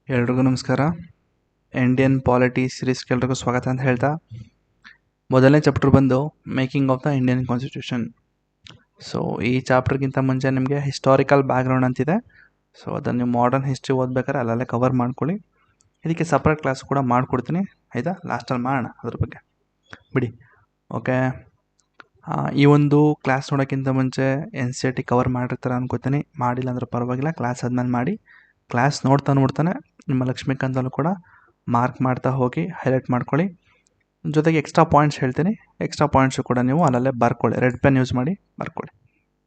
ಎಲ್ರಿಗೂ ನಮಸ್ಕಾರ. Indian polity ಸೀರೀಸ್ಗೆ ಎಲ್ರಿಗೂ ಸ್ವಾಗತ ಅಂತ ಹೇಳ್ತಾ, ಮೊದಲನೇ ಚಾಪ್ಟರ್ ಬಂದು making of the Indian constitution. So ಈ ಚಾಪ್ಟರ್ಗಿಂತ ಮುಂಚೆ ನಿಮಗೆ ಹಿಸ್ಟಾರಿಕಲ್ ಬ್ಯಾಕ್ಗ್ರೌಂಡ್ ಅಂತಿದೆ. ಸೊ ಅದನ್ನು ನೀವು ಮಾಡರ್ನ್ ಹಿಸ್ಟ್ರಿ ಓದ್ಬೇಕಾದ್ರೆ ಅಲ್ಲಲ್ಲೇ ಕವರ್ ಮಾಡ್ಕೊಳ್ಳಿ. ಇದಕ್ಕೆ ಸಪ್ರೇಟ್ ಕ್ಲಾಸ್ ಕೂಡ ಮಾಡಿಕೊಡ್ತೀನಿ, ಆಯಿತಾ? ಲಾಸ್ಟಲ್ಲಿ ಮಾಡೋಣ ಅದ್ರ ಬಗ್ಗೆ, ಬಿಡಿ. ಓಕೆ, ಈ ಒಂದು ಕ್ಲಾಸ್ ನೋಡೋಕ್ಕಿಂತ ಮುಂಚೆ NCERT ಕವರ್ ಮಾಡಿರ್ತಾರೆ ಅನ್ಕೋತೀನಿ. ಮಾಡಿಲ್ಲ ಅಂದ್ರೆ ಪರವಾಗಿಲ್ಲ, ಕ್ಲಾಸ್ ಆದ್ಮೇಲೆ ಮಾಡಿ. ಕ್ಲಾಸ್ ನೋಡ್ತಾನೆ ನಿಮ್ಮ ಲಕ್ಷ್ಮೀಕಾಂತಲ್ಲೂ ಕೂಡ ಮಾರ್ಕ್ ಮಾಡ್ತಾ ಹೋಗಿ ಹೈಲೈಟ್ ಮಾಡ್ಕೊಳ್ಳಿ. ಜೊತೆಗೆ ಎಕ್ಸ್ಟ್ರಾ ಪಾಯಿಂಟ್ಸ್ ಹೇಳ್ತೀನಿ, ಎಕ್ಸ್ಟ್ರಾ ಪಾಯಿಂಟ್ಸು ಕೂಡ ನೀವು ಅಲ್ಲಲ್ಲೇ ಬರ್ಕೊಳ್ಳಿ, ರೆಡ್ ಪೆನ್ ಯೂಸ್ ಮಾಡಿ ಬರ್ಕೊಳ್ಳಿ,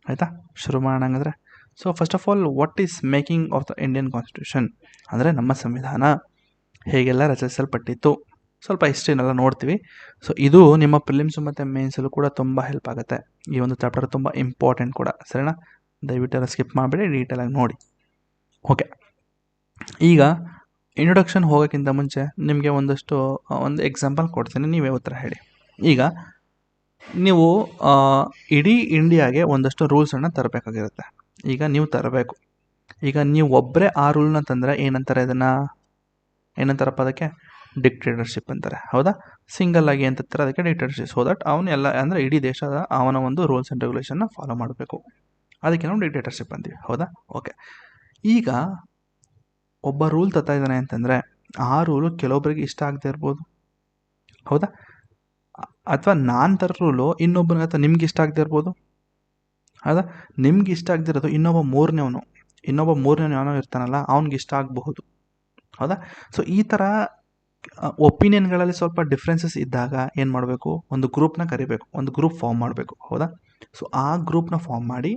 ಆಯಿತಾ? ಶುರು ಮಾಡೋಣ ಹಂಗಂದರೆ. So first of all, what is making of the Indian constitution ಅಂದರೆ ನಮ್ಮ ಸಂವಿಧಾನ ಹೇಗೆಲ್ಲ ರಚಿಸಲ್ಪಟ್ಟಿತ್ತು, ಸ್ವಲ್ಪ ಹಿಸ್ಟ್ರಿನೆಲ್ಲ ನೋಡ್ತೀವಿ. ಸೊ ಇದು ನಿಮ್ಮ ಪ್ರಿಲಿಮ್ಸು ಮತ್ತು ಮೇನ್ಸಲ್ಲೂ ಕೂಡ ತುಂಬ ಹೆಲ್ಪ್ ಆಗುತ್ತೆ. ಈ ಒಂದು ಚಾಪ್ಟರ್ ತುಂಬ ಇಂಪಾರ್ಟೆಂಟ್ ಕೂಡ, ಸರಿನಾ? ದಯವಿಟ್ಟು ಸ್ಕಿಪ್ ಮಾಡಿಬಿಡಿ, ಡೀಟೇಲಾಗಿ ನೋಡಿ. ಓಕೆ, ಈಗ ಇಂಟ್ರೊಡಕ್ಷನ್ ಹೋಗೋಕ್ಕಿಂತ ಮುಂಚೆ ನಿಮಗೆ ಒಂದು ಎಕ್ಸಾಂಪಲ್ ಕೊಡ್ತೀನಿ, ನೀವೇ ಉತ್ತರ ಹೇಳಿ. ಈಗ ನೀವು ಇಡೀ ಇಂಡಿಯಾಗೆ ಒಂದಷ್ಟು ರೂಲ್ಸನ್ನು ತರಬೇಕಾಗಿರುತ್ತೆ. ಈಗ ನೀವು ತರಬೇಕು. ಈಗ ನೀವು ಒಬ್ಬರೇ ಆ ರೂಲ್ನ ತಂದರೆ ಏನಂತಾರೆ, ಏನಂತಾರಪ್ಪ ಅದಕ್ಕೆ? ಡಿಕ್ಟೇಟರ್ಶಿಪ್ ಅಂತಾರೆ, ಹೌದಾ? ಸಿಂಗಲ್ ಆಗಿ ಅಂತಾರೆ, ಅದಕ್ಕೆ ಡಿಕ್ಟೇಟರ್ಶಿಪ್. ಸೊ ದಟ್ ಅವನು ಎಲ್ಲ ಅಂದರೆ ಇಡೀ ದೇಶದ ಅವನ ಒಂದು ರೂಲ್ಸ್ ಆ್ಯಂಡ್ ರೆಗ್ಯುಲೇಷನ್ನ ಫಾಲೋ ಮಾಡಬೇಕು, ಅದಕ್ಕೆ ನಾವು ಡಿಕ್ಟೇಟರ್ಶಿಪ್ ಅಂತೀವಿ, ಹೌದಾ? ಓಕೆ, ಈಗ ಒಬ್ಬ ರೂಲ್ ತರ್ತಾ ಇದ್ದಾನೆ ಅಂತಂದರೆ ಆ ರೂಲು ಕೆಲವೊಬ್ಬರಿಗೆ ಇಷ್ಟ ಆಗದೆ ಇರ್ಬೋದು, ಹೌದಾ? ಅಥವಾ ನಾನು ತರೋ ರೂಲು ಇನ್ನೊಬ್ಬನಿಗೆ ಅಥವಾ ನಿಮ್ಗೆ ಇಷ್ಟ ಆಗದೆ ಇರ್ಬೋದು, ಹೌದಾ? ನಿಮ್ಗೆ ಇಷ್ಟ ಆಗದಿರೋದು ಇನ್ನೊಬ್ಬ ಮೂರನೇವನು ಯಾವನೋ ಇರ್ತಾನಲ್ಲ, ಅವ್ನಿಗೆ ಇಷ್ಟ ಆಗಬಹುದು, ಹೌದಾ? ಸೊ ಈ ಥರ ಒಪಿನಿಯನ್ಗಳಲ್ಲಿ ಸ್ವಲ್ಪ ಡಿಫ್ರೆನ್ಸಸ್ ಇದ್ದಾಗ ಏನು ಮಾಡಬೇಕು? ಒಂದು ಗ್ರೂಪ್ನ ಕರಿಬೇಕು, ಒಂದು ಗ್ರೂಪ್ ಫಾರ್ಮ್ ಮಾಡಬೇಕು, ಹೌದಾ? ಸೊ ಆ ಗ್ರೂಪ್ನ ಫಾರ್ಮ್ ಮಾಡಿ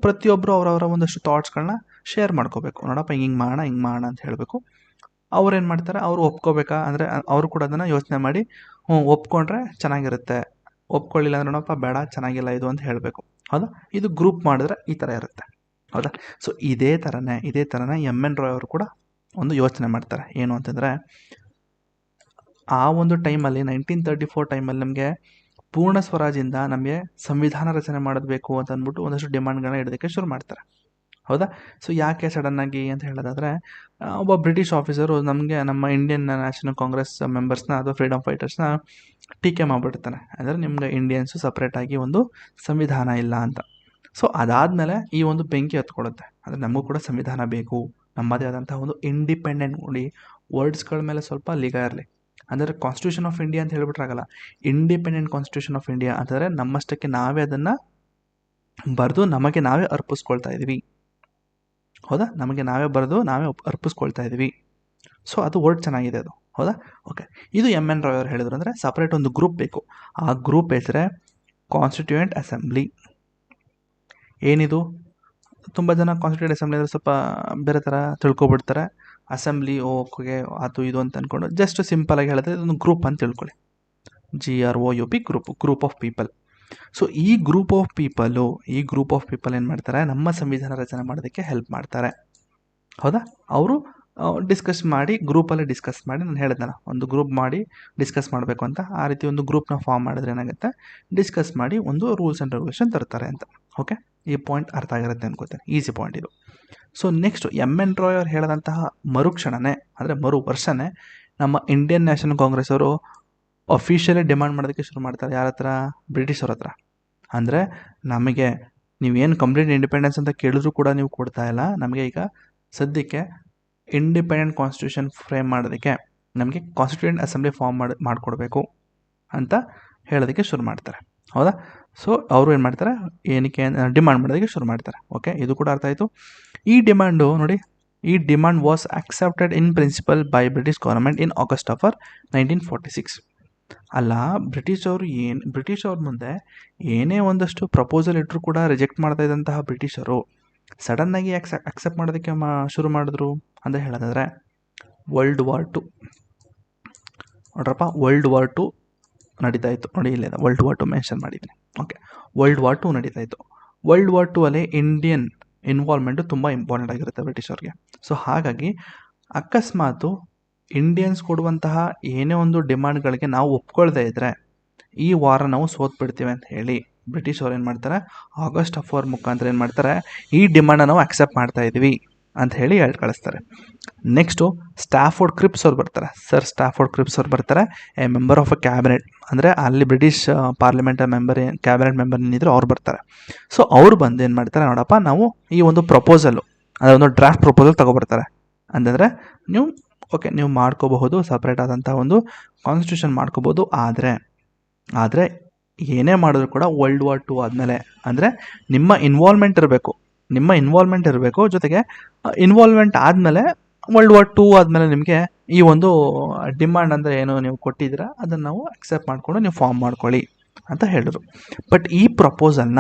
ಪ್ರತಿಯೊಬ್ಬರು ಅವರವರ ಒಂದಷ್ಟು ಥಾಟ್ಸ್ಗಳನ್ನ ಶೇರ್ ಮಾಡ್ಕೋಬೇಕು. ನೋಡಪ್ಪ, ಹಿಂಗೆ ಮಾಡೋಣ ಅಂತ ಹೇಳಬೇಕು. ಅವ್ರು ಏನು ಮಾಡ್ತಾರೆ, ಅವರು ಒಪ್ಕೋಬೇಕಾ ಅಂದರೆ ಅವರು ಕೂಡ ಅದನ್ನು ಯೋಚನೆ ಮಾಡಿ ಒಪ್ಕೊಂಡ್ರೆ ಚೆನ್ನಾಗಿರುತ್ತೆ, ಒಪ್ಕೊಳ್ಳಿಲ್ಲ ಅಂದ್ರೆ ನೋಡಪ್ಪ ಬೇಡ, ಚೆನ್ನಾಗಿಲ್ಲ ಇದು ಅಂತ ಹೇಳಬೇಕು, ಹೌದಾ? ಇದು ಗ್ರೂಪ್ ಮಾಡಿದ್ರೆ ಈ ಥರ ಇರುತ್ತೆ, ಹೌದಾ? ಸೊ ಇದೇ ಥರನೇ MN ರಾಯ್ ಅವರು ಕೂಡ ಒಂದು ಯೋಚನೆ ಮಾಡ್ತಾರೆ. ಏನು ಅಂತಂದರೆ, ಆ ಒಂದು ಟೈಮಲ್ಲಿ 1934 ಟೈಮಲ್ಲಿ ನಮಗೆ ಪೂರ್ಣ ಸ್ವರಾಜಿಂದ ನಮಗೆ ಸಂವಿಧಾನ ರಚನೆ ಮಾಡಬೇಕು ಅಂತ ಅಂದ್ಬಿಟ್ಟು ಒಂದಷ್ಟು ಡಿಮಾಂಡ್ಗಳನ್ನ ಇಡೋದಕ್ಕೆ ಶುರು ಮಾಡ್ತಾರೆ, ಹೌದಾ? ಸೊ ಯಾಕೆ ಸಡನ್ನಾಗಿ ಅಂತ ಹೇಳೋದಾದರೆ, ಒಬ್ಬ ಬ್ರಿಟಿಷ್ ಆಫೀಸರು ನಮ್ಮ ಇಂಡಿಯನ್ ನ್ಯಾಷನಲ್ ಕಾಂಗ್ರೆಸ್ ಮೆಂಬರ್ಸ್ನ ಅಥವಾ ಫ್ರೀಡಮ್ ಫೈಟರ್ಸ್ನ ಟೀಕೆ ಮಾಡಿಬಿಡ್ತಾನೆ. ಅಂದರೆ ನಿಮ್ಗೆ ಇಂಡಿಯನ್ಸು ಸಪ್ರೇಟಾಗಿ ಒಂದು ಸಂವಿಧಾನ ಇಲ್ಲ ಅಂತ. ಸೊ ಅದಾದಮೇಲೆ ಈ ಒಂದು ಬೆಂಕಿ ಹತ್ಕೊಳ್ಳುತ್ತೆ. ಅಂದರೆ ನಮಗೂ ಕೂಡ ಸಂವಿಧಾನ ಬೇಕು, ನಮ್ಮದೇ ಆದಂತಹ ಒಂದು ಇಂಡಿಪೆಂಡೆಂಟ್. ನೋಡಿ, ವರ್ಡ್ಸ್ಗಳ ಮೇಲೆ ಸ್ವಲ್ಪ ನಿಗಾ ಇರಲಿ. ಅಂದರೆ ಕಾನ್ಸ್ಟಿಟ್ಯೂಷನ್ ಆಫ್ ಇಂಡಿಯಾ ಅಂತ ಹೇಳ್ಬಿಟ್ರಾಗಲ್ಲ, ಇಂಡಿಪೆಂಡೆಂಟ್ ಕಾನ್ಸ್ಟಿಟ್ಯೂಷನ್ ಆಫ್ ಇಂಡಿಯಾ ಅಂತಂದರೆ ನಮ್ಮಷ್ಟಕ್ಕೆ ನಾವೇ ಅದನ್ನು ಬರೆದು ನಮಗೆ ನಾವೇ ಅರ್ಪಿಸ್ಕೊಳ್ತಾ ಇದ್ದೀವಿ, ಹೌದಾ? ನಮಗೆ ನಾವೇ ಬರೆದು ನಾವೇ ಅರ್ಪಿಸ್ಕೊಳ್ತಾ ಇದ್ದೀವಿ. ಸೊ ಅದು ವರ್ಡ್ ಚೆನ್ನಾಗಿದೆ ಅದು, ಹೌದಾ? ಓಕೆ, ಇದು MN ರಾಯ್ ಅವರು ಹೇಳಿದ್ರು. ಅಂದರೆ ಸಪ್ರೇಟ್ ಒಂದು ಗ್ರೂಪ್ ಬೇಕು. ಆ ಗ್ರೂಪ್ ಹೆಸರೇ ಕಾನ್ಸ್ಟಿಟ್ಯೂಯೆಂಟ್ ಅಸೆಂಬ್ಲಿ. ಏನಿದು? ತುಂಬ ಜನ ಕಾನ್ಸ್ಟಿಟ್ಯೂಯೆಂಟ್ ಅಸೆಂಬ್ಲಿ ಅಂದರೆ ಸ್ವಲ್ಪ ಬೇರೆ ಥರ ತಿಳ್ಕೊಬಿಡ್ತಾರೆ. ಅಸೆಂಬ್ಲಿ ಓಕೆ ಅದು ಇದು ಅಂತ ಅಂದ್ಕೊಂಡು ಜಸ್ಟ್ ಸಿಂಪಲಾಗಿ ಹೇಳಿದ್ರೆ ಇದೊಂದು ಗ್ರೂಪ್ ಅಂತ ತಿಳ್ಕೊಳ್ಳಿ. GROUP, group of people. So ಈ ಗ್ರೂಪ್ ಆಫ್ ಪೀಪಲ್ ಏನು ಮಾಡ್ತಾರೆ, ನಮ್ಮ ಸಂವಿಧಾನ ರಚನೆ ಮಾಡೋದಕ್ಕೆ ಹೆಲ್ಪ್ ಮಾಡ್ತಾರೆ, ಹೌದಾ? ಅವರು ಗ್ರೂಪಲ್ಲಿ ಡಿಸ್ಕಸ್ ಮಾಡಿ, ನಾನು ಹೇಳಿದ್ನಲ್ಲ, ಒಂದು ಗ್ರೂಪ್ ಮಾಡಿ ಡಿಸ್ಕಸ್ ಮಾಡಬೇಕು ಅಂತ. ಆ ರೀತಿ ಒಂದು ಗ್ರೂಪ್ನ ಫಾರ್ಮ್ ಮಾಡಿದ್ರೆ ಏನಾಗುತ್ತೆ, ಡಿಸ್ಕಸ್ ಮಾಡಿ ಒಂದು ರೂಲ್ಸ್ ಆ್ಯಂಡ್ ರೆಗ್ಯುಲೇಷನ್ ತರ್ತಾರೆ ಅಂತ. ಓಕೆ, ಈ ಪಾಯಿಂಟ್ ಅರ್ಥ ಆಗಿರುತ್ತೆ ಅನ್ಕೋತೇನೆ, ಈಸಿ ಪಾಯಿಂಟ್ ಇದು. ಸೊ ನೆಕ್ಸ್ಟ್ MN ರಾಯ್ ಅವರು ಹೇಳಿದಂತಹ ಮರುಕ್ಷಣನೇ ಅಂದರೆ ವರ್ಷನೇ ನಮ್ಮ ಇಂಡಿಯನ್ ನ್ಯಾಷನಲ್ ಕಾಂಗ್ರೆಸ್ ಅವರು ಅಫಿಷಿಯಲಿ ಡಿಮಾಂಡ್ ಮಾಡೋದಕ್ಕೆ ಶುರು ಮಾಡ್ತಾರೆ. ಯಾರ ಹತ್ರ? ಬ್ರಿಟಿಷವ್ರ ಹತ್ರ. ಅಂದರೆ ನಮಗೆ ನೀವೇನು ಕಂಪ್ಲೀಟ್ ಇಂಡಿಪೆಂಡೆನ್ಸ್ ಅಂತ ಕೇಳಿದ್ರು ಕೂಡ ನೀವು ಕೊಡ್ತಾ ಇಲ್ಲ, ನಮಗೆ ಈಗ ಸದ್ಯಕ್ಕೆ ಇಂಡಿಪೆಂಡೆಂಟ್ ಕಾನ್ಸ್ಟಿಟ್ಯೂಷನ್ ಫ್ರೇಮ್ ಮಾಡೋದಕ್ಕೆ ನಮಗೆ ಕಾನ್ಸ್ಟಿಟ್ಯೂಯೆಂಟ್ ಅಸೆಂಬ್ಲಿ ಫಾರ್ಮ್ ಮಾಡಿಕೊಡ್ಬೇಕು ಅಂತ ಹೇಳೋದಕ್ಕೆ ಶುರು ಮಾಡ್ತಾರೆ, ಹೌದಾ? ಸೊ ಅವರು ಏನು ಮಾಡ್ತಾರೆ, ಏನಕ್ಕೆ ಡಿಮಾಂಡ್ ಮಾಡೋದಕ್ಕೆ ಶುರು ಮಾಡ್ತಾರೆ. ಓಕೆ, ಇದು ಕೂಡ ಅರ್ಥ ಆಯಿತು. ಈ ಡಿಮಾಂಡು ನೋಡಿ, ಈ demand was accepted in principle by British government in August 1946. ಅಲ್ಲ, ಬ್ರಿಟಿಷವ್ರ ಮುಂದೆ ಏನೇ ಒಂದಷ್ಟು ಪ್ರಪೋಸಲ್ ಇಟ್ಟರು ಕೂಡ ರಿಜೆಕ್ಟ್ ಮಾಡ್ತಾ ಇದ್ದಂತಹ ಬ್ರಿಟಿಷರು ಸಡನ್ನಾಗಿ ಅಕ್ಸೆಪ್ಟ್ ಮಾಡೋದಕ್ಕೆ ಶುರು ಮಾಡಿದ್ರು ಅಂತ ಹೇಳೋದಾದರೆ, ವರ್ಲ್ಡ್ ವಾರ್ II ನಡೀತಾ ಇತ್ತು. ನೋಡಿ, ಇಲ್ಲೇ ವರ್ಲ್ಡ್ ವಾರ್ II ಮೆನ್ಷನ್ ಮಾಡಿದ್ದೀನಿ. ಓಕೆ, ವರ್ಲ್ಡ್ ವಾರ್ II ನಡೀತಾ ಇತ್ತು. ವರ್ಲ್ಡ್ ವಾರ್ II ಅಲ್ಲಿ ಇಂಡಿಯನ್ ಇನ್ವಾಲ್ವ್ಮೆಂಟು ತುಂಬ ಇಂಪಾರ್ಟೆಂಟ್ ಆಗಿರುತ್ತೆ ಬ್ರಿಟಿಷವ್ರಿಗೆ. ಸೊ ಹಾಗಾಗಿ ಅಕಸ್ಮಾತು ಇಂಡಿಯನ್ಸ್ ಕೊಡುವಂತಹ ಏನೇ ಒಂದು ಡಿಮಾಂಡ್ಗಳಿಗೆ ನಾವು ಒಪ್ಕೊಳ್ದೇ ಇದ್ದರೆ ಈ ವಾರ ನಾವು ಸೋತ್ಬಿಡ್ತೀವಿ ಅಂತ ಹೇಳಿ ಬ್ರಿಟಿಷ್ ಅವ್ರು ಏನು ಮಾಡ್ತಾರೆ, August 4 ಮುಖಾಂತರ ಏನು ಮಾಡ್ತಾರೆ, ಈ ಡಿಮಾಂಡನ್ನು ನಾವು ಅಕ್ಸೆಪ್ಟ್ ಮಾಡ್ತಾ ಇದ್ದೀವಿ ಅಂತ ಹೇಳಿ ಕಳಿಸ್ತಾರೆ. ನೆಕ್ಸ್ಟು ಸ್ಟಾಫೋರ್ಡ್ ಕ್ರಿಪ್ಸ್ ಅವ್ರು ಬರ್ತಾರೆ. ಸರ್ ಸ್ಟಾಫೋರ್ಡ್ ಕ್ರಿಪ್ಸ್ ಅವ್ರು ಬರ್ತಾರೆ, A member of a cabinet, ಅಂದರೆ ಅಲ್ಲಿ British parliament member cabinet member ಏನಿದ್ರು ಅವ್ರು ಬರ್ತಾರೆ. ಸೊ ಅವ್ರು ಬಂದು ಏನು ಮಾಡ್ತಾರೆ, ನೋಡಪ್ಪ ನಾವು ಈ ಒಂದು ಪ್ರಪೋಸಲ್ಲು, ಅದೊಂದು ಡ್ರಾಫ್ಟ್ ಪ್ರಪೋಸಲ್ ತಗೊಬರ್ತಾರೆ. ಅಂತಂದರೆ ನೀವು ಮಾಡ್ಕೋಬಹುದು, ಸಪ್ರೇಟ್ ಆದಂಥ ಒಂದು ಕಾನ್ಸ್ಟಿಟ್ಯೂಷನ್ ಮಾಡ್ಕೋಬೋದು. ಆದರೆ ಏನೇ ಮಾಡಿದ್ರು ಕೂಡ World War II ಆದಮೇಲೆ, ಅಂದರೆ ನಿಮ್ಮ ಇನ್ವಾಲ್ವ್ಮೆಂಟ್ ಇರಬೇಕು, ಜೊತೆಗೆ ಇನ್ವಾಲ್ವ್ಮೆಂಟ್ ಆದಮೇಲೆ World War II ಆದಮೇಲೆ ನಿಮಗೆ ಈ ಒಂದು ಡಿಮಾಂಡ್ ಅಂದರೆ ಏನು ನೀವು ಕೊಟ್ಟಿದ್ದೀರಾ ಅದನ್ನು ನಾವು ಅಕ್ಸೆಪ್ಟ್ ಮಾಡಿಕೊಂಡು ನೀವು ಫಾರ್ಮ್ ಮಾಡ್ಕೊಳ್ಳಿ ಅಂತ ಹೇಳಿದ್ರು. ಬಟ್ ಈ ಪ್ರಪೋಸಲ್ನ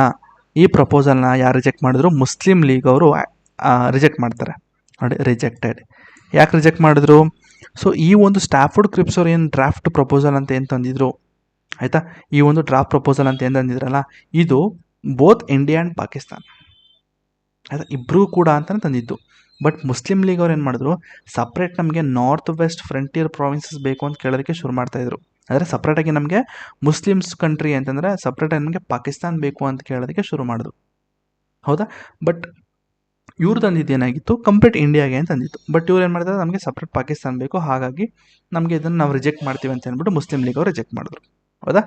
ಯಾರು ರಿಜೆಕ್ಟ್ ಮಾಡಿದ್ರು? ಮುಸ್ಲಿಂ ಲೀಗ್ ಅವರು ರಿಜೆಕ್ಟ್ ಮಾಡ್ತಾರೆ. ನೋಡಿ, ರಿಜೆಕ್ಟೆಡ್. ಯಾಕೆ ರಿಜೆಕ್ಟ್ ಮಾಡಿದ್ರು? ಸೊ ಈ ಒಂದು ಸ್ಟಾಫೋರ್ಡ್ ಕ್ರಿಪ್ಸ್ ಅವ್ರು ಏನು ಡ್ರಾಫ್ಟ್ ಪ್ರಪೋಸಲ್ ಅಂತ ಏನು ತಂದಿದ್ರು, ಆಯಿತಾ, ಈ ಒಂದು ಡ್ರಾಫ್ಟ್ ಪ್ರಪೋಸಲ್ ಅಂತ ಏನು ತಂದಿದ್ರಲ್ಲ, ಇದು ಬೋತ್ ಇಂಡಿಯಾ ಆ್ಯಂಡ್ ಪಾಕಿಸ್ತಾನ್, ಆಯಿತಾ, ಇಬ್ಬರೂ ಕೂಡ ಅಂತಲೇ ತಂದಿದ್ದು. ಬಟ್ ಮುಸ್ಲಿಂ ಲೀಗ್ ಅವ್ರು ಏನು ಮಾಡಿದ್ರು, ಸಪ್ರೇಟ್ ನಮಗೆ ನಾರ್ತ್ ವೆಸ್ಟ್ ಫ್ರಂಟಿಯರ್ ಪ್ರಾವಿನ್ಸಸ್ ಬೇಕು ಅಂತ ಕೇಳೋದಕ್ಕೆ ಶುರು ಮಾಡ್ತಾಯಿದ್ರು. ಅಂದರೆ ಸಪ್ರೇಟಾಗಿ ನಮಗೆ ಮುಸ್ಲಿಮ್ಸ್ ಕಂಟ್ರಿ ಅಂತಂದರೆ ಸಪ್ರೇಟಾಗಿ ನಮಗೆ ಪಾಕಿಸ್ತಾನ್ ಬೇಕು ಅಂತ ಕೇಳೋದಕ್ಕೆ ಶುರು ಮಾಡಿದ್ರು. ಹೌದಾ? ಬಟ್ ಇವ್ರು ತಂದಿದ್ದು ಏನಾಗಿತ್ತು, ಕಂಪ್ಲೀಟ್ ಇಂಡಿಯಾಗೆ ಅಂತ ತಂದಿತ್ತು. ಬಟ್ ಇವ್ರು ಏನು ಮಾಡ್ತಾರೆ, ನಮಗೆ ಸಪ್ರೇಟ್ ಪಾಕಿಸ್ತಾನ್ ಬೇಕು, ಹಾಗಾಗಿ ನಮಗೆ ಇದನ್ನು ನಾವು ರಿಜೆಕ್ಟ್ ಮಾಡ್ತೀವಿ ಅಂತ ಅಂದ್ಬಿಟ್ಟು ಮುಸ್ಲಿಂ ಲೀಗ್ ಅವರು ರಿಜೆಕ್ಟ್ ಮಾಡಿದ್ರು. ಹೌದಾ?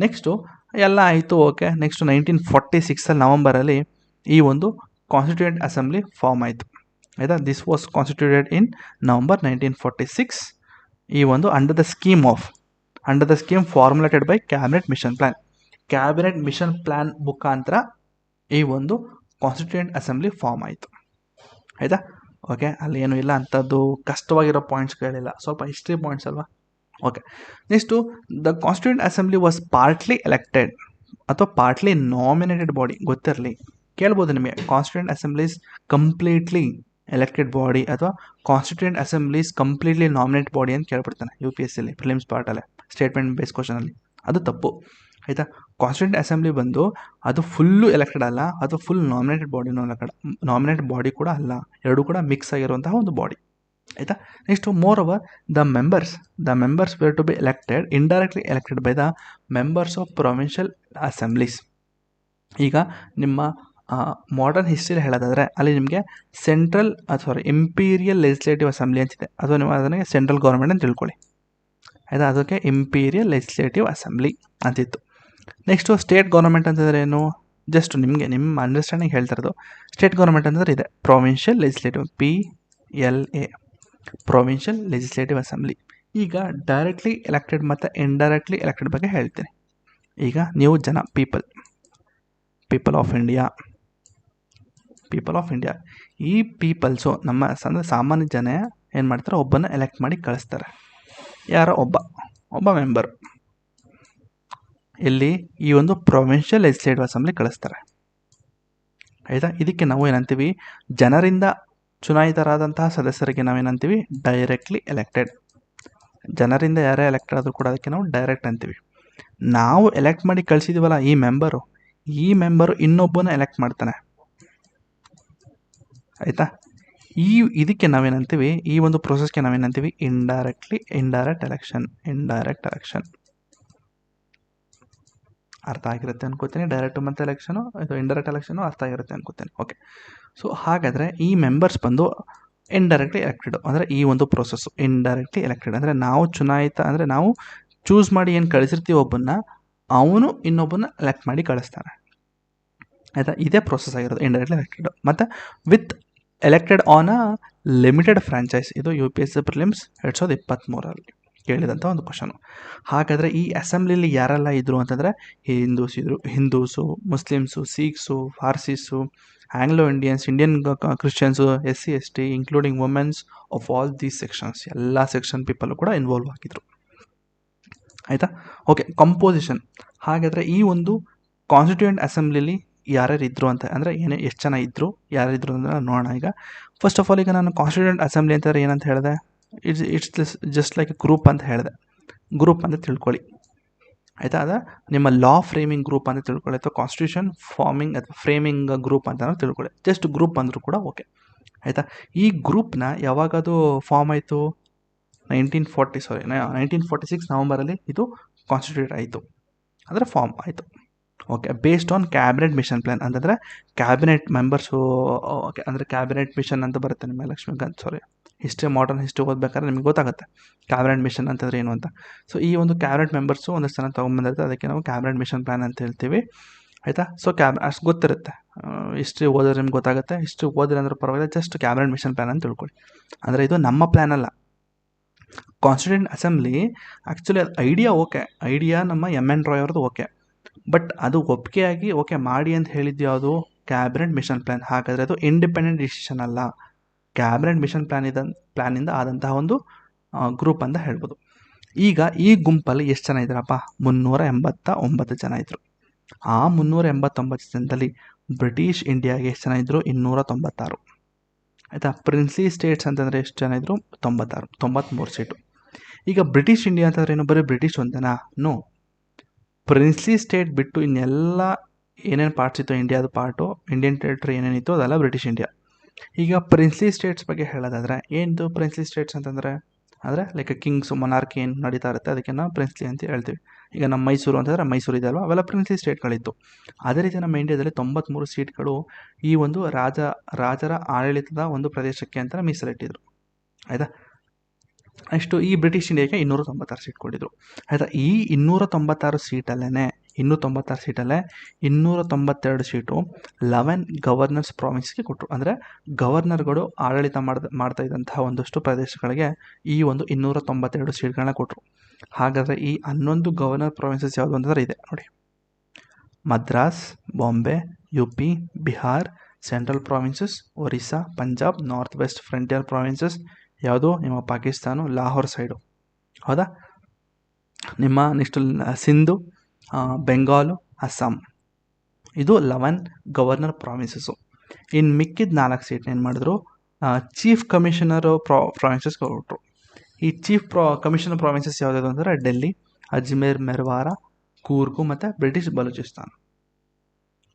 ನೆಕ್ಸ್ಟು ಎಲ್ಲ ಆಯಿತು, ಓಕೆ. ನೆಕ್ಸ್ಟು 1946 ನವಂಬರಲ್ಲಿ ಈ ಒಂದು ಕಾನ್ಸ್ಟಿಟ್ಯೂಯೆಂಟ್ ಅಸೆಂಬ್ಲಿ ಫಾರ್ಮ್ ಆಯಿತು. ಆಯಿತಾ, this was constituted in November 1946. ಈ ಒಂದು under the scheme formulated by cabinet mission plan ಮುಖಾಂತರ ಈ ಒಂದು ಕಾನ್ಸ್ಟಿಟ್ಯೂಯೆಂಟ್ ಅಸೆಂಬ್ಲಿ ಫಾರ್ಮ್ ಆಯಿತು. ಆಯಿತಾ, ಓಕೆ. ಅಲ್ಲಿ ಏನೂ ಇಲ್ಲ, ಅಂಥದ್ದು ಕಷ್ಟವಾಗಿರೋ ಪಾಯಿಂಟ್ಸ್ಗಳಿಲ್ಲ, ಸ್ವಲ್ಪ ಹಿಸ್ಟ್ರಿ ಪಾಯಿಂಟ್ಸ್ ಅಲ್ವಾ. Okay. Next the constituent assembly was partly elected ಅಥವಾ ಪಾರ್ಟ್ಲಿ ನಾಮಿನೇಟೆಡ್ ಬಾಡಿ. ಗೊತ್ತಿರಲಿ, ಕೇಳ್ಬೋದು ನಿಮಗೆ, constituent assemblies completely elected body ಅಥವಾ constituent assemblies completely nominate body ಅಂತ ಕೇಳ್ಬಿಡ್ತಾನೆ UPSC ಪ್ರಿಲಿಮ್ಸ್ ಪಾರ್ಟಲ್ಲೇ, ಸ್ಟೇಟ್ಮೆಂಟ್ ಬೇಸ್ ಕ್ವಶನಲ್ಲಿ. ಅದು ತಪ್ಪು, ಆಯಿತಾ. ಕಾನ್ಸ್ಟಿಟ್ಯೂಯೆಂಟ್ ಅಸೆಂಬ್ಲಿ ಬಂದು ಅದು ಫುಲ್ಲು ಎಲೆಕ್ಟೆಡ್ ಅಲ್ಲ, ಅದು ಫುಲ್ ನಾಮಿನೇಟೆಡ್ ಬಾಡಿ ಕೂಡ ಅಲ್ಲ, ಎರಡೂ ಕೂಡ ಮಿಕ್ಸ್ ಆಗಿರುವಂತಹ ಒಂದು ಬಾಡಿ, ಆಯಿತಾ. Next moreover the members were to be indirectly elected by the members of provincial assemblies. ಈಗ ನಿಮ್ಮ ಮಾಡರ್ನ್ ಹಿಸ್ಟ್ರಿಯಲ್ಲಿ ಹೇಳೋದಾದರೆ ಅಲ್ಲಿ ನಿಮಗೆ ಇಂಪೀರಿಯಲ್ ಲೆಜಿಸ್ಲೇಟಿವ್ ಅಸೆಂಬ್ಲಿ ಅಂತಿದೆ, ಅಥವಾ ನೀವು ಅದನ್ನು ಸೆಂಟ್ರಲ್ ಗೌರ್ಮೆಂಟ್ ಅಂತ ತಿಳ್ಕೊಳ್ಳಿ, ಆಯಿತಾ. ಅದಕ್ಕೆ ಇಂಪೀರಿಯಲ್ ಲೆಜಿಸ್ಲೇಟಿವ್ ಅಸೆಂಬ್ಲಿ ಅಂತಿತ್ತು. ನೆಕ್ಸ್ಟು ಸ್ಟೇಟ್ ಗೌರ್ಮೆಂಟ್ ಅಂತಂದರೆ ಏನು, ಜಸ್ಟ್ ನಿಮ್ಮ ಅಂಡರ್ಸ್ಟ್ಯಾಂಡಿಂಗ್ ಹೇಳ್ತಿರೋದು. ಸ್ಟೇಟ್ ಗೌರ್ಮೆಂಟ್ ಅಂತಂದರೆ ಇದೆ provincial legislative, PLA, provincial legislative assembly. ಈಗ ಡೈರೆಕ್ಟ್ಲಿ ಎಲೆಕ್ಟೆಡ್ ಮತ್ತು ಇಂಡೈರೆಕ್ಟ್ಲಿ ಎಲೆಕ್ಟೆಡ್ ಬಗ್ಗೆ ಹೇಳ್ತೀನಿ. ಈಗ ನೀವು ಜನ ಪೀಪಲ್ ಆಫ್ ಇಂಡಿಯಾ, ಈ ಪೀಪಲ್ಸು ನಮ್ಮ ಸಾಮಾನ್ಯ ಜನ ಏನು ಮಾಡ್ತಾರೆ, ಒಬ್ಬನ ಎಲೆಕ್ಟ್ ಮಾಡಿ ಕಳಿಸ್ತಾರೆ. ಯಾರೋ ಒಬ್ಬ ಮೆಂಬರ್ ಇಲ್ಲಿ ಈ ಒಂದು ಪ್ರೊವಿನ್ಷಿಯಲ್ ಲೆಜಿಸ್ಲೇಟಿವ್ ಅಸೆಂಬ್ಲಿ ಕಳಿಸ್ತಾರೆ, ಆಯಿತಾ. ಇದಕ್ಕೆ ನಾವು ಏನಂತೀವಿ, ಜನರಿಂದ ಚುನಾಯಿತರಾದಂತಹ ಸದಸ್ಯರಿಗೆ ನಾವೇನಂತೀವಿ, ಡೈರೆಕ್ಟ್ಲಿ ಎಲೆಕ್ಟೆಡ್. ಜನರಿಂದ ಯಾರೇ ಎಲೆಕ್ಟೆಡ್ ಆದರೂ ಕೂಡ ಅದಕ್ಕೆ ನಾವು ಡೈರೆಕ್ಟ್ ಅಂತೀವಿ. ನಾವು ಎಲೆಕ್ಟ್ ಮಾಡಿ ಕಳಿಸಿದ್ದೀವಲ್ಲ ಈ ಮೆಂಬರು ಇನ್ನೊಬ್ಬನ ಎಲೆಕ್ಟ್ ಮಾಡ್ತಾನೆ, ಆಯಿತಾ. ಇದಕ್ಕೆ ನಾವೇನಂತೀವಿ, ಈ ಒಂದು ಪ್ರೊಸೆಸ್ಗೆ ನಾವೇನಂತೀವಿ, ಇಂಡೈರೆಕ್ಟ್ ಎಲೆಕ್ಷನ್. ಅರ್ಥ ಆಗಿರುತ್ತೆ ಅನ್ಕೋತೀನಿ. ಡೈರೆಕ್ಟ್ ಮತ್ತು ಎಲೆಕ್ಷನು, ಇದು ಇಂಡೈರೆಕ್ಟ್ ಎಲೆಕ್ಷನು ಅರ್ಥ ಆಗಿರುತ್ತೆ ಅನ್ಕೋತೀನಿ. ಓಕೆ. ಸೊ ಹಾಗಾದರೆ ಈ ಮೆಂಬರ್ಸ್ ಬಂದು ಇಂಡೈರೆಕ್ಟ್ಲಿ ಎಲೆಕ್ಟೆಡ್, ಅಂದರೆ ಈ ಒಂದು ಪ್ರೊಸೆಸ್ಸು ಇಂಡೈರೆಕ್ಟ್ಲಿ ಎಲೆಕ್ಟೆಡ್ ಅಂದರೆ ನಾವು ನಾವು ಚೂಸ್ ಮಾಡಿ ಏನು ಕಳಿಸಿರ್ತೀವಿ ಒಬ್ಬನ್ನ, ಅವನು ಇನ್ನೊಬ್ಬನ ಎಲೆಕ್ಟ್ ಮಾಡಿ ಕಳಿಸ್ತಾನೆ, ಆಯಿತಾ. ಇದೇ ಪ್ರೊಸೆಸ್ ಆಗಿರೋದು ಇಂಡೈರೆಕ್ಟ್ಲಿ ಎಲೆಕ್ಟೆಡ್. ಮತ್ತು with elected on a limited franchise. ಇದು UPSC ಪ್ರಿಲಿಮ್ಸ್ 2023 ಕೇಳಿದಂಥ ಒಂದು ಕ್ವಶನು. ಹಾಗಾದರೆ ಈ ಅಸೆಂಬ್ಲಿಲಿ ಯಾರೆಲ್ಲ ಇದ್ದರು ಅಂತಂದರೆ, Hindus, Muslims, Sikhs, Parsis, Anglo Indians, Indian Christians, SC ST, including womens of all these sections, ಎಲ್ಲ ಸೆಕ್ಷನ್ ಪೀಪಲ್ಲು ಕೂಡ ಇನ್ವಾಲ್ವ್ ಆಗಿದ್ರು, ಆಯಿತಾ. ಓಕೆ. ಕಂಪೋಸಿಷನ್. ಹಾಗಾದರೆ ಈ ಒಂದು ಕಾನ್ಸ್ಟಿಟ್ಯೂಯೆಂಟ್ ಅಸೆಂಬ್ಲಿಲಿ ಯಾರ್ಯಾರು ಇದ್ದರು ಅಂತ, ಅಂದರೆ ಎಷ್ಟು ಜನ ಇದ್ದರು, ಯಾರಿದ್ರು ಅಂತ ನೋಡೋಣ. ಈಗ ಫಸ್ಟ್ ಆಫ್ ಆಲ್, ಈಗ ನಾನು ಕಾನ್ಸ್ಟಿಟ್ಯೂಯೆಂಟ್ ಅಸೆಂಬ್ಲಿ ಅಂತಂದರೆ ಏನಂತ ಹೇಳಿದೆ, ಇಟ್ಸ್ ಜಸ್ಟ್ ಲೈಕ್ ಗ್ರೂಪ್ ಅಂತ ಹೇಳಿದೆ. ಗ್ರೂಪ್ ಅಂತ ತಿಳ್ಕೊಳ್ಳಿ, ಆಯಿತಾ. ಅದು ನಿಮ್ಮ ಲಾ ಫ್ರೇಮಿಂಗ್ ಗ್ರೂಪ್ ಅಂತ ತಿಳ್ಕೊಳ್ಳಿ, ಅಥವಾ ಕಾನ್ಸ್ಟಿಟ್ಯೂಷನ್ ಫಾರ್ಮಿಂಗ್ ಅಥವಾ ಫ್ರೇಮಿಂಗ್ ಗ್ರೂಪ್ ಅಂತ ತಿಳ್ಕೊಳ್ಳಿ. ಜಸ್ಟ್ ಗ್ರೂಪ್ ಅಂದರೂ ಕೂಡ ಓಕೆ, ಆಯಿತಾ. ಈ ಗ್ರೂಪ್ನ ಯಾವಾಗ ಅದು ಫಾರ್ಮ್ ಆಯಿತು, 1946 ನವಂಬರಲ್ಲಿ ಇದು ಕಾನ್ಸ್ಟಿಟ್ಯೂಟ್ ಆಯಿತು, ಅಂದರೆ ಫಾರ್ಮ್ ಆಯಿತು, okay, based on cabinet mission plan ಅಂತಂದರೆ ಕ್ಯಾಬಿನೆಟ್ ಮೆಂಬರ್ಸು, ಓಕೆ ಅಂದರೆ ಕ್ಯಾಬಿನೆಟ್ ಮಿಷನ್ ಅಂತ ಬರುತ್ತೆ ನಿಮ್ಮ Lakshmikant, sorry history, modern history ಓದಬೇಕಾದ್ರೆ ನಿಮ್ಗೆ ಗೊತ್ತಾಗುತ್ತೆ ಕ್ಯಾಬಿನೆಟ್ ಮಿಷನ್ ಅಂತಂದರೆ ಏನು ಅಂತ. ಸೊ ಈ ಒಂದು ಕ್ಯಾಬಿನೆಟ್ ಮೆಂಬರ್ಸು ಒಂದಷ್ಟು ಜನ ತೊಗೊಂಬಂದಿರುತ್ತೆ, ಅದಕ್ಕೆ ನಾವು ಕ್ಯಾಬಿನೆಟ್ ಮಿಷನ್ ಪ್ಲಾನ್ ಅಂತ ಹೇಳ್ತೀವಿ, ಆಯಿತಾ. ಸೊ ಅಷ್ಟು ಗೊತ್ತಿರುತ್ತೆ, ಹಿಸ್ಟ್ರಿ ಓದಿದ್ರೆ ನಿಮ್ಗೆ ಗೊತ್ತಾಗುತ್ತೆ, ಹಿಸ್ಟ್ರಿ ಓದಿದ್ರೆ ಅಂದ್ರೆ ಪರವಾಗಿಲ್ಲ, ಜಸ್ಟ್ ಕ್ಯಾಬಿನೆಟ್ ಮಿಷನ್ ಪ್ಲಾನ್ ಅಂತ ತಿಳ್ಕೊಳ್ಳಿ. ಅಂದರೆ ಇದು ನಮ್ಮ ಪ್ಲ್ಯಾನ್ ಅಲ್ಲ. ಕಾನ್ಸ್ಟಿಟ್ಯೂಂಟ್ ಅಸೆಂಬ್ಲಿ ಆ್ಯಕ್ಚುಲಿ ಅದು ಐಡಿಯಾ ನಮ್ಮ ಎನ್ ರಾಯ್ ಅವ್ರದ್ದು ಓಕೆ, ಬಟ್ ಅದು ಒಪ್ಪಿಗೆಯಾಗಿ ಓಕೆ ಮಾಡಿ ಅಂತ ಹೇಳಿದ್ದು ಯಾವುದು, ಕ್ಯಾಬಿನೆಟ್ ಮಿಷನ್ ಪ್ಲ್ಯಾನ್. ಹಾಗಾದರೆ ಅದು ಇಂಡಿಪೆಂಡೆಂಟ್ ಡಿಸಿಷನ್ ಅಲ್ಲ, ಕ್ಯಾಬಿನೆಟ್ ಮಿಷನ್ ಪ್ಲ್ಯಾನಿಂದ ಆದಂತಹ ಒಂದು ಗ್ರೂಪ್ ಅಂತ ಹೇಳ್ಬೋದು. ಈಗ ಈ ಗುಂಪಲ್ಲಿ ಎಷ್ಟು ಜನ ಇದ್ದಾರಪ್ಪ, 389 ಜನ ಇದ್ದರು. ಆ 389 ಜನದಲ್ಲಿ ಬ್ರಿಟಿಷ್ ಇಂಡಿಯಾಗೆ ಎಷ್ಟು ಜನ ಇದ್ದರು, 296, ಆಯಿತಾ. ಪ್ರಿನ್ಸ್ಲಿ ಸ್ಟೇಟ್ಸ್ ಅಂತಂದರೆ ಎಷ್ಟು ಜನ ಇದ್ದರು, 93 ಸೀಟು. ಈಗ ಬ್ರಿಟಿಷ್ ಇಂಡಿಯಾ ಅಂತಂದ್ರೆ ಏನು, ಬರೀ ಬ್ರಿಟಿಷ್ ಒಂದೇನಾ, ನೋ. ಪ್ರಿನ್ಸ್ಲಿ ಸ್ಟೇಟ್ ಬಿಟ್ಟು ಇನ್ನೆಲ್ಲ ಏನೇನು ಪಾರ್ಟ್ಸ್ ಇತ್ತು ಇಂಡಿಯಾದ ಪಾರ್ಟು, ಇಂಡಿಯನ್ ಟೆರಿಟರಿ ಏನೇನಿತ್ತು ಅದೆಲ್ಲ ಬ್ರಿಟಿಷ್ ಇಂಡಿಯಾ. ಈಗ ಪ್ರಿನ್ಸ್ಲಿ ಸ್ಟೇಟ್ಸ್ ಬಗ್ಗೆ ಹೇಳೋದಾದರೆ ಏನಿದು ಪ್ರಿನ್ಸ್ಲಿ ಸ್ಟೇಟ್ಸ್ ಅಂತಂದರೆ, ಅಂದರೆ ಲೈಕ್ ಕಿಂಗ್ಸು ಮೊನಾರ್ಕಿ ಏನು ನಡೀತಾ ಇರುತ್ತೆ ಅದಕ್ಕೆ ನಾವು ಪ್ರಿನ್ಸ್ಲಿ ಅಂತ ಹೇಳ್ತೀವಿ. ಈಗ ನಮ್ಮ ಮೈಸೂರು ಅಂತಂದರೆ ಮೈಸೂರು ಇದೆ ಅಲ್ವಾ, ಅವೆಲ್ಲ ಪ್ರಿನ್ಸ್ಲಿ ಸ್ಟೇಟ್ಗಳಿತ್ತು. ಅದೇ ರೀತಿ ನಮ್ಮ ಇಂಡಿಯಾದಲ್ಲಿ 93 ಸೀಟ್ಗಳು ಈ ಒಂದು ರಾಜರ ಆಡಳಿತದ ಒಂದು ಪ್ರದೇಶಕ್ಕೆ ಅಂತ ಮೀಸಲಿಟ್ಟಿದ್ರು, ಆಯಿತಾ. ನೆಕ್ಸ್ಟು ಈ ಬ್ರಿಟಿಷ್ ಇಂಡಿಯಾಗೆ 296 ಸೀಟ್ ಕೊಟ್ಟಿದ್ರು, ಆಯಿತಾ. ಈ 296 ಸೀಟಲ್ಲೇ 292 ಸೀಟು 11 ಗವರ್ನರ್ಸ್ ಪ್ರಾವಿನ್ಸ್ಗೆ ಕೊಟ್ಟರು. ಅಂದರೆ ಗವರ್ನರ್ಗಳು ಆಡಳಿತ ಮಾಡ್ತಾ ಇದ್ದಂತಹ ಒಂದಷ್ಟು ಪ್ರದೇಶಗಳಿಗೆ ಈ ಒಂದು 292 ಸೀಟ್ಗಳನ್ನ ಕೊಟ್ಟರು. ಹಾಗಾದರೆ ಈ 11 ಗವರ್ನರ್ ಪ್ರಾವಿನ್ಸಸ್ ಯಾವುದು ಅಂತಂದರೆ ಇದೆ ನೋಡಿ, Madras, Bombay, UP, Bihar, central provinces, Orissa, Punjab, north west frontier provinces ಯಾವುದು, ನಿಮ್ಮ ಪಾಕಿಸ್ತಾನ ಲಾಹೋರ್ ಸೈಡು, ಹೌದಾ. ನಿಮ್ಮ ನೆಕ್ಸ್ಟ್ ಸಿಂಧು, ಬೆಂಗಾಲು, ಅಸ್ಸಾಂ, ಇದು 11 ಗವರ್ನರ್ ಪ್ರಾವಿನ್ಸಸ್ಸು. ಇನ್ನು ಮಿಕ್ಕಿದ 4 ಸೀಟ್ನ ಏನು ಮಾಡಿದ್ರು, ಚೀಫ್ ಕಮಿಷನರ್ ಪ್ರಾವಿನ್ಸಸ್ಗೆ ಕೊಟ್ಟರು. ಈ ಚೀಫ್ ಕಮಿಷನರ್ ಪ್ರಾವಿನ್ಸಸ್ ಯಾವುದಾದ್ರು ಅಂದರೆ ಡೆಲ್ಲಿ, ಅಜ್ಮೇರ್, ಮೆರ್ವಾರ, ಕೂರ್ಗು ಮತ್ತು ಬ್ರಿಟಿಷ್ ಬಲೂಚಿಸ್ತಾನ್,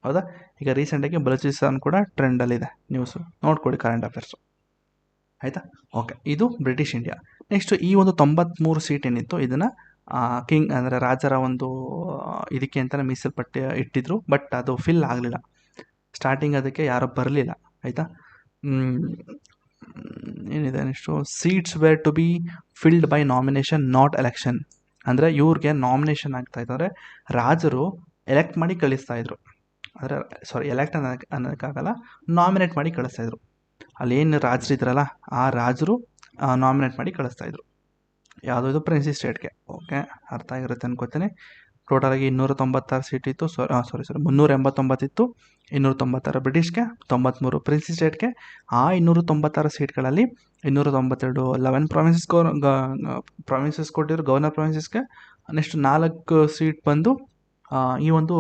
ಹೌದಾ. ಈಗ ರೀಸೆಂಟಾಗಿ ಬಲೂಚಿಸ್ತಾನ್ ಕೂಡ ಟ್ರೆಂಡಲ್ಲಿದೆ, ನ್ಯೂಸು ನೋಡ್ಕೊಳ್ಳಿ, ಕರೆಂಟ್ ಅಫೇರ್ಸು, ಆಯಿತಾ. ಓಕೆ, ಇದು ಬ್ರಿಟಿಷ್ ಇಂಡಿಯಾ. ನೆಕ್ಸ್ಟು ಈ ಒಂದು 93 ಸೀಟ್ ಏನಿತ್ತು ಇದನ್ನು ಕಿಂಗ್ ಅಂದರೆ ರಾಜರ ಒಂದು ಇದಕ್ಕೆ ಅಂತಲೇ ಮೀಸಲ್ಪಟ್ಟು ಇಟ್ಟಿದ್ರು, ಬಟ್ ಅದು ಫಿಲ್ ಆಗಲಿಲ್ಲ. ಸ್ಟಾರ್ಟಿಂಗ್ ಅದಕ್ಕೆ ಯಾರೂ ಬರಲಿಲ್ಲ, ಆಯಿತಾ. ಏನಿದೆ next, seats were to be filled by nomination not election. ಅಂದರೆ ಇವ್ರಿಗೆ ನಾಮಿನೇಷನ್ ಆಗ್ತಾಯಿತ್ತು, ಅಂದರೆ ರಾಜರು ಎಲೆಕ್ಟ್ ಮಾಡಿ ಕಳಿಸ್ತಾಯಿದ್ರು, ಅಂದರೆ ಎಲೆಕ್ಟ್ ಅನ್ನೋಕ್ಕಾಗಲ್ಲ, ನಾಮಿನೇಟ್ ಮಾಡಿ ಕಳಿಸ್ತಾಯಿದ್ರು. ಅಲ್ಲೇನು ರಾಜರಿದ್ರಲ್ಲ ಆ ರಾಜರು ನಾಮಿನೇಟ್ ಮಾಡಿ ಕಳಿಸ್ತಾಯಿದ್ರು. ಯಾವುದೋ ಇದು ಪ್ರಿನ್ಸಿ ಸ್ಟೇಟ್ಗೆ, ಓಕೆ ಅರ್ಥ ಆಗಿರುತ್ತೆ ಅನ್ಕೋತೀನಿ. ಟೋಟಲಾಗಿ 296 ಸೀಟ್ ಇತ್ತು, 389 ಇತ್ತು, 296 ಬ್ರಿಟಿಷ್ಗೆ, 93 ಪ್ರಿನ್ಸಿ ಸ್ಟೇಟ್ಗೆ. ಆ 296 ಸೀಟ್ಗಳಲ್ಲಿ 292 11 ಪ್ರಾವಿನ್ಸಸ್ ಕೊಟ್ಟಿದ್ರು ಗವರ್ನರ್ ಪ್ರಾವಿನ್ಸಸ್ಗೆ. ನೆಕ್ಸ್ಟ್ 4 ಸೀಟ್ ಬಂದು ಈ ಒಂದು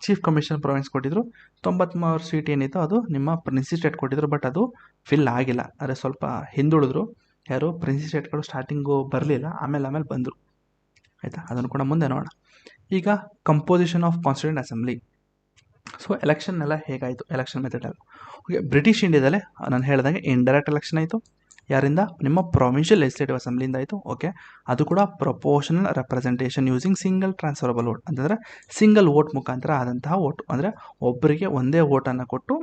ಚೀಫ್ ಕಮಿಷನರ್ ಪ್ರಾವಿನ್ಸ್ ಕೊಟ್ಟಿದ್ರು. 93 ಸೀಟ್ ಏನಿತ್ತು ಅದು ನಿಮ್ಮ ಪ್ರಿನ್ಸಿ ಸ್ಟೇಟ್ ಕೊಟ್ಟಿದ್ರು, ಬಟ್ ಅದು ಫಿಲ್ ಆಗಿಲ್ಲ, ಅಂದರೆ ಸ್ವಲ್ಪ ಹಿಂದುಳಿದ್ರು. ಯಾರು ಪ್ರಿನ್ಸಿ ಸ್ಟೇಟ್ಗಳು ಸ್ಟಾರ್ಟಿಂಗು ಬರಲಿಲ್ಲ, ಆಮೇಲೆ ಬಂದರು, ಆಯಿತಾ. ಅದನ್ನು ಕೂಡ ಮುಂದೆ ನೋಡೋಣ. ಈಗ composition of constituent assembly. So election ಎಲ್ಲ ಹೇಗಾಯಿತು, ಎಲೆಕ್ಷನ್ ಮೆಥಡ್ ಎಲ್ಲ ಓಕೆ. ಬ್ರಿಟಿಷ್ ಇಂಡಿಯಾದಲ್ಲೇ ನಾನು ಹೇಳಿದಂಗೆ ಇಂಡೈರೆಕ್ಟ್ ಎಲೆಕ್ಷನ್ ಆಯಿತು, ಯಾರಿಂದ, ನಿಮ್ಮ ಪ್ರೊವಿನ್ಷಿಯಲ್ ಲೆಜಿಸ್ಲೇಟಿವ್ ಅಸೆಂಬ್ಲಿಯಿಂದ ಆಯಿತು, ಓಕೆ. ಅದು ಕೂಡ proportional representation using single transferable vote, ಅಂತಂದರೆ ಸಿಂಗಲ್ ವೋಟ್ ಮುಖಾಂತರ ಆದಂತಹ ವೋಟು, ಅಂದರೆ ಒಬ್ಬರಿಗೆ ಒಂದೇ ವೋಟನ್ನು ಕೊಟ್ಟು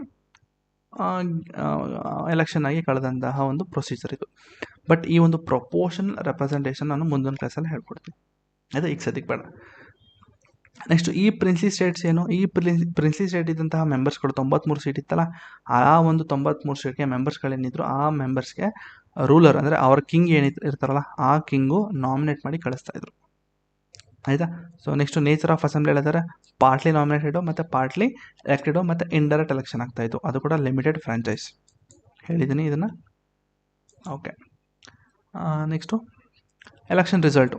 ಎಲೆಕ್ಷನ್ ಆಗಿ ಕಳೆದಂತಹ ಒಂದು ಪ್ರೊಸೀಜರ್ ಇದು. ಬಟ್ ಈ ಒಂದು ಪ್ರಪೋರ್ಷನಲ್ ರೆಪ್ರೆಸೆಂಟೇಷನ್ ನಾನು ಮುಂದಿನ ಕ್ಲಾಸಲ್ಲಿ ಹೇಳ್ಕೊಡ್ತೀನಿ, ಅದೇ ಈಗ ಸದ್ಯಕ್ಕೆ ಬೇಡ. ನೆಕ್ಸ್ಟು ಈ ಪ್ರಿನ್ಸಿ ಸ್ಟೇಟ್ಸ್ ಏನು, ಈ ಪ್ರಿನ್ಸಿ ಸ್ಟೇಟ್ ಇದ್ದಂತಹ ಮೆಂಬರ್ಸ್ಗಳು 93 ಸೀಟ್ ಇತ್ತಲ್ಲ, ಆ ಒಂದು 93 ಸೀಟ್ಗೆ ಮೆಂಬರ್ಸ್ಗಳೇನಿದ್ರು ಆ ಮೆಂಬರ್ಸ್ಗೆ ರೂಲರ್ ಅಂದರೆ ಅವ್ರ ಕಿಂಗ್ ಇರ್ತಾರಲ್ಲ ಆ ಕಿಂಗು ನಾಮಿನೇಟ್ ಮಾಡಿ ಕಳಿಸ್ತಾಯಿದ್ರು, ಆಯಿತಾ. So next nature of assembly ಹೇಳಿದರೆ ಪಾರ್ಟ್ಲಿ ನಾಮಿನೇಟೆಡು ಮತ್ತು ಪಾರ್ಟ್ಲಿ ಎಲೆಕ್ಟೆಡು ಮತ್ತು ಇಂಡೈರೆಕ್ಟ್ ಎಲೆಕ್ಷನ್ ಆಗ್ತಾಯಿತ್ತು, ಅದು ಕೂಡ ಲಿಮಿಟೆಡ್ ಫ್ರಾಂಚೈಸ್, ಹೇಳಿದ್ದೀನಿ ಇದನ್ನು, okay. Next election result.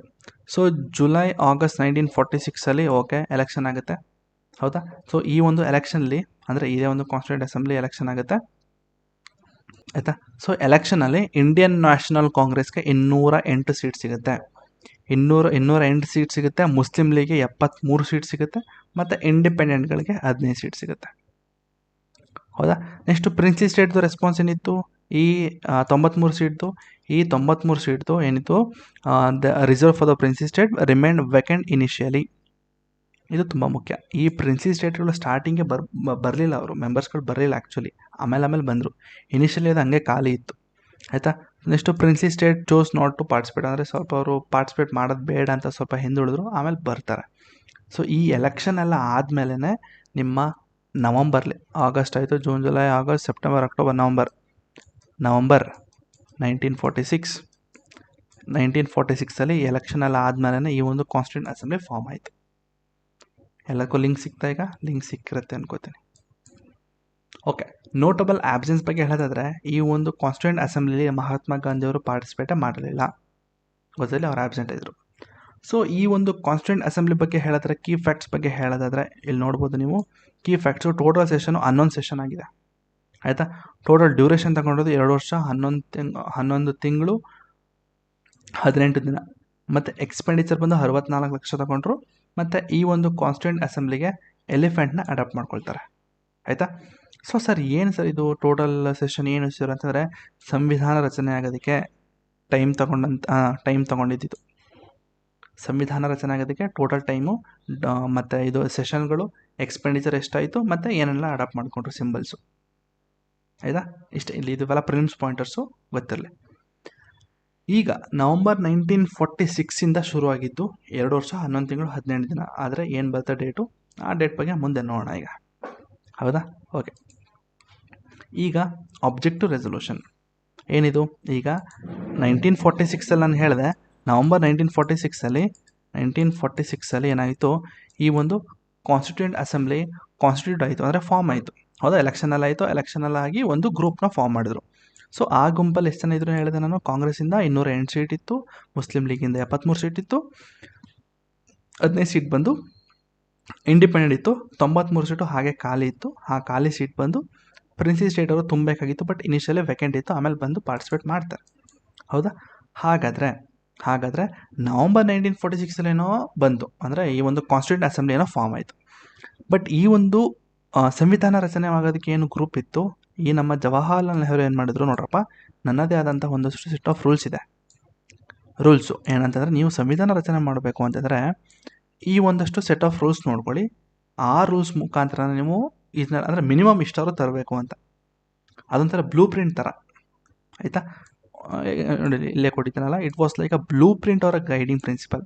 So July August 1946 okay election ಆಗುತ್ತೆ, ಹೌದಾ. ಸೊ ಈ ಒಂದು ಎಲೆಕ್ಷನಲ್ಲಿ ಅಂದರೆ ಇದೇ ಒಂದು ಕಾನ್ಸ್ಟಿಟ್ಯೂಂಟ್ ಅಸೆಂಬ್ಲಿ ಎಲೆಕ್ಷನ್ ಆಗುತ್ತೆ, ಆಯಿತಾ. ಸೊ ಎಲೆಕ್ಷನಲ್ಲಿ ಇಂಡಿಯನ್ ನ್ಯಾಷನಲ್ ಕಾಂಗ್ರೆಸ್ಗೆ 208 ಸೀಟ್ ಸಿಗುತ್ತೆ, 208 ಸೀಟ್ ಸಿಗುತ್ತೆ. ಮುಸ್ಲಿಂ ಲೀಗ್ಗೆ 73 ಸೀಟ್ ಸಿಗುತ್ತೆ, ಮತ್ತು ಇಂಡಿಪೆಂಡೆಂಟ್ಗಳಿಗೆ 15 ಸೀಟ್ ಸಿಗುತ್ತೆ, ಹೌದಾ. ನೆಕ್ಸ್ಟು ಪ್ರಿನ್ಸಿ ಸ್ಟೇಟ್ದು ರೆಸ್ಪಾನ್ಸ್ ಏನಿತ್ತು, ಈ 93 ಸೀಟ್ದು, ಈ 93 ಸೀಟ್ದು ಏನಿತ್ತು the reserve for the princely state remained vacant initially, ಇದು ತುಂಬ ಮುಖ್ಯ. ಈ ಪ್ರಿನ್ಸಿ ಸ್ಟೇಟ್ಗಳು ಸ್ಟಾರ್ಟಿಂಗ್ಗೆ ಬರಲಿಲ್ಲ, ಅವರು ಮೆಂಬರ್ಸ್ಗಳು ಬರಲಿಲ್ಲ ಆ್ಯಕ್ಚುಲಿ, ಆಮೇಲೆ ಬಂದರು. ಇನಿಷಿಯಲಿ ಅದು ಹಂಗೆ ಖಾಲಿ ಇತ್ತು, ಆಯಿತಾ. Next princely state chose not to participate, ಅಂದರೆ ಸ್ವಲ್ಪ ಅವರು ಪಾರ್ಟಿಸಿಪೇಟ್ ಮಾಡೋದು ಬೇಡ ಅಂತ ಸ್ವಲ್ಪ ಹಿಂದುಳಿದ್ರು, ಆಮೇಲೆ ಬರ್ತಾರೆ. ಸೊ ಈ ಎಲೆಕ್ಷನ್ ಎಲ್ಲ ಆದಮೇಲೆ ನಿಮ್ಮ ನವಂಬರ್ಲಿ, ಆಗಸ್ಟ್ ಆಯಿತು, June, July, August, September, October, November 1946 election ಎಲ್ಲ ಆದಮೇಲೆ ಈ ಒಂದು ಕಾನ್ಸ್ಟಿಟ್ಯೂಂಟ್ ಅಸೆಂಬ್ಲಿ ಫಾರ್ಮ್ ಆಯಿತು. ಎಲ್ಲಕ್ಕೂ ಲಿಂಕ್ ಸಿಗ್ತಾ, ಈಗ ಲಿಂಕ್ ಸಿಕ್ಕಿರುತ್ತೆ ಅನ್ಕೋತೀನಿ. ಓಕೆ, ನೋಟಬಲ್ ಆಬ್ಸೆನ್ಸ್ ಬಗ್ಗೆ ಹೇಳೋದಾದರೆ, ಈ ಒಂದು ಕಾನ್ಸ್ಟಿಟ್ಯೂಂಟ್ ಅಸೆಂಬ್ಲಿಲಿ ಮಹಾತ್ಮ ಗಾಂಧಿಯವರು ಪಾರ್ಟಿಸಿಪೇಟೇ ಮಾಡಲಿಲ್ಲ, ಗೊತ್ತಲ್ಲಿ ಅವ್ರು ಆಬ್ಸೆಂಟ್ ಇದ್ದರು. ಸೊ ಈ ಒಂದು ಕಾನ್ಸ್ಟಿಟ್ಯೂಂಟ್ ಅಸೆಂಬ್ಲಿ ಬಗ್ಗೆ ಹೇಳೋದ್ರೆ, ಕೀ ಫ್ಯಾಕ್ಟ್ಸ್ ಬಗ್ಗೆ ಹೇಳೋದಾದರೆ ಇಲ್ಲಿ ನೋಡ್ಬೋದು ನೀವು. Key facts, total session 11 session ಆಗಿದೆ, ಆಯಿತಾ. ಟೋಟಲ್ ಡ್ಯೂರೇಷನ್ ತಗೊಂಡಿರೋದು 2 ವರ್ಷ 11 ತಿಂಗಳು 18 ದಿನ. ಮತ್ತು ಎಕ್ಸ್ಪೆಂಡಿಚರ್ ಬಂದು 64 ಲಕ್ಷ ತಗೊಂಡ್ರು. ಮತ್ತು ಈ ಒಂದು ಕಾನ್ಸ್ಟಿಟ್ಯೂಂಟ್ ಅಸೆಂಬ್ಲಿಗೆ ಎಲಿಫೆಂಟ್ನ ಅಡಾಪ್ಟ್ ಮಾಡ್ಕೊಳ್ತಾರೆ, ಆಯಿತಾ. ಸೊ ಸರ್ ಏನು ಸರ್ ಇದು ಟೋಟಲ್ ಸೆಷನ್ ಏನು ಸರ್ ಅಂತಂದರೆ, ಸಂವಿಧಾನ ರಚನೆ ಆಗೋದಕ್ಕೆ ಟೈಮ್ ತಗೊಂಡಿದ್ದು. ಸಂವಿಧಾನ ರಚನೆ ಆಗೋದಕ್ಕೆ ಟೋಟಲ್ ಟೈಮು ಮತ್ತು ಇದು ಸೆಷನ್ಗಳು, ಎಕ್ಸ್ಪೆಂಡಿಚರ್ ಎಷ್ಟಾಯಿತು, ಮತ್ತು ಏನೆಲ್ಲ ಅಡಾಪ್ಟ್ ಮಾಡಿಕೊಂಡ್ರು ಸಿಂಬಲ್ಸು, ಆಯಿತಾ. ಇಷ್ಟೇ, ಇಲ್ಲಿ ಇದುವೆಲ್ಲ ಪ್ರಿಲಿಮ್ಸ್ ಪಾಯಿಂಟರ್ಸು ಗೊತ್ತಿರಲಿ. ಈಗ ನವಂಬರ್ 1946 ಶುರುವಾಗಿದ್ದು 2 ವರ್ಷ 11 ತಿಂಗಳು 18 ದಿನ. ಆದರೆ ಏನು ಬರುತ್ತೆ ಡೇಟು, ಆ ಡೇಟ್ ಬಗ್ಗೆ ಮುಂದೆ ನೋಡೋಣ ಈಗ, ಹೌದಾ. ಓಕೆ, ಈಗ ಆಬ್ಜೆಕ್ಟಿವ್ ರೆಸೊಲ್ಯೂಷನ್ ಏನಿದು. ಈಗ 1946 ನಾನು ಹೇಳಿದೆ, ನವಂಬರ್ 1946 ಏನಾಯಿತು, ಈ ಒಂದು ಕಾನ್ಸ್ಟಿಟ್ಯೂಂಟ್ ಅಸೆಂಬ್ಲಿ ಕಾನ್ಸ್ಟಿಟ್ಯೂಟ್ ಆಯಿತು, ಅಂದರೆ ಫಾರ್ಮ್ ಆಯಿತು, ಹೌದಾ. ಎಲೆಕ್ಷನ್ ಎಲ್ಲ ಆಗಿ ಒಂದು ಗ್ರೂಪ್ನ ಫಾರ್ಮ್ ಮಾಡಿದ್ರು. ಸೊ ಆ ಗುಂಪಲ್ಲಿ ಎಷ್ಟು ಜನ ಇದ್ರು ಹೇಳಿದೆ ನಾನು, ಕಾಂಗ್ರೆಸ್ಸಿಂದ 208 ಸೀಟ್ ಇತ್ತು, ಮುಸ್ಲಿಂ ಲೀಗಿಂದ 73 ಸೀಟ್ ಇತ್ತು, 15 ಸೀಟ್ ಬಂದು ಇಂಡಿಪೆಂಡೆಂಟ್ ಇತ್ತು, 93 ಸೀಟು ಹಾಗೆ ಖಾಲಿ ಇತ್ತು. ಆ ಖಾಲಿ ಸೀಟ್ ಬಂದು ಪ್ರಿನ್ಸಿ ಸ್ಟೇಟ್ ಅವರು ತುಂಬಬೇಕಾಗಿತ್ತು, ಬಟ್ ಇನಿಷಿಯಲಿ ವೇಕೆಂಟ್ ಇತ್ತು, ಆಮೇಲೆ ಬಂದು ಪಾರ್ಟಿಸಿಪೇಟ್ ಮಾಡ್ತಾರೆ, ಹೌದಾ. ಹಾಗಾದರೆ ನವಂಬರ್ 1946 ಏನೋ ಬಂತು, ಅಂದರೆ ಈ ಒಂದು ಕಾನ್ಸ್ಟಿಟ್ಯೂಂಟ್ ಅಸೆಂಬ್ಲಿ ಏನೋ ಫಾರ್ಮ್ ಆಯಿತು. ಬಟ್ ಈ ಒಂದು ಸಂವಿಧಾನ ರಚನೆ ಆಗೋದಕ್ಕೆ ಏನು ಗ್ರೂಪ್ ಇತ್ತು, ಈ ನಮ್ಮ ಜವಾಹರ್ಲಾಲ್ ನೆಹರು ಏನು ಮಾಡಿದ್ರು ನೋಡ್ರಪ್ಪ, ನನ್ನದೇ ಆದಂಥ ಒಂದಷ್ಟು ಸೆಟ್ ಆಫ್ ರೂಲ್ಸ್ ಇದೆ. ರೂಲ್ಸು ಏನಂತಂದರೆ, ನೀವು ಸಂವಿಧಾನ ರಚನೆ ಮಾಡಬೇಕು ಅಂತಂದರೆ ಈ ಒಂದಷ್ಟು ಸೆಟ್ ಆಫ್ ರೂಲ್ಸ್ ನೋಡ್ಕೊಳ್ಳಿ, ಆ ರೂಲ್ಸ್ ಮುಖಾಂತರ ನೀವು ಇದನ್ನ, ಅಂದರೆ ಮಿನಿಮಮ್ ಇಷ್ಟಾದ್ರು ತರಬೇಕು ಅಂತ. ಅದೊಂಥರ ಬ್ಲೂ ಪ್ರಿಂಟ್ ಥರ, ಆಯಿತಾ. ನೋಡಿ ಇಲ್ಲೇ ಕೊಟ್ಟಿದ್ದಾನಲ್ಲ, it was like a blue print or a guiding principle,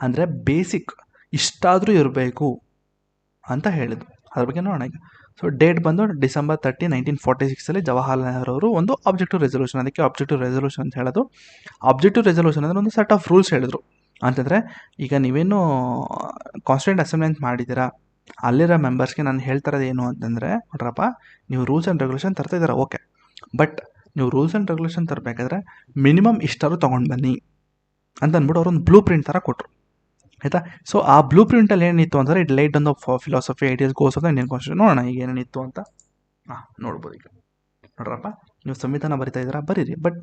ಅಂದರೆ ಬೇಸಿಕ್ ಇಷ್ಟಾದರೂ ಇರಬೇಕು ಅಂತ ಹೇಳಿದ್ದು. ಅದ್ರ ಬಗ್ಗೆ ನೋಡೋಣ ಈಗ. ಸೊ ಡೇಟ್ ಬಂದು ಡಿಸೆಂಬರ್ 30, 1946 ಜವಾಹರ್ಲಾಲ್ ನೆಹರು ಅವರು ಒಂದು ಆಬ್ಜೆಕ್ಟಿವ್ ರೆಸೊಲ್ಯೂಷನ್, ಅದಕ್ಕೆ ಆಬ್ಜೆಕ್ಟಿವ್ ರೆಸೊಲ್ಯೂಷನ್ ಅಂತ ಹೇಳೋದು. ಆಬ್ಜೆಕ್ಟಿವ್ ರೆಸೊಲ್ಯೂಷನ್ ಅಂದರೆ ಒಂದು ಸೆಟ್ ಆಫ್ ರೂಲ್ಸ್ ಹೇಳಿದ್ರು. ಅಂತಂದರೆ ಈಗ ನೀವೇನು ಕಾನ್ಸ್ಟಿಟ್ಯೂಂಟ್ ಅಸೆಂಬ್ಲಿ ಅಂತ ಮಾಡಿದ್ದೀರಾ, ಅಲ್ಲಿರೋ ಮೆಂಬರ್ಸ್ಗೆ ನಾನು ಹೇಳ್ತಾ ಇರೋದು ಏನು ಅಂತಂದರೆ, ನೋಡ್ರಪ್ಪ, ನೀವು ರೂಲ್ಸ್ ಆ್ಯಂಡ್ ರೆಗ್ಯುಲೇಷನ್ ತರ್ತಾ ಇದ್ದೀರಾ, ಓಕೆ, ಬಟ್ ನೀವು ರೂಲ್ಸ್ ಆ್ಯಂಡ್ ರೆಗ್ಯುಲೇಷನ್ ತರಬೇಕಾದ್ರೆ ಮಿನಿಮಮ್ ಇಷ್ಟಾದ್ರು ತೊಗೊಂಡು ಬನ್ನಿ ಅಂತ ಅಂದ್ಬಿಟ್ಟು ಅವ್ರೊಂದು ಬ್ಲೂ ಪ್ರಿಂಟ್ ಥರ ಕೊಟ್ಟರು, ಆಯಿತಾ. ಸೊ ಆ ಬ್ಲೂ ಪ್ರಿಂಟಲ್ಲಿ ಏನಿತ್ತು ಅಂದರೆ, it light on the philosophy, ideas, goals of the Indian constitution. ನೋಡೋಣ ಈಗ ಏನೇನಿತ್ತು ಅಂತ. ನೋಡ್ಬೋದು ಈಗ. ನೋಡ್ರಪ್ಪ, ನೀವು ಸಂವಿಧಾನ ಬರಿತಾ ಇದ್ದೀರಾ, ಬರೀರಿ, ಬಟ್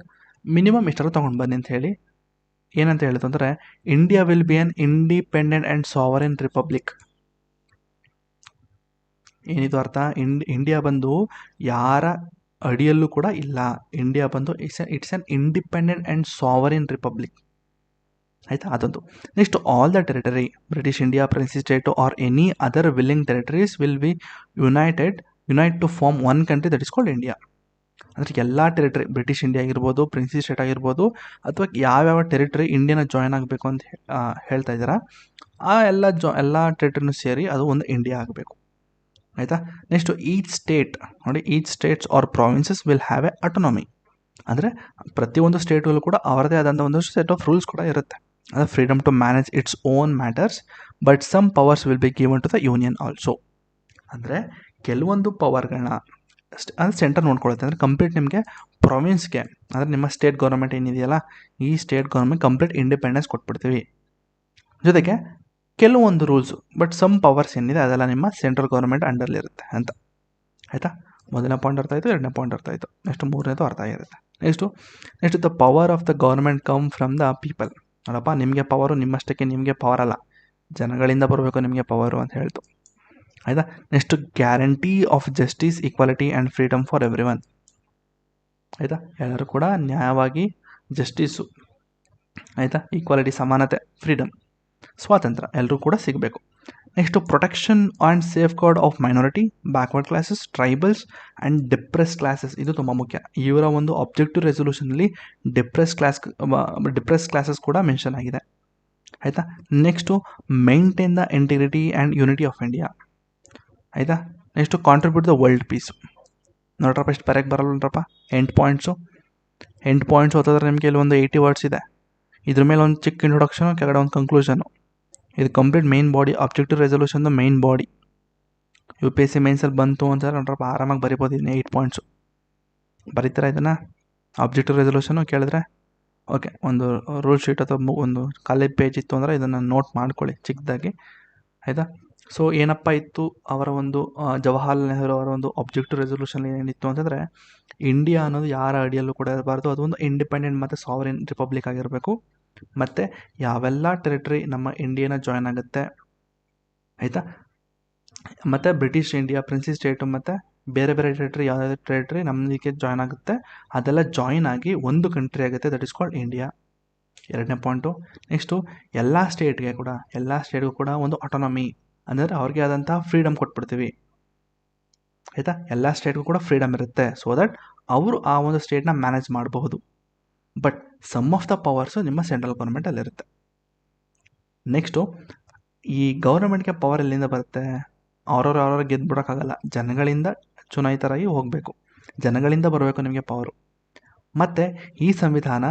ಮಿನಿಮಮ್ ಇಷ್ಟಾದ್ರು ತೊಗೊಂಡು ಬನ್ನಿ ಅಂತ ಹೇಳಿ ಏನಂತ ಹೇಳಿತು ಅಂದರೆ, India will be on independent and sovereign republic. ಏನಿದು ಅರ್ಥ, ಇಂಡಿಯಾ ಬಂದು ಯಾರ ಅಡಿಯಲ್ಲೂ ಕೂಡ ಇಲ್ಲ, ಇಂಡಿಯಾ ಬಂದು it's an independent and sovereign republic, ಆಯಿತಾ. ಅದೊಂದು. Next, all the territory, British India, princely state or any other willing territories will be unite to form one country that is called India. ಅಂದರೆ ಎಲ್ಲ territory, British India ಆಗಿರ್ಬೋದು, ಪ್ರಿನ್ಸಿ state ಆಗಿರ್ಬೋದು, ಅಥವಾ ಯಾವ್ಯಾವ territory ಇಂಡಿಯಾನ join ಆಗಬೇಕು ಅಂತ ಹೇಳ್ತಾ ಇದ್ದೀರಾ, ಆ ಎಲ್ಲ ಟೆರಿಟರಿನೂ ಸೇರಿ ಅದು ಒಂದು ಇಂಡಿಯಾ ಆಗಬೇಕು, ಆಯಿತಾ. ನೆಕ್ಸ್ಟು, ಈಚ್ ಸ್ಟೇಟ್, ನೋಡಿ, each states or provinces will have a autonomy, ಅಂದರೆ ಪ್ರತಿಯೊಂದು ಸ್ಟೇಟಲ್ಲೂ ಕೂಡ ಅವರದೇ ಆದಂಥ ಒಂದಷ್ಟು ಸೆಟ್ ಆಫ್ ರೂಲ್ಸ್ ಕೂಡ ಇರುತ್ತೆ. ಅಂದರೆ freedom to manage its own matters, but some powers will be given to the union also. ಅಂದರೆ ಕೆಲವೊಂದು ಪವರ್ಗಳನ್ನ ಅಂದರೆ ಸೆಂಟರ್ ನೋಡ್ಕೊಳುತ್ತೆ, ಅಂದರೆ ಕಂಪ್ಲೀಟ್ ನಿಮಗೆ ಪ್ರಾವಿನ್ಸ್ಗೆ, ಅಂದರೆ ನಿಮ್ಮ ಸ್ಟೇಟ್ ಗೌರ್ಮೆಂಟ್ ಏನಿದೆಯಲ್ಲ, ಈ ಸ್ಟೇಟ್ ಗೌರ್ಮೆಂಟ್ ಕಂಪ್ಲೀಟ್ ಇಂಡಿಪೆಂಡೆನ್ಸ್ ಕೊಟ್ಬಿಡ್ತೀವಿ. ಜೊತೆಗೆ ಕೆಲವೊಂದು ರೂಲ್ಸು, ಬಟ್ ಸಮ್ ಪವರ್ಸ್ ಏನಿದೆ ಅದೆಲ್ಲ ನಿಮ್ಮ ಸೆಂಟ್ರಲ್ ಗೌರ್ಮೆಂಟ್ ಅಂಡರ್ಲಿರುತ್ತೆ ಅಂತ, ಆಯಿತಾ. ಮೊದಲನೇ ಪಾಯಿಂಟ್ ಅರ್ಥ ಆಯಿತು, ಎರಡನೇ ಪಾಯಿಂಟ್ ಅರ್ಥ ಆಯಿತು. ನೆಕ್ಸ್ಟ್ ಮೂರನೇದು ಅರ್ಥ ಆಗಿರುತ್ತೆ. Next the power of the government come from the people. ನೋಡಪ್ಪ, ನಿಮಗೆ ಪವರು ನಿಮ್ಮಷ್ಟಕ್ಕೆ ನಿಮಗೆ ಪವರ್ ಅಲ್ಲ, ಜನಗಳಿಂದ ಬರಬೇಕು ನಿಮಗೆ ಪವರು ಅಂತ ಹೇಳ್ತು, ಆಯಿತಾ. Next, guarantee of justice, equality and freedom for every one, ಆಯಿತಾ. ಎಲ್ಲರೂ ಕೂಡ ನ್ಯಾಯವಾಗಿ, ಜಸ್ಟಿಸು, ಆಯಿತಾ, ಈಕ್ವಾಲಿಟಿ, ಸಮಾನತೆ, ಫ್ರೀಡಮ್, ಸ್ವಾತಂತ್ರ್ಯ ಎಲ್ಲರೂ ಕೂಡ ಸಿಗಬೇಕು. Next protection and safeguard of minority, backward classes, tribals and depress classes. ಇದು ತುಂಬ ಮುಖ್ಯ. ಇವರ ಒಂದು ಆಬ್ಜೆಕ್ಟಿವ್ ರೆಸೊಲ್ಯೂಷನಲ್ಲಿ ಡಿಪ್ರೆಸ್ ಕ್ಲಾಸಸ್ ಕೂಡ ಮೆನ್ಷನ್ ಆಗಿದೆ. ಆಯಿತಾ. Next maintain the integrity and unity of India. ಆಯಿತಾ. Next contribute the world peace. ನೋಡ್ರಪ್ಪ, ಇಷ್ಟು ಬರೋಕ್ಕೆ ಬರಲ್ಲಪ್ಪ. 8 ಪಾಯಿಂಟ್ಸು ಓದಿದ್ರೆ ನಿಮಗೆ ಇಲ್ಲಿ ಒಂದು 80 ವರ್ಡ್ಸ್ ಇದೆ. ಇದ್ರ ಮೇಲೆ ಒಂದು ಚಿಕ್ಕ ಇಂಟ್ರೊಡಕ್ಷನು, ಕೆಳಗಡೆ ಒಂದು ಕಂಕ್ಲೂಷನು. ಇದು ಕಂಪ್ಲೀಟ್ ಮೇನ್ ಬಾಡಿ, ಆಬ್ಜೆಕ್ಟಿವ್ ರೆಸೊಲ್ಯೂಷನ್ದು ಮೇನ್ ಬಾಡಿ. UPSC ಮೇನ್ಸಲ್ಲಿ ಬಂತು ಅಂತಂದ್ರೆ ನೋಡ್ರಪ್ಪ ಆರಾಮಾಗಿ ಬರಿಬೋದು. ಇದನ್ನ 8 ಪಾಯಿಂಟ್ಸು ಬರೀತಾರೆ. ಇದನ್ನು ಆಬ್ಜೆಕ್ಟಿವ್ ರೆಸೊಲ್ಯೂಷನು ಕೇಳಿದ್ರೆ ಓಕೆ, ಒಂದು ರೂಲ್ ಶೀಟ್ ಅಥವಾ ಒಂದು ಕಾಲೇಜ್ ಪೇಜ್ ಇತ್ತು ಅಂದರೆ ಇದನ್ನು ನೋಟ್ ಮಾಡ್ಕೊಳ್ಳಿ ಚಿಕ್ಕದಾಗಿ. ಆಯಿತಾ. ಸೊ ಏನಪ್ಪ ಇತ್ತು ಅವರ ಒಂದು ಜವಾಹರ್ಲಾಲ್ ನೆಹರು ಅವರ ಒಂದು ಆಬ್ಜೆಕ್ಟಿವ್ ರೆಸೊಲ್ಯೂಷನ್ ಏನಿತ್ತು ಅಂತಂದರೆ, ಇಂಡಿಯಾ ಅನ್ನೋದು ಯಾರ ಅಡಿಯಲ್ಲೂ ಕೂಡ ಇರಬಾರ್ದು, ಅದು ಒಂದು ಇಂಡಿಪೆಂಡೆಂಟ್ ಮತ್ತು ಸಾವರಿನ್ ರಿಪಬ್ಲಿಕ್ ಆಗಿರಬೇಕು. ಮತ್ತು ಯಾವೆಲ್ಲ ಟೆರಿಟರಿ ನಮ್ಮ ಇಂಡಿಯಾನ ಜಾಯ್ನ್ ಆಗುತ್ತೆ, ಆಯಿತಾ, ಮತ್ತು ಬ್ರಿಟಿಷ್ ಇಂಡಿಯಾ, ಪ್ರಿನ್ಸಿ ಸ್ಟೇಟು ಮತ್ತು ಬೇರೆ ಬೇರೆ ಟೆರಿಟರಿ, ಯಾವುದಾದ್ರು ಟೆರಿಟರಿ ನಮ್ಮದಕ್ಕೆ ಜಾಯ್ನ್ ಆಗುತ್ತೆ, ಅದೆಲ್ಲ ಜಾಯ್ನ್ ಆಗಿ ಒಂದು ಕಂಟ್ರಿ ಆಗುತ್ತೆ, ದಟ್ ಇಸ್ ಕಾಲ್ಡ್ ಇಂಡಿಯಾ. 2ನೇ ಪಾಯಿಂಟು. ನೆಕ್ಸ್ಟು ಎಲ್ಲ ಸ್ಟೇಟ್ಗೂ ಕೂಡ ಒಂದು ಆಟೋನಮಿ, ಅಂದರೆ ಅವ್ರಿಗೆ ಆದಂಥ ಫ್ರೀಡಮ್ ಕೊಟ್ಬಿಡ್ತೀವಿ. ಆಯಿತಾ. ಎಲ್ಲ ಸ್ಟೇಟ್ಗೂ ಕೂಡ ಫ್ರೀಡಮ್ ಇರುತ್ತೆ, ಸೊ ದಟ್ ಅವರು ಆ ಒಂದು ಸ್ಟೇಟ್ನ ಮ್ಯಾನೇಜ್ ಮಾಡಬಹುದು. But some of the powers ನಿಮ್ಮ ಸೆಂಟ್ರಲ್ ಗೌರ್ಮೆಂಟಲ್ಲಿರುತ್ತೆ. ನೆಕ್ಸ್ಟು ಈ ಗೌರ್ಮೆಂಟ್ಗೆ ಪವರ್ ಎಲ್ಲಿಂದ ಬರುತ್ತೆ? ಅವ್ರವ್ರು ಗೆದ್ಬಿಡೋಕ್ಕಾಗಲ್ಲ. ಜನಗಳಿಂದ ಚುನಾಯಿತರಾಗಿ ಹೋಗಬೇಕು, ಜನಗಳಿಂದ ಬರಬೇಕು ನಿಮಗೆ ಪವರು. ಮತ್ತು ಈ ಸಂವಿಧಾನ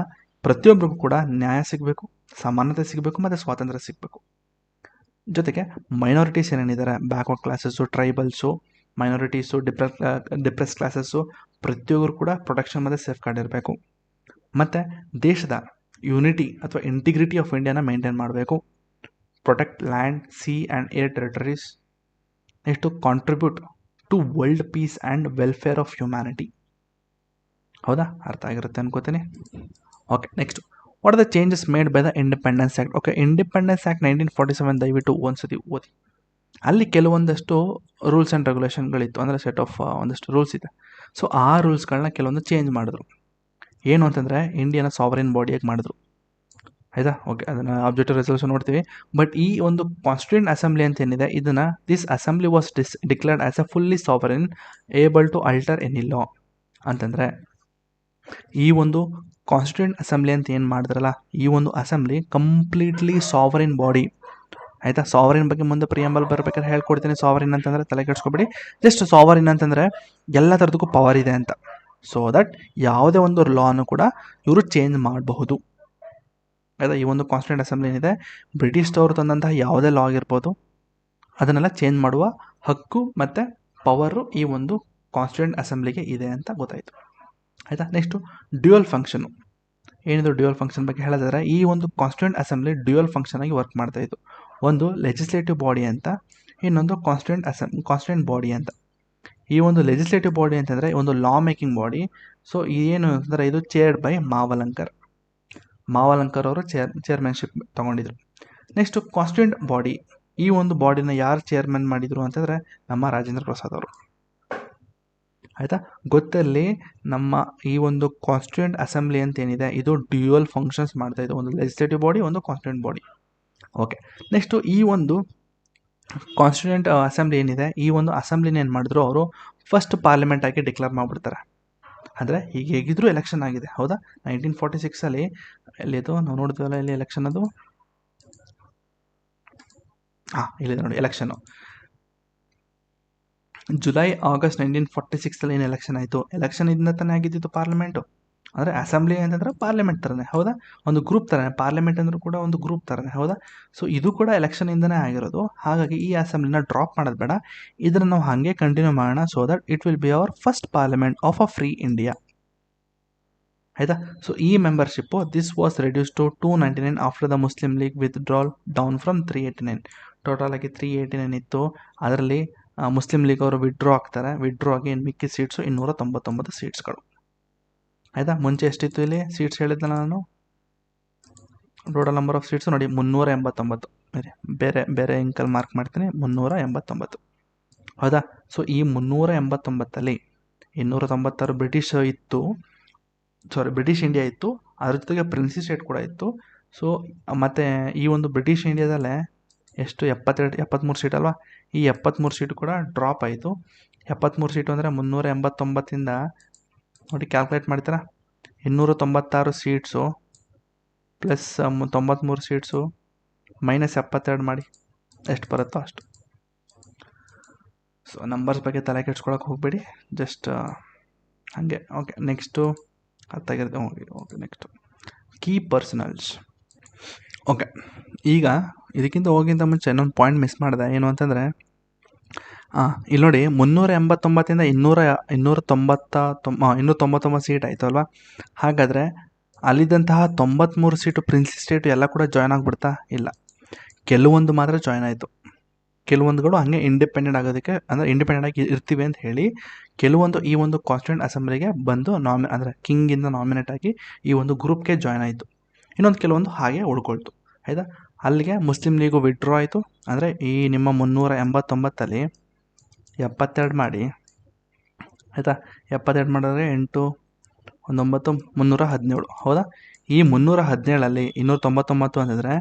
ಪ್ರತಿಯೊಬ್ಬರಿಗೂ ಕೂಡ ನ್ಯಾಯ ಸಿಗಬೇಕು, ಸಮಾನತೆ ಸಿಗಬೇಕು ಮತ್ತು ಸ್ವಾತಂತ್ರ್ಯ ಸಿಗಬೇಕು. ಜೊತೆಗೆ ಮೈನಾರಿಟೀಸ್ ಏನೇನಿದ್ದಾರೆ, backward classes, tribals, minorities, depress classes, ಪ್ರತಿಯೊಬ್ಬರು ಕೂಡ ಪ್ರೊಟೆಕ್ಷನ್ ಮತ್ತು ಸೇಫ್ ಗಾರ್ಡ್ ಇರಬೇಕು. ಮತ್ತು ದೇಶದ ಯೂನಿಟಿ ಅಥವಾ ಇಂಟಿಗ್ರಿಟಿ ಆಫ್ ಇಂಡಿಯಾನ ಮೇಂಟೈನ್ ಮಾಡಬೇಕು. Protect land, sea and air territories. Next contribute to world peace and welfare of humanity. ಹೌದಾ, ಅರ್ಥ ಆಗಿರುತ್ತೆ ಅನ್ಕೋತೀನಿ. Okay, next what are the changes made by the independence act. Okay, independence act 1947 ದಯವಿಟ್ಟು ಒಂದ್ಸತಿ ಓದಿ. ಅಲ್ಲಿ ಕೆಲವೊಂದಷ್ಟು ರೂಲ್ಸ್ ಆ್ಯಂಡ್ ರೆಗ್ಯುಲೇಷನ್ಗಳಿತ್ತು, ಅಂದರೆ ಸೆಟ್ ಆಫ್ ಒಂದಷ್ಟು ರೂಲ್ಸ್ ಇದೆ. ಸೊ ಆ ರೂಲ್ಸ್ಗಳನ್ನ ಕೆಲವೊಂದು ಚೇಂಜ್ ಮಾಡಿದ್ರು. ಏನು ಅಂತಂದರೆ ಇಂಡಿಯಾನ ಸಾವರಿನ್ ಬಾಡಿಯಾಗಿ ಮಾಡಿದ್ರು. ಆಯಿತಾ. ಓಕೆ, ಅದನ್ನು ಆಬ್ಜೆಕ್ಟಿವ್ ರೆಸೊಲ್ಯೂಷನ್ ನೋಡ್ತೀವಿ. ಬಟ್ ಈ ಒಂದು ಕಾನ್ಸ್ಟಿಟ್ಯೂಂಟ್ ಅಸೆಂಬ್ಲಿ ಅಂತ ಏನಿದೆ, ಇದನ್ನು this assembly was declared as a fully sovereign able to alter any law. ಅಂತಂದರೆ ಈ ಒಂದು ಕಾನ್ಸ್ಟಿಟ್ಯೂಂಟ್ ಅಸೆಂಬ್ಲಿ ಅಂತ ಏನು ಮಾಡಿದ್ರಲ್ಲ, ಈ ಒಂದು ಅಸೆಂಬ್ಲಿ ಕಂಪ್ಲೀಟ್ಲಿ ಸಾವರಿನ್ ಬಾಡಿ. ಆಯಿತಾ. ಸಾವರಿನ್ ಬಗ್ಗೆ ಮುಂದೆ ಪ್ರಿಯಂಬಲ್ ಬರಬೇಕಾದ್ರೆ ಹೇಳ್ಕೊಡ್ತೀನಿ. ಸಾವರಿನ್ ಅಂತಂದರೆ ತಲೆ ಕೆಡಿಸ್ಕೊಬೇಡಿ, ಜಸ್ಟ್ ಸಾವರಿನ್ ಅಂತಂದರೆ ಎಲ್ಲ ಥರದಕ್ಕೂ ಪವರ್ ಇದೆ ಅಂತ. ಸೊ ದಟ್ ಯಾವುದೇ ಒಂದು ಲಾನು ಕೂಡ ಇವರು ಚೇಂಜ್ ಮಾಡಬಹುದು. ಆಯಿತಾ. ಈ ಒಂದು ಕಾನ್ಸ್ಟಿಟ್ಯೂಂಟ್ ಅಸೆಂಬ್ಲಿ ಏನಿದೆ, ಬ್ರಿಟಿಷ್ದವರು ತಂದಂತಹ ಯಾವುದೇ ಲಾ ಆಗಿರ್ಬೋದು ಅದನ್ನೆಲ್ಲ ಚೇಂಜ್ ಮಾಡುವ ಹಕ್ಕು ಮತ್ತು ಪವರು ಈ ಒಂದು ಕಾನ್ಸ್ಟಿಟ್ಯೂಂಟ್ ಅಸೆಂಬ್ಲಿಗೆ ಇದೆ ಅಂತ ಗೊತ್ತಾಯಿತು. ಆಯಿತಾ. Next dual function. ಏನಿದು ಡ್ಯುಯಲ್ ಫಂಕ್ಷನ್ ಬಗ್ಗೆ ಹೇಳೋದಾದರೆ, ಈ ಒಂದು ಕಾನ್ಸ್ಟಿಟ್ಯೂಂಟ್ ಅಸೆಂಬ್ಲಿ ಡ್ಯುಯಲ್ ಫಂಕ್ಷನ್ ಆಗಿ ವರ್ಕ್ ಮಾಡ್ತಾಯಿತ್ತು. ಒಂದು ಲೆಜಿಸ್ಲೇಟಿವ್ ಬಾಡಿ ಅಂತ, ಇನ್ನೊಂದು ಕಾನ್ಸ್ಟಿಟ್ಯೂಂಟ್ ಬಾಡಿ ಅಂತ. ಈ ಒಂದು ಲೆಜಿಸ್ಲೇಟಿವ್ ಬಾಡಿ ಅಂತಂದರೆ ಒಂದು ಲಾ ಮೇಕಿಂಗ್ ಬಾಡಿ. ಸೊ ಏನು ಅಂತಂದರೆ ಇದು ಚೇರ್ಡ್ ಬೈ ಮಾವಲಂಕರ್ ಅವರು ಚೇರ್ಮನ್ಶಿಪ್ ತೊಗೊಂಡಿದ್ರು. ನೆಕ್ಸ್ಟು ಕಾನ್ಸ್ಟಿಟ್ಯೂಂಟ್ ಬಾಡಿ, ಈ ಒಂದು ಬಾಡಿನ ಯಾರು ಚೇರ್ಮನ್ ಮಾಡಿದರು ಅಂತಂದರೆ ನಮ್ಮ ರಾಜೇಂದ್ರ ಪ್ರಸಾದ್ ಅವರು. ಆಯಿತಾ. ಗೊತ್ತಲ್ಲಿ ನಮ್ಮ ಈ ಒಂದು ಕಾನ್ಸ್ಟಿಟ್ಯೂಂಟ್ ಅಸೆಂಬ್ಲಿ ಅಂತ ಏನಿದೆ, ಇದು ಡ್ಯುಯಲ್ ಫಂಕ್ಷನ್ಸ್ ಮಾಡ್ತಾಯಿದ್ದು, ಒಂದು ಲೆಜಿಸ್ಲೇಟಿವ್ ಬಾಡಿ, ಒಂದು ಕಾನ್ಸ್ಟಿಟ್ಯೂಂಟ್ ಬಾಡಿ. ಓಕೆ, ನೆಕ್ಸ್ಟು ಈ ಒಂದು ಕಾನ್ಸ್ಟಿಟ್ಯೂಂಟ್ ಅಸೆಂಬ್ಲಿ ಏನಿದೆ, ಈ ಒಂದು ಅಸೆಂಬ್ಲಿನ ಏನು ಮಾಡಿದ್ರು ಅವರು ಫಸ್ಟ್ ಪಾರ್ಲಿಮೆಂಟ್ ಆಗಿ ಡಿಕ್ಲೇರ್ ಮಾಡಿಬಿಡ್ತಾರೆ. ಅಂದರೆ ಈಗ ಹೇಗಿದ್ರೂ ಎಲೆಕ್ಷನ್ ಆಗಿದೆ. ಹೌದಾ. 1946 ಎಲ್ಲಿದು ನಾವು ನೋಡಿದ್ವಲ್ಲ, ಇಲ್ಲಿ ಎಲೆಕ್ಷನ್ ಅದು ಇಲ್ಲಿದೆ ನೋಡಿ ಎಲೆಕ್ಷನ್ನು. ಜುಲೈ ಆಗಸ್ಟ್ 1946 ಏನು ಎಲೆಕ್ಷನ್ ಆಯಿತು. ಎಲೆಕ್ಷನ್ ಇಂದ ತಾನೇ ಆಗಿದ್ದಿತ್ತು ಪಾರ್ಲಿಮೆಂಟು. ಅಂದರೆ ಅಸೆಂಬ್ಲಿ ಅಂತಂದ್ರೆ ಪಾರ್ಲಿಮೆಂಟ್ ಥರನೇ. ಹೌದಾ. ಒಂದು ಗ್ರೂಪ್ ಥರನೇ, ಪಾರ್ಲಿಮೆಂಟ್ ಅಂದರೂ ಕೂಡ ಒಂದು ಗ್ರೂಪ್ ಥರನೇ. ಹೌದಾ. ಸೊ ಇದು ಕೂಡ ಎಲೆಕ್ಷನಿಂದನೇ ಆಗಿರೋದು. ಹಾಗಾಗಿ ಈ ಅಸೆಂಬ್ಲಿನ ಡ್ರಾಪ್ ಮಾಡೋದು ಬೇಡ, ಇದನ್ನು ನಾವು ಹಾಗೆ ಕಂಟಿನ್ಯೂ ಮಾಡೋಣ. So that it will be our first parliament of a free India. ಆಯಿತಾ. ಸೊ ಈ membership this was reduced to 299 after the Muslim League withdrawal down from 389. Total ಆಗಿ 389 ಇತ್ತು. ಅದರಲ್ಲಿ ಮುಸ್ಲಿಂ ಲೀಗ್ ಅವರು ವಿಡ್ರಾ ಆಗಿ ಏನು ಮಿಕ್ಕಿ ಸೀಟ್ಸು 299 ಸೀಟ್ಸ್ಗಳು. ಆಯಿತಾ. ಮುಂಚೆ ಎಷ್ಟಿತ್ತು ಇಲ್ಲಿ ಸೀಟ್ಸ್ ಹೇಳಿದ್ನಲ್ಲ ನಾನು, ಟೋಟಲ್ ನಂಬರ್ ಆಫ್ ಸೀಟ್ಸು ನೋಡಿ 389. ಬೇರೆ ಇಂಕಲ್ಲಿ ಮಾರ್ಕ್ ಮಾಡ್ತೀನಿ, 389. ಹೌದಾ. ಸೊ ಈ 389ಅಲ್ಲಿ 296 ಬ್ರಿಟಿಷ್ ಇಂಡಿಯಾ ಇತ್ತು, ಅದ್ರ ಜೊತೆಗೆ ಪ್ರಿನ್ಸಿ ಸ್ಟೇಟ್ ಕೂಡ ಇತ್ತು. ಸೊ ಮತ್ತು ಈ ಒಂದು ಬ್ರಿಟಿಷ್ ಇಂಡಿಯಾದಲ್ಲೇ ಎಷ್ಟು 73 ಸೀಟ್ ಅಲ್ವಾ. ಈ 73 ಸೀಟು ಕೂಡ ಡ್ರಾಪ್ ಆಯಿತು. 73 ಸೀಟು ಅಂದರೆ 389ಇಂದ ನೋಡಿ ಕ್ಯಾಲ್ಕುಲೇಟ್ ಮಾಡ್ತೀರಾ, 296 ಸೀಟ್ಸು ಪ್ಲಸ್ 93 ಸೀಟ್ಸು ಮೈನಸ್ 72 ಮಾಡಿ ಎಷ್ಟು ಬರುತ್ತೋ ಅಷ್ಟು. ಸೊ ನಂಬರ್ಸ್ ಬಗ್ಗೆ ತಲೆ ಕೆಡ್ಸ್ಕೊಳಕ್ಕೆ ಹೋಗಬೇಡಿ, ಜಸ್ಟ್ ಹಾಗೆ. ಓಕೆ, ನೆಕ್ಸ್ಟು ಅರ್ಥಾಗಿರುತ್ತೆ. Okay, next key personals. Okay, ಈಗ ಹೋಗಿಂತ ಮುಂಚೆ ಇನ್ನೊಂದು ಪಾಯಿಂಟ್ ಮಿಸ್ ಮಾಡಿದೆ. ಏನು ಅಂತಂದರೆ ಇಲ್ಲಿ ನೋಡಿ 389ಇಂದ 299 ಸೀಟ್ ಆಯಿತು ಅಲ್ವಾ. ಹಾಗಾದರೆ ಅಲ್ಲಿದ್ದಂತಹ 93 ಸೀಟು ಪ್ರಿನ್ಸಿ ಸ್ಟೇಟು ಎಲ್ಲ ಕೂಡ ಜಾಯ್ನ್ ಆಗಿಬಿಡ್ತಾ? ಇಲ್ಲ, ಕೆಲವೊಂದು ಮಾತ್ರ ಜಾಯ್ನ್ ಆಯಿತು. ಕೆಲವೊಂದುಗಳು ಹಾಗೆ ಇಂಡಿಪೆಂಡೆಂಟ್ ಆಗೋದಕ್ಕೆ, ಅಂದರೆ ಇಂಡಿಪೆಂಡೆಂಟ್ ಆಗಿ ಇರ್ತೀವಿ ಅಂತ ಹೇಳಿ ಕೆಲವೊಂದು ಈ ಒಂದು ಕಾನ್ಸ್ಟಿಟ್ಯೂಂಟ್ ಅಸೆಂಬ್ಲಿಗೆ ಬಂದು ಅಂದರೆ ಕಿಂಗಿಂದ ನಾಮಿನೇಟ್ ಆಗಿ ಈ ಒಂದು ಗ್ರೂಪ್ಗೆ ಜಾಯ್ನ್ ಆಯಿತು. ಇನ್ನೊಂದು ಕೆಲವೊಂದು ಹಾಗೆ ಉಳ್ಕೊಳ್ತು. ಆಯಿತಾ, ಅಲ್ಲಿಗೆ ಮುಸ್ಲಿಂ ಲೀಗು ವಿಡ್ರಾ ಆಯಿತು. ಅಂದರೆ ಈ ನಿಮ್ಮ 389ಅಲ್ಲಿ 72 ಮಾಡಿ, ಆಯಿತಾ. 72 ಮಾಡಿದ್ರೆ 8 19 317, ಹೌದಾ. ಈ 317ಅಲ್ಲಿ 299 ಅಂತಂದರೆ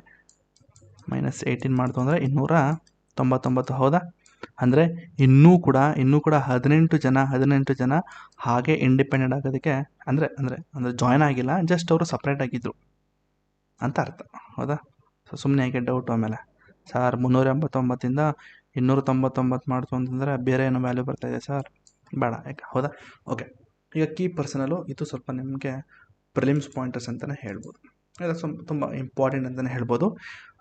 ಮೈನಸ್ 18 ಮಾಡ್ತು ಅಂದರೆ 299, ಹೌದಾ. ಅಂದರೆ ಇನ್ನೂ ಕೂಡ 18 ಜನ ಹಾಗೆ ಇಂಡಿಪೆಂಡೆಂಟ್ ಆಗೋದಕ್ಕೆ ಅಂದರೆ ಜಾಯ್ನ್ ಆಗಿಲ್ಲ, ಜಸ್ಟ್ ಅವರು ಸಪ್ರೇಟ್ ಆಗಿದ್ದರು ಅಂತ ಅರ್ಥ, ಹೌದಾ. ಸೊ ಸುಮ್ಮನೆ ಯಾಕೆ ಡೌಟು ಆಮೇಲೆ ಸರ್ 389ಇಂದ 299 ಮಾಡ್ತು ಅಂತಂದರೆ ಬೇರೆ ಏನೋ ವ್ಯಾಲ್ಯೂ ಬರ್ತಾಯಿದೆ ಸರ್, ಬೇಡ ಯಾಕೆ, ಹೌದಾ. ಓಕೆ, ಈಗ ಕೀ ಪರ್ಸನಲು ಇದು ಸ್ವಲ್ಪ ನಿಮಗೆ ಪ್ರಿಲಿಮ್ಸ್ ಪಾಯಿಂಟರ್ಸ್ ಅಂತಲೇ ಹೇಳ್ಬೋದು, ಇದು ತುಂಬ ಇಂಪಾರ್ಟೆಂಟ್ ಅಂತಲೇ ಹೇಳ್ಬೋದು,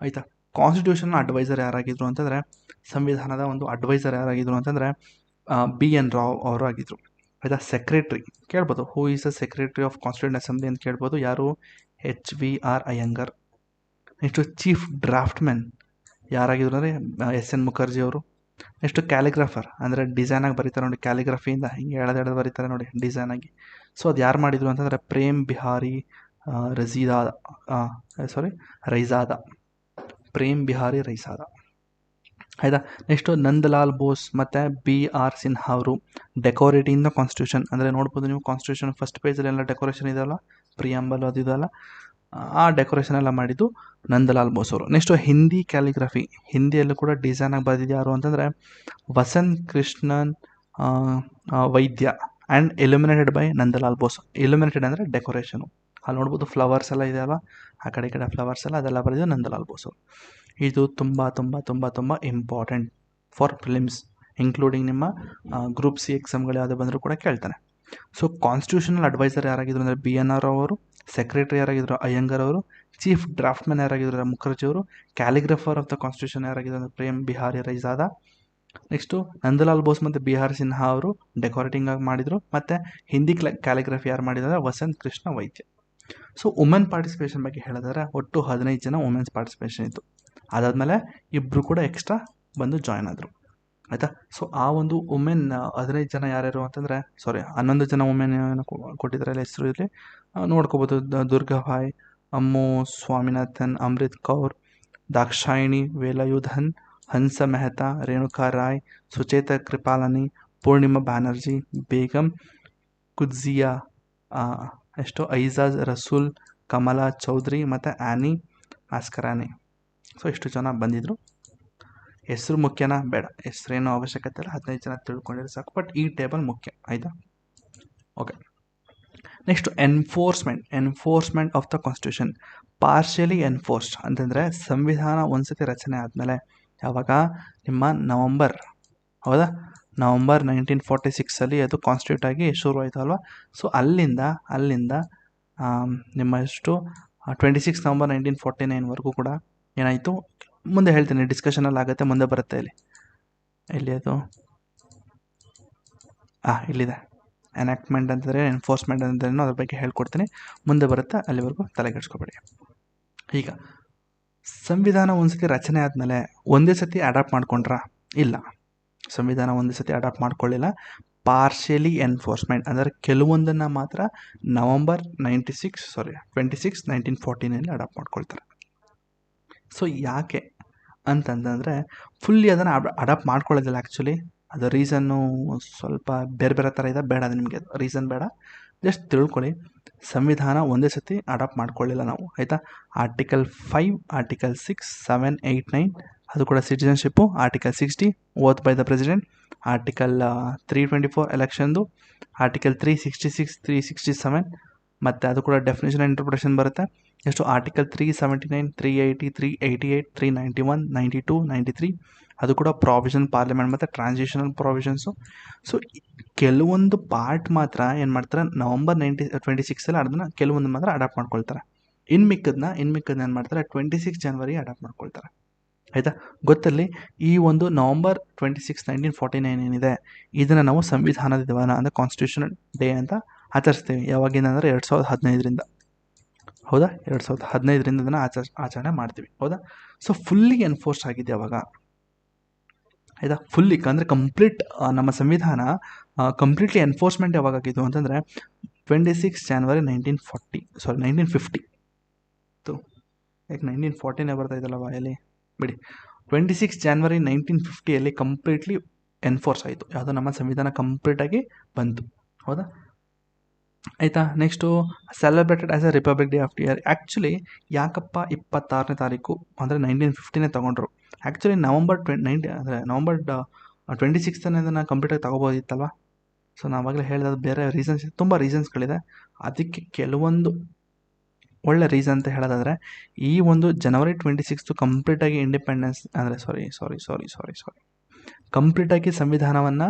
ಆಯಿತಾ. ಕಾನ್ಸ್ಟಿಟ್ಯೂಷನ್ ಅಡ್ವೈಸರ್ ಯಾರಾಗಿದ್ದರು ಅಂತಂದರೆ, ಸಂವಿಧಾನದ ಒಂದು ಅಡ್ವೈಸರ್ ಯಾರಾಗಿದ್ದರು ಅಂತಂದರೆ BN ರಾವ್ ಅವರು ಆಗಿದ್ದರು, ಆಯಿತಾ. ಸೆಕ್ರೆಟ್ರಿ ಕೇಳ್ಬೋದು, who is the secretary of constituent assembly ಅಂತ ಕೇಳ್ಬೋದು, ಯಾರು? HVR ಅಯ್ಯಂಗರ್. ನೆಕ್ಸ್ಟು ಚೀಫ್ ಡ್ರಾಫ್ಟ್ಮನ್ ಯಾರಾಗಿದ್ರು ಅಂದರೆ SN ಮುಖರ್ಜಿ ಅವರು. ನೆಕ್ಸ್ಟು ಕ್ಯಾಲಿಗ್ರಾಫರ್ ಅಂದರೆ ಡಿಸೈನಾಗಿ ಬರೀತಾರೆ ನೋಡಿ, ಕ್ಯಾಲಿಗ್ರಫಿಯಿಂದ ಹಿಂಗೆ ಎಳೆದೆಳೆದು ಬರೀತಾರೆ ನೋಡಿ ಡಿಸೈನಾಗಿ. ಸೊ ಅದು ಯಾರು ಮಾಡಿದರು ಅಂತಂದರೆ ಪ್ರೇಮ್ ಬಿಹಾರಿ ರೈಜಾದ, ಪ್ರೇಮ್ ಬಿಹಾರಿ ರೈಜಾದ, ಆಯಿತಾ. ನೆಕ್ಸ್ಟು ನಂದಲಾಲ್ ಬೋಸ್ ಮತ್ತು BR ಸಿನ್ಹಾ ಅವರು ಡೆಕೋರೇಟಿಂಗ್ ದ ಕಾನ್ಸ್ಟಿಟ್ಯೂಷನ್. ಅಂದರೆ ನೋಡ್ಬೋದು ನೀವು ಕಾನ್ಸ್ಟಿಟ್ಯೂಷನ್ ಫಸ್ಟ್ ಪೇಜಲ್ಲೆಲ್ಲ ಡೆಕೋರೇಷನ್ ಇದೆಯಲ್ಲ, ಪ್ರಿಯಾಂಬಲ್ ಅದು ಇದೆಯಲ್ಲ, ಆ ಡೆಕೋರೇಷನ್ ಎಲ್ಲ ಮಾಡಿದ್ದು ನಂದಲಾಲ್ ಬೋಸ್ ಅವರು. ನೆಕ್ಸ್ಟು ಹಿಂದಿ ಕ್ಯಾಲಿಗ್ರಫಿ, ಹಿಂದಿಯಲ್ಲೂ ಕೂಡ ಡಿಸೈನಾಗಿ ಬರೆದಿದ್ದು ಯಾರು ಅಂತಂದರೆ ವಸಂತ್ ಕೃಷ್ಣನ್ ವೈದ್ಯ and illuminated by Nandalal Bose. Illuminated ಅಂದರೆ ಡೆಕೋರೇಷನು, ಅಲ್ಲಿ ನೋಡ್ಬೋದು ಫ್ಲವರ್ಸ್ ಎಲ್ಲ ಇದೆ ಅಲ್ವಾ, ಆ ಕಡೆ ಈ ಕಡೆ ಫ್ಲವರ್ಸ್ ಎಲ್ಲ, ಅದೆಲ್ಲ ಬರೆದಿದ್ದು ನಂದಲಾಲ್ ಬೋಸ್ ಅವರು. ಇದು ತುಂಬ ತುಂಬ ತುಂಬ ತುಂಬ ಇಂಪಾರ್ಟೆಂಟ್ ಫಾರ್ ಪ್ರಿಲಿಮ್ಸ್, ಇನ್ಕ್ಲೂಡಿಂಗ್ ನಿಮ್ಮ ಗ್ರೂಪ್ C ಎಕ್ಸಾಮ್ಗಳು ಯಾವುದೇ ಬಂದರೂ ಕೂಡ ಕೇಳ್ತಾನೆ. ಸೊ ಕಾನ್ಸ್ಟಿಟ್ಯೂಷನಲ್ ಅಡ್ವೈಸರ್ ಯಾರಾಗಿದ್ರು ಅಂದರೆ BNR ಅವರು, ಸೆಕ್ರೆಟರಿ ಯಾರಾಗಿದ್ದರು ಅಯ್ಯಂಗರ್ ಅವರು, ಚೀಫ್ ಡ್ರಾಫ್ಟ್ಮನ್ ಯಾರಾಗಿದ್ದರು ಮುಖರ್ಜಿ ಅವರು, ಕ್ಯಾಲಿಗ್ರಫರ್ ಆಫ್ ದ ಕಾನ್ಸ್ಟಿಟ್ಯೂಷನ್ ಯಾರಾಗಿದ್ರು ಅಂದರೆ ಪ್ರೇಮ್ ಬಿಹಾರಿ ರೈಜಾದ. ನೆಕ್ಸ್ಟು ನಂದಲಾಲ್ ಬೋಸ್ ಮತ್ತು BR ಸಿನ್ಹಾ ಅವರು ಡೆಕೋರೇಟಿಂಗ್ ಆಗಿ ಮಾಡಿದರು, ಮತ್ತು ಹಿಂದಿ ಕ್ಯಾಲಿಗ್ರಫಿ ಯಾರು ಮಾಡಿದ್ದಾರೆ ವಸಂತ್ ಕೃಷ್ಣ ವೈದ್ಯ. ಸೊ ವುಮೆನ್ ಪಾರ್ಟಿಸಿಪೇಷನ್ ಬಗ್ಗೆ ಹೇಳಿದ್ರೆ ಒಟ್ಟು 15 ಜನ ವುಮೆನ್ಸ್ ಪಾರ್ಟಿಸಿಪೇಷನ್ ಇತ್ತು. ಅದಾದಮೇಲೆ ಇಬ್ಬರು ಕೂಡ ಎಕ್ಸ್ಟ್ರಾ ಬಂದು ಜಾಯ್ನ್ ಆದರು, ಆಯಿತಾ. ಸೊ ಆ ಒಂದು ವುಮೆನ್ 15 ಜನ ಯಾರ್ಯಾರು ಅಂತಂದರೆ 11 ಜನ ವುಮೆನ್ ಕೊಟ್ಟಿದ್ದಾರೆ ಹೆಸರು, ಇಲ್ಲಿ ನೋಡ್ಕೋಬೋದು. ದುರ್ಗಾಬಾಯಿ, ಅಮ್ಮು ಸ್ವಾಮಿನಾಥನ್, ಅಮೃತ್ ಕೌರ್, ದಾಕ್ಷಾಯಿಣಿ ವೇಲಾಯುಧನ್, ಹಂಸ ಮೆಹ್ತಾ, ರೇಣುಕಾ ರಾಯ್, ಸುಚೇತಾ ಕೃಪಾಲನಿ, ಪೂರ್ಣಿಮಾ ಬ್ಯಾನರ್ಜಿ, ಬೇಗಂ ಕುಜ್ಜಿಯಾ, ಐಜಾಜ್ ರಸೂಲ್, ಕಮಲಾ ಚೌಧರಿ ಮತ್ತು ಆ್ಯನಿ ಆಸ್ಕರಾನಿ. ಸೊ ಇಷ್ಟು ಜನ ಬಂದಿದ್ದರು. ಹೆಸರು ಮುಖ್ಯನಾ? ಬೇಡ, ಹೆಸರೇನೋ ಅವಶ್ಯಕತೆ ಇಲ್ಲ, 15 ಜನ ತಿಳ್ಕೊಂಡಿದ್ರೆ ಸಾಕು, ಬಟ್ ಈ ಟೇಬಲ್ ಮುಖ್ಯ, ಆಯಿತಾ. Okay, next enforcement of the constitution. Partially enforced ಅಂತಂದರೆ ಸಂವಿಧಾನ ಒಂದ್ಸತಿ ರಚನೆ ಆದಮೇಲೆ, ಯಾವಾಗ ನಿಮ್ಮ ನವಂಬರ್ 1946 ಅದು ಕಾನ್ಸ್ಟಿಟ್ಯೂಟ್ ಆಗಿ ಶುರುವಾಯಿತು ಅಲ್ವಾ. ಸೊ ಅಲ್ಲಿಂದ ನಿಮ್ಮ 26 ನವಂಬರ್ 1949ವರೆಗೂ ಕೂಡ ಏನಾಯಿತು ಮುಂದೆ ಹೇಳ್ತೀನಿ, ಡಿಸ್ಕಷನಲ್ಲಿ ಆಗುತ್ತೆ, ಮುಂದೆ ಬರುತ್ತೆ. ಇಲ್ಲಿ ಅದು ಇಲ್ಲಿದೆ, ಎನಾಕ್ಟ್ಮೆಂಟ್ ಅಂತಂದರೆ ಎನ್ಫೋರ್ಸ್ಮೆಂಟ್ ಅಂತಂದ್ರೆ ಅದ್ರ ಬಗ್ಗೆ ಹೇಳ್ಕೊಡ್ತೀನಿ, ಮುಂದೆ ಬರುತ್ತೆ, ಅಲ್ಲಿವರೆಗೂ ತಲೆಗೆಡ್ಸ್ಕೊಬೇಡಿ. ಈಗ ಸಂವಿಧಾನ ಒಂದ್ಸತಿ ರಚನೆ ಆದಮೇಲೆ ಒಂದೇ ಸತಿ ಅಡಾಪ್ಟ್ ಮಾಡ್ಕೊಂಡ್ರಾ? ಇಲ್ಲ, ಸಂವಿಧಾನ ಒಂದೇ ಸತಿ ಅಡಾಪ್ಟ್ ಮಾಡ್ಕೊಳ್ಳಿಲ್ಲ. ಪಾರ್ಷಿಯಲಿ ಎನ್ಫೋರ್ಸ್ಮೆಂಟ್ ಅಂದರೆ ಕೆಲವೊಂದನ್ನು ಮಾತ್ರ ನವಂಬರ್ 26 1949 ಅಡಾಪ್ಟ್ ಮಾಡ್ಕೊಳ್ತಾರೆ. ಸೊ ಯಾಕೆ ಅಂತಂದರೆ ಫುಲ್ಲಿ ಅದನ್ನು ಅಡಾಪ್ಟ್ ಮಾಡ್ಕೊಳ್ಳೋದಿಲ್ಲ. ಆ್ಯಕ್ಚುಲಿ ಅದು ರೀಸನ್ನು ಸ್ವಲ್ಪ ಬೇರೆ ಥರ ಇದೆ, ಬೇಡ, ಅದು ನಿಮಗೆ ರೀಸನ್ ಬೇಡ, ಜಸ್ಟ್ ತಿಳ್ಕೊಳ್ಳಿ. ಸಂವಿಧಾನ ಒಂದೇ ಸತಿ ಅಡಾಪ್ಟ್ ಮಾಡ್ಕೊಳ್ಳಿಲ್ಲ ನಾವು, ಆಯಿತಾ. ಆರ್ಟಿಕಲ್ 5, ಆರ್ಟಿಕಲ್ 6, 7, 8, 9 ಅದು ಕೂಡ citizenship article 60 oath by the president, article 324 ಎಲೆಕ್ಷನ್ದು, ಆರ್ಟಿಕಲ್ 366 367 ಮತ್ತು ಅದು ಕೂಡ ಡೆಫಿನೇಷನ್ ಆ್ಯಂಡ್ ಇಂಟರ್ಪ್ರಿಟೇಷನ್ ಬರುತ್ತೆ. ಎಷ್ಟು ಆರ್ಟಿಕಲ್ 379 380 388 391 92 93 ಅದು ಕೂಡ ಪ್ರಾವಿಷನ್ ಪಾರ್ಲಿಮೆಂಟ್ ಮತ್ತು ಟ್ರಾನ್ಸಿಷನಲ್ ಪ್ರಾವಿಷನ್ಸು. ಸೊ ಕೆಲವೊಂದು ಪಾರ್ಟ್ ಮಾತ್ರ ಏನು ಮಾಡ್ತಾರೆ, ನವಂಬರ್ 26 ಅದನ್ನು ಕೆಲವೊಂದು ಮಾತ್ರ ಅಡಾಪ್ಟ್ ಮಾಡ್ಕೊಳ್ತಾರೆ. ಇನ್ನು ಮಿಕ್ಕದನ್ನ ಏನು ಮಾಡ್ತಾರೆ 26 ಜನವರಿ ಅಡಾಪ್ಟ್ ಮಾಡ್ಕೊಳ್ತಾರೆ. ಆಯಿತಾ, ಗೊತ್ತಲ್ಲಿ ಈ ಒಂದು ನವಂಬರ್ 26 1949 ಏನಿದೆ ಇದನ್ನು ನಾವು ಸಂವಿಧಾನದ ದಿನ ಅಂದರೆ ಕಾನ್ಸ್ಟಿಟ್ಯೂಷನಲ್ ಡೇ ಅಂತ ಆಚರಿಸ್ತೀವಿ. ಯಾವಾಗಿಂದ ಅಂದರೆ 2015ರಿಂದ. ಹೌದಾ, 2015ರಿಂದ ಅದನ್ನು ಆಚರಣೆ ಮಾಡ್ತೀವಿ. ಹೌದಾ, ಸೊ ಫುಲ್ಲಿ ಎನ್ಫೋರ್ಸ್ ಆಗಿದೆ ಅವಾಗ. ಆಯಿತಾ, ಫುಲ್ಲಿ ಅಂದರೆ ಕಂಪ್ಲೀಟ್ ನಮ್ಮ ಸಂವಿಧಾನ ಕಂಪ್ಲೀಟ್ಲಿ ಎನ್ಫೋರ್ಸ್ಮೆಂಟ್ ಯಾವಾಗ ಆಗಿದ್ದು ಅಂತಂದರೆ 26 ಜನವರಿ 1950. ಯಾಕೆ 1940ನೇ ಬರ್ತಾ ಇದ್ದಲ್ಲ ಬಾಯಲ್ಲಿ ಬಿಡಿ. 26 ಜನವರಿ 1950 ಕಂಪ್ಲೀಟ್ಲಿ ಎನ್ಫೋರ್ಸ್ ಆಯಿತು. ಯಾವುದೋ ನಮ್ಮ ಸಂವಿಧಾನ ಕಂಪ್ಲೀಟಾಗಿ ಬಂತು. ಹೌದಾ, ಆಯಿತಾ. Next celebrated as A republic day of year. Actually ಯಾಕಪ್ಪ 26ನೇ ತಾರೀಕು ಅಂದರೆ 1950ನೇ ತೊಗೊಂಡ್ರು. ಆ್ಯಕ್ಚುಲಿ ನವಂಬರ್ 26ನೇ ಅದನ್ನು ಕಂಪ್ಲೀಟಾಗಿ ತೊಗೋಬೋದಿತ್ತಲ್ವ. ಸೊ ನಾವಾಗಲೇ ಹೇಳಿದ ಬೇರೆ ರೀಸನ್ಸ್, ತುಂಬ ರೀಸನ್ಸ್ಗಳಿದೆ. ಅದಕ್ಕೆ ಕೆಲವೊಂದು ಒಳ್ಳೆ ರೀಸನ್ ಅಂತ ಹೇಳೋದಾದರೆ ಈ ಒಂದು ಜನವರಿ 26 ಕಂಪ್ಲೀಟಾಗಿ ಇಂಡಿಪೆಂಡೆನ್ಸ್ ಅಂದರೆ ಕಂಪ್ಲೀಟಾಗಿ ಸಂವಿಧಾನವನ್ನು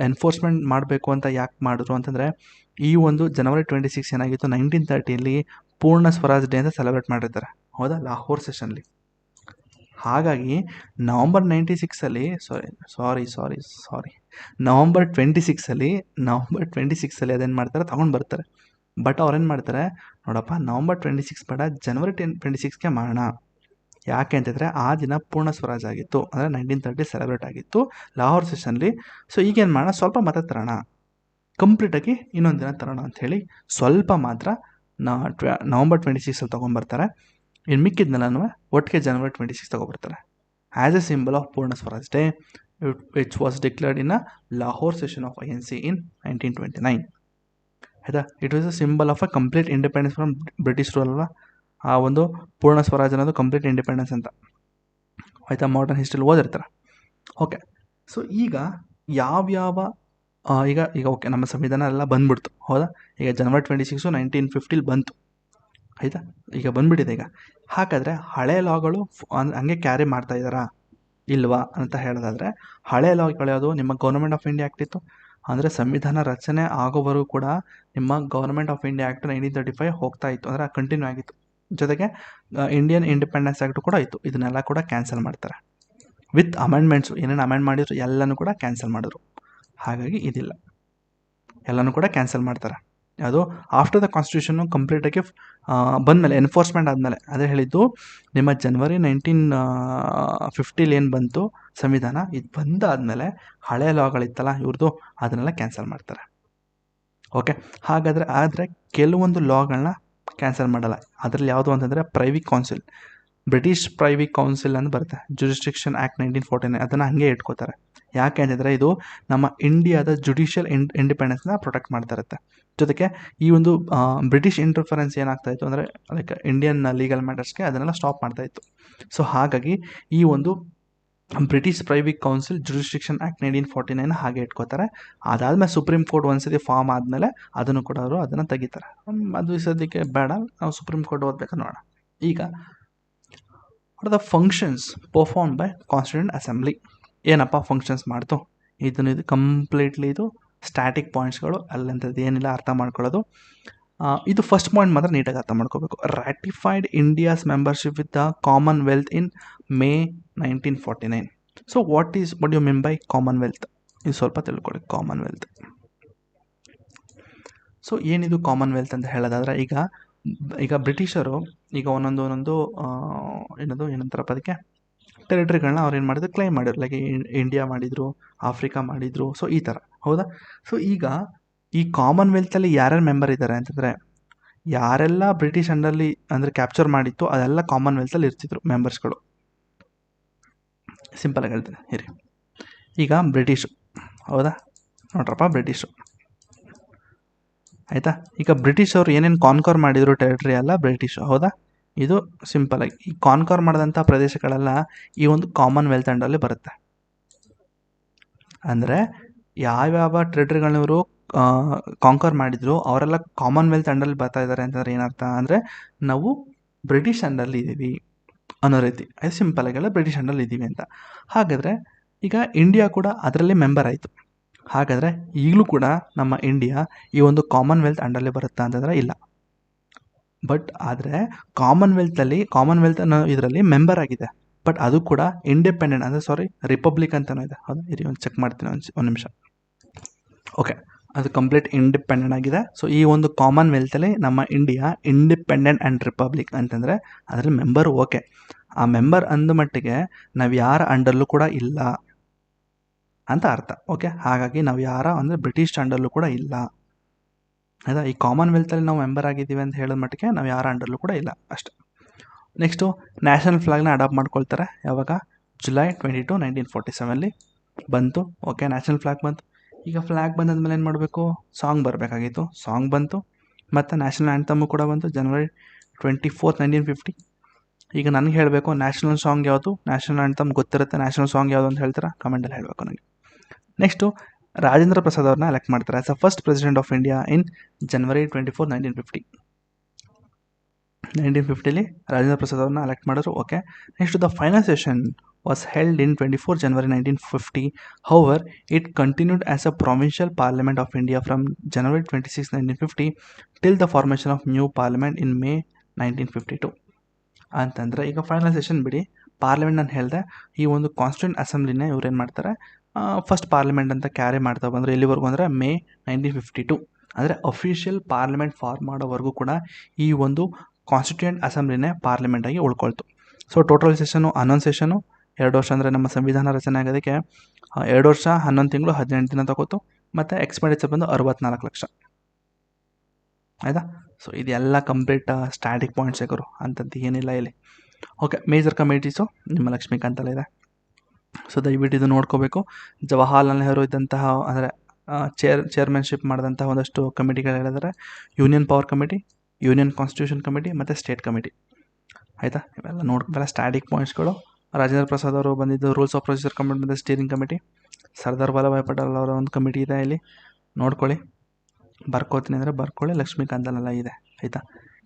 ಎನ್ಫೋರ್ಸ್ಮೆಂಟ್ ಮಾಡಬೇಕು ಅಂತ ಯಾಕೆ ಮಾಡಿದ್ರು ಅಂತಂದರೆ ಈ ಒಂದು ಜನವರಿ 26 ಏನಾಗಿತ್ತು 1930 ಪೂರ್ಣ ಸ್ವರಾಜ್ ಡೇ ಅಂತ ಸೆಲೆಬ್ರೇಟ್ ಮಾಡಿರ್ತಾರೆ. ಹೌದಾ, ಲಾಹೋರ್ ಸೆಷನ್ಲಿ. ಹಾಗಾಗಿ ನವಂಬರ್ 26 ನವಂಬರ್ 26 ಅದೇನು ಮಾಡ್ತಾರೆ ತೊಗೊಂಡು ಬರ್ತಾರೆ. ಬಟ್ ಅವ್ರೇನು ಮಾಡ್ತಾರೆ, ನೋಡಪ್ಪ ನವಂಬರ್ 26 ಬೇಡ ಜನವರಿ 26ಗೆ ಮಾಡೋಣ. ಯಾಕೆ ಅಂತಂದರೆ ಆ ದಿನ ಪೂರ್ಣ ಸ್ವರಾಜ್ ಆಗಿತ್ತು, ಅಂದರೆ 1930 ಸೆಲೆಬ್ರೇಟ್ ಆಗಿತ್ತು ಲಾಹೋರ್ ಸೆಷನ್ಲಿ. ಸೊ ಈಗೇನು ಮಾಡೋಣ, ಸ್ವಲ್ಪ ಮಾತ್ರ ತರೋಣ, ಕಂಪ್ಲೀಟಾಗಿ ಇನ್ನೊಂದು ದಿನ ತರೋಣ ಅಂಥೇಳಿ ಸ್ವಲ್ಪ ಮಾತ್ರ ನವಂಬರ್ 26 ತೊಗೊಂಬರ್ತಾರೆ. ಇನ್ನು ಮಿಕ್ಕಿದ್ನೆಲ್ಲನೂ ಒಟ್ಟಿಗೆ ಜನವರಿ 26 ತೊಗೊಬರ್ತಾರೆ. ಆ್ಯಸ್ ಎ ಸಿಂಬಲ್ ಆಫ್ ಪೂರ್ಣ Swaraj day which was declared in a Lahore session of INC ಇನ್ 1929. ಆಯಿತಾ, it was a symbol of a complete independence from British rule ಅಲ್ವಾ. ಆ ಒಂದು ಪೂರ್ಣ ಸ್ವರಾಜ್ ಅನ್ನೋದು ಕಂಪ್ಲೀಟ್ ಇಂಡಿಪೆಂಡೆನ್ಸ್ ಅಂತ. ಆಯಿತಾ, ಮಾಡರ್ನ್ ಹಿಸ್ಟ್ರಿಲಿ ಓದಿರ್ತಾರೆ. ಓಕೆ, ಸೊ ಈಗ ಯಾವ್ಯಾವ ಈಗ ಓಕೆ ನಮ್ಮ ಸಂವಿಧಾನ ಎಲ್ಲ ಬಂದ್ಬಿಡ್ತು. ಹೌದಾ, ಈಗ ಜನವರಿ 26 1950 ಬಂತು. ಆಯಿತಾ, ಈಗ ಬಂದುಬಿಟ್ಟಿದೆ. ಈಗ ಹಾಗಾದರೆ ಹಳೆ ಲಾಗಳು ಹಂಗೆ ಕ್ಯಾರಿ ಮಾಡ್ತಾ ಇದ್ದಾರಾ ಇಲ್ವಾ ಅಂತ ಹೇಳೋದಾದರೆ, ಹಳೆ ಲಾಗಳು ಯಾವುದು, ನಿಮ್ಮ ಗೌರ್ಮೆಂಟ್ ಆಫ್ ಇಂಡಿಯಾ ಆ್ಯಕ್ಟ್ ಇತ್ತು. ಅಂದರೆ ಸಂವಿಧಾನ ರಚನೆ ಆಗೋವರೆಗೂ ಕೂಡ ನಿಮ್ಮ ಗೌರ್ಮೆಂಟ್ ಆಫ್ ಇಂಡಿಯಾ ಆ್ಯಕ್ಟ್ 1935 ಹೋಗ್ತಾ ಇತ್ತು, ಅಂದರೆ ಕಂಟಿನ್ಯೂ ಆಗಿತ್ತು. ಜೊತೆಗೆ ಇಂಡಿಯನ್ ಇಂಡಿಪೆಂಡೆನ್ಸ್ ಆ್ಯಕ್ಟ್ ಕೂಡ ಇತ್ತು. ಇದನ್ನೆಲ್ಲ ಕೂಡ ಕ್ಯಾನ್ಸಲ್ ಮಾಡ್ತಾರೆ ವಿತ್ ಅಮೆಂಡ್ಮೆಂಟ್ಸು. ಏನೇನು ಅಮೆಂಡ್ ಮಾಡಿದ್ರು ಎಲ್ಲನೂ ಕೂಡ ಕ್ಯಾನ್ಸಲ್ ಮಾಡಿದ್ರು. ಹಾಗಾಗಿ ಇದಿಲ್ಲ, ಎಲ್ಲನೂ ಕೂಡ ಕ್ಯಾನ್ಸಲ್ ಮಾಡ್ತಾರೆ. ಅದು ಆಫ್ಟರ್ ದ ಕಾನ್ಸ್ಟಿಟ್ಯೂಷನ್ನು ಕಂಪ್ಲೀಟಾಗಿ ಬಂದಮೇಲೆ, ಎನ್ಫೋರ್ಸ್ಮೆಂಟ್ ಆದಮೇಲೆ. ಅದೇ ಹೇಳಿದ್ದು, ನಿಮ್ಮ ಜನವರಿ 1950 ಏನು ಬಂತು ಸಂವಿಧಾನ, ಇದು ಬಂದಾದಮೇಲೆ ಹಳೆ ಲಾಗಳಿತ್ತಲ್ಲ ಇವ್ರದ್ದು, ಅದನ್ನೆಲ್ಲ ಕ್ಯಾನ್ಸಲ್ ಮಾಡ್ತಾರೆ. ಓಕೆ, ಆದರೆ ಕೆಲವೊಂದು ಲಾಗಳನ್ನ ಕ್ಯಾನ್ಸಲ್ ಮಾಡಲ್ಲ. ಅದರಲ್ಲಿ ಯಾವುದು ಅಂತಂದರೆ privy council, British privy council ಅಂತ ಬರುತ್ತೆ, ಜುರಿಸ್ಡಿಕ್ಷನ್ ಆ್ಯಕ್ಟ್ 1949, ಅದನ್ನು ಹಾಗೆ ಇಟ್ಕೋತಾರೆ. ಯಾಕೆ ಅಂತಂದರೆ ಇದು ನಮ್ಮ ಇಂಡಿಯಾದ ಜುಡಿಷಿಯಲ್ ಇಂಡಿಪೆಂಡೆನ್ಸ್ನ ಪ್ರೊಟೆಕ್ಟ್ ಮಾಡ್ತಾ ಇರುತ್ತೆ. ಜೊತೆಗೆ ಈ ಒಂದು ಬ್ರಿಟಿಷ್ ಇಂಟರ್ಫರೆನ್ಸ್ ಏನಾಗ್ತಾಯಿತ್ತು ಅಂದರೆ ಲೈಕ್ ಇಂಡಿಯನ್ ಲೀಗಲ್ ಮ್ಯಾಟರ್ಸ್ಗೆ ಅದನ್ನೆಲ್ಲ ಸ್ಟಾಪ್ ಮಾಡ್ತಾಯಿತ್ತು. ಸೊ ಹಾಗಾಗಿ ಈ ಒಂದು British privy council jurisdiction act 1949 ಹಾಗೆ ಇಟ್ಕೋತಾರೆ. ಅದಾದಮೇಲೆ ಸುಪ್ರೀಂ ಕೋರ್ಟ್ ಒಂದ್ಸತಿ ಫಾರ್ಮ್ ಆದಮೇಲೆ ಅದನ್ನು ಕೂಡ ಅವರು ಅದನ್ನು ತೆಗಿತಾರೆ. ಅದು ಸದ್ಯಕ್ಕೆ ಬೇಡ, ನಾವು ಸುಪ್ರೀಂ ಕೋರ್ಟ್ ಓದಬೇಕಾದ್ರೆ ನೋಡೋಣ. ಈಗ what are the functions perform by constituent assembly. ಏನಪ್ಪ ಫಂಕ್ಷನ್ಸ್ ಮಾಡ್ತು, ಇದು ಕಂಪ್ಲೀಟ್ಲಿ ಇದು ಸ್ಟ್ಯಾಟಿಕ್ ಪಾಯಿಂಟ್ಸ್ಗಳು, ಅಲ್ಲಂಥದ್ದು ಏನಿಲ್ಲ, ಅರ್ಥ ಮಾಡ್ಕೊಳ್ಳೋದು. ಇದು ಫಸ್ಟ್ ಪಾಯಿಂಟ್ ಮಾತ್ರ ನೀಟಾಗಿ ಅರ್ಥ ಮಾಡ್ಕೋಬೇಕು. Ratified India's membership with the commonwealth in May 1949. So what you mean by commonwealth, ಇದು ಸ್ವಲ್ಪ ತಿಳ್ಕೊಳ್ಳಿ. ಕಾಮನ್ವೆಲ್ತ್, ಸೊ ಏನಿದು ಕಾಮನ್ವೆಲ್ತ್ ಅಂತ ಹೇಳೋದಾದರೆ, ಈಗ ಬ್ರಿಟಿಷರು ಈಗ ಒಂದೊಂದು ಏನಂತಾರಪ್ಪ ಅದಕ್ಕೆ ಟೆರಿಟರಿಗಳನ್ನ ಅವ್ರು ಏನು ಮಾಡಿದ್ರು, ಕ್ಲೈಮ್ ಮಾಡಿದ್ರು. ಲೈಕ್ ಇಂಡಿಯಾ ಮಾಡಿದರು, ಆಫ್ರಿಕಾ ಮಾಡಿದರು, ಸೊ ಈ ಥರ. ಹೌದಾ, ಸೊ ಈಗ ಈ ಕಾಮನ್ವೆಲ್ತಲ್ಲಿ ಯಾರ್ಯಾರು ಮೆಂಬರ್ ಇದ್ದಾರೆ ಅಂತಂದರೆ, ಯಾರೆಲ್ಲ ಬ್ರಿಟಿಷ್ ಅಂಡರ್ಲಿ ಅಂದರೆ ಕ್ಯಾಪ್ಚರ್ ಮಾಡಿತ್ತು ಅದೆಲ್ಲ ಕಾಮನ್ವೆಲ್ತಲ್ಲಿ ಇರ್ತಿದ್ರು ಮೆಂಬರ್ಸ್ಗಳು. ಸಿಂಪಲಾಗಿ ಹೇಳ್ತೀನಿ ಇರಿ. ಈಗ ಬ್ರಿಟಿಷು, ಹೌದಾ, ನೋಡ್ರಪ್ಪ ಬ್ರಿಟಿಷು, ಆಯಿತಾ. ಈಗ ಬ್ರಿಟಿಷ್ ಅವರು ಏನೇನು ಕಾನ್ಕರ್ ಮಾಡಿದರು ಟೆರಿಟರಿ ಎಲ್ಲ ಬ್ರಿಟಿಷು, ಹೌದಾ. ಇದು ಸಿಂಪಲಾಗಿ ಈ ಕಾನ್ಕರ್ ಮಾಡಿದಂಥ ಪ್ರದೇಶಗಳೆಲ್ಲ ಈ ಒಂದು ಕಾಮನ್ವೆಲ್ತ್ ಅಂಡರಲ್ಲಿ ಬರುತ್ತೆ. ಅಂದರೆ ಯಾವ್ಯಾವ ಟೆರಿಟರಿಗಳನ್ನ ಇವರು ಕಾಂಕರ್ ಮಾಡಿದ್ರು ಅವರೆಲ್ಲ ಕಾಮನ್ವೆಲ್ತ್ ಅಂಡರಲ್ಲಿ ಬರ್ತಾ ಇದ್ದಾರೆ ಅಂತಂದ್ರೆ ಏನರ್ಥ ಅಂದರೆ ನಾವು ಬ್ರಿಟಿಷ್ ಅಂಡರಲ್ಲಿ ಇದ್ದೀವಿ ಅನ್ನೋ ರೀತಿ. ಅದು ಸಿಂಪಲಾಗಿ ಎಲ್ಲ ಬ್ರಿಟಿಷ್ ಅಂಡರಲ್ಲಿ ಇದ್ದೀವಿ ಅಂತ. ಹಾಗಾದರೆ ಈಗ ಇಂಡಿಯಾ ಕೂಡ ಅದರಲ್ಲಿ ಮೆಂಬರ್ ಆಯಿತು. ಹಾಗಾದರೆ ಈಗಲೂ ಕೂಡ ನಮ್ಮ ಇಂಡಿಯಾ ಈ ಒಂದು ಕಾಮನ್ವೆಲ್ತ್ ಅಂಡರಲ್ಲಿ ಬರುತ್ತಾ ಅಂತಂದರೆ ಇಲ್ಲ. ಬಟ್ ಆದರೆ ಕಾಮನ್ವೆಲ್ತ್ ಅನ್ನೋ ಇದರಲ್ಲಿ ಮೆಂಬರ್ ಆಗಿದೆ. ಬಟ್ ಅದು ಕೂಡ ಇಂಡಿಪೆಂಡೆಂಟ್ ಅಂದರೆ ರಿಪಬ್ಲಿಕ್ ಅಂತಲೂ ಇದೆ. ಹೌದಾ, ಇರಿ ಒಂದು ಚೆಕ್ ಮಾಡ್ತೀನಿ ಒಂದು ನಿಮಿಷ. ಓಕೆ, ಅದು ಕಂಪ್ಲೀಟ್ ಇಂಡಿಪೆಂಡೆಂಟ್ ಆಗಿದೆ. ಸೊ ಈ ಒಂದು ಕಾಮನ್ವೆಲ್ತಲ್ಲಿ ನಮ್ಮ ಇಂಡಿಯಾ ಇಂಡಿಪೆಂಡೆಂಟ್ ಆ್ಯಂಡ್ ರಿಪಬ್ಲಿಕ್ ಅಂತಂದರೆ ಅದರಲ್ಲಿ ಮೆಂಬರ್. ಓಕೆ, ಆ ಮೆಂಬರ್ ಅಂದ ಮಟ್ಟಿಗೆ ನಾವು ಯಾರ ಅಂಡರ್ಲೂ ಕೂಡ ಇಲ್ಲ ಅಂತ ಅರ್ಥ. ಓಕೆ, ಹಾಗಾಗಿ ನಾವು ಯಾರ ಅಂದರೆ ಬ್ರಿಟಿಷ್ ಅಂಡರ್ಲೂ ಕೂಡ ಇಲ್ಲ. ಆಯಿತಾ, ಈ ಕಾಮನ್ವೆಲ್ತಲ್ಲಿ ನಾವು ಮೆಂಬರ್ ಆಗಿದ್ದೀವಿ ಅಂತ ಹೇಳಿದ ಮಟ್ಟಿಗೆ ನಾವು ಯಾರ ಅಂಡರ್ಲೂ ಕೂಡ ಇಲ್ಲ ಅಷ್ಟೆ. ನೆಕ್ಸ್ಟು ನ್ಯಾಷನಲ್ ಫ್ಲಾಗ್ನ ಅಡಾಪ್ಟ್ ಮಾಡ್ಕೊಳ್ತಾರೆ. ಯಾವಾಗ? ಜುಲೈ 22, 1947 ಬಂತು. ಓಕೆ, ನ್ಯಾಷನಲ್ ಫ್ಲಾಗ್ ಬಂತು. ಈಗ ಫ್ಲಾಗ್ ಬಂದಾದ್ಮೇಲೆ ಏನು ಮಾಡಬೇಕು? ಸಾಂಗ್ ಬರಬೇಕಾಗಿತ್ತು. ಸಾಂಗ್ ಬಂತು. ಮತ್ತು ನ್ಯಾಷನಲ್ ಆ್ಯಂಥಮು ಕೂಡ ಬಂತು ಜನವರಿ 24, 1950. ಈಗ ನನಗೆ ಹೇಳಬೇಕು ನ್ಯಾಷನಲ್ ಸಾಂಗ್ ಯಾವುದು, ನ್ಯಾಷನಲ್ ಆ್ಯಂಥಮ್ ಗೊತ್ತಿರುತ್ತೆ, ನ್ಯಾಷನಲ್ ಸಾಂಗ್ ಯಾವುದು ಅಂತ ಹೇಳ್ತೀರಾ? ಕಮೆಂಟಲ್ಲಿ ಹೇಳಬೇಕು ನನಗೆ. ನೆಕ್ಸ್ಟು ರಾಜೇಂದ್ರ ಪ್ರಸಾದ್ ಅವ್ರನ್ನ ಎಲೆಕ್ಟ್ ಮಾಡ್ತಾರೆ as a first president of India in January 24, 1950. 1950 Rajendra Prasad ಅವ್ರನ್ನ ಎಲೆಕ್ಟ್ ಮಾಡಿದ್ರು. Okay, next the final session was held in 24 January 1950. However, it continued as a provincial parliament of India from January 26, 1950 till the formation of new parliament in May 1952. ಅಂತಂದರೆ ಈಗ final session ಬಿಡಿ, parliament ನಾನು ಹೇಳಿದೆ. ಈ ಒಂದು constituent ಅಸೆಂಬ್ಲಿನೇ ಇವ್ರು ಏನು ಮಾಡ್ತಾರೆ, ಫಸ್ಟ್ ಪಾರ್ಲಿಮೆಂಟ್ ಅಂತ ಕ್ಯಾರಿ ಮಾಡ್ತಾ ಬಂದರೆ ಎಲ್ಲಿವರೆಗೂ ಅಂದರೆ May 1952. ಅಂದರೆ ಅಫಿಷಿಯಲ್ ಪಾರ್ಲಿಮೆಂಟ್ ಫಾರ್ಮ್ ಮಾಡೋವರೆಗೂ ಕೂಡ ಈ ಒಂದು ಕಾನ್ಸ್ಟಿಟ್ಯೂಂಟ್ ಅಸೆಂಬ್ಲಿನೇ ಪಾರ್ಲಿಮೆಂಟಾಗಿ ಉಳ್ಕೊಳ್ತು. ಸೊ ಟೋಟಲ್ ಸೆಷನು 11 ಸೆಷನು, 2 ವರ್ಷ ಅಂದರೆ ನಮ್ಮ ಸಂವಿಧಾನ ರಚನೆ ಆಗೋದಕ್ಕೆ 2 ವರ್ಷ 11 ತಿಂಗಳು 18 ದಿನ ತಗೋತು. ಮತ್ತು ಎಕ್ಸ್ಪೆಂಡಿಚರ್ ಬಂದು 64 ಲಕ್ಷ. ಆಯಿತಾ, ಸೊ ಇದೆಲ್ಲ ಕಂಪ್ಲೀಟ್ ಸ್ಟ್ಯಾಟಿಕ್ ಪಾಯಿಂಟ್ಸ್ ಸಿಗೋರು ಅಂಥದ್ದು ಏನಿಲ್ಲ ಇಲ್ಲಿ. ಓಕೆ, ಮೇಜರ್ ಕಮಿಟೀಸು ನಿಮ್ಮ ಲಕ್ಷ್ಮೀಕಾಂತಲ್ಲ ಇದೆ. ಸೊ ದಯವಿಟ್ಟು ಇದು ನೋಡ್ಕೋಬೇಕು. ಜವಾಹರ್ಲಾಲ್ ನೆಹರು ಇದ್ದಂತಹ ಅಂದರೆ ಚೇರ್ಮನ್ಶಿಪ್ ಮಾಡಿದಂತಹ ಒಂದಷ್ಟು ಕಮಿಟಿಗಳು ಹೇಳಿದರೆ union power committee, union constitution committee ಮತ್ತು ಸ್ಟೇಟ್ ಕಮಿಟಿ. ಆಯಿತಾ, ಇವೆಲ್ಲ ನೋಡ್ಕೊಬೇಡ ಸ್ಟ್ಯಾಟಿಕ್ ಪಾಯಿಂಟ್ಸ್ಗಳು. ರಾಜೇಂದ್ರ ಪ್ರಸಾದ್ ಅವರು ಬಂದಿದ್ದು ರೂಲ್ಸ್ ಆಫ್ ಪ್ರೊಸೀಜರ್ ಕಮಿಟಿ ಮತ್ತು ಸ್ಟೀರಿಂಗ್ ಕಮಿಟಿ. ಸರ್ದಾರ್ ವಲ್ಲಭಾಯ್ ಪಟೇಲ್ ಅವರ ಒಂದು ಕಮಿಟಿ ಇದೆ, ಇಲ್ಲಿ ನೋಡ್ಕೊಳ್ಳಿ. ಬರ್ಕೋತೀನಿ ಅಂದರೆ ಬರ್ಕೊಳ್ಳಿ, ಲಕ್ಷ್ಮೀಕಾಂತನೆಲ್ಲ ಇದೆ. ಆಯಿತಾ,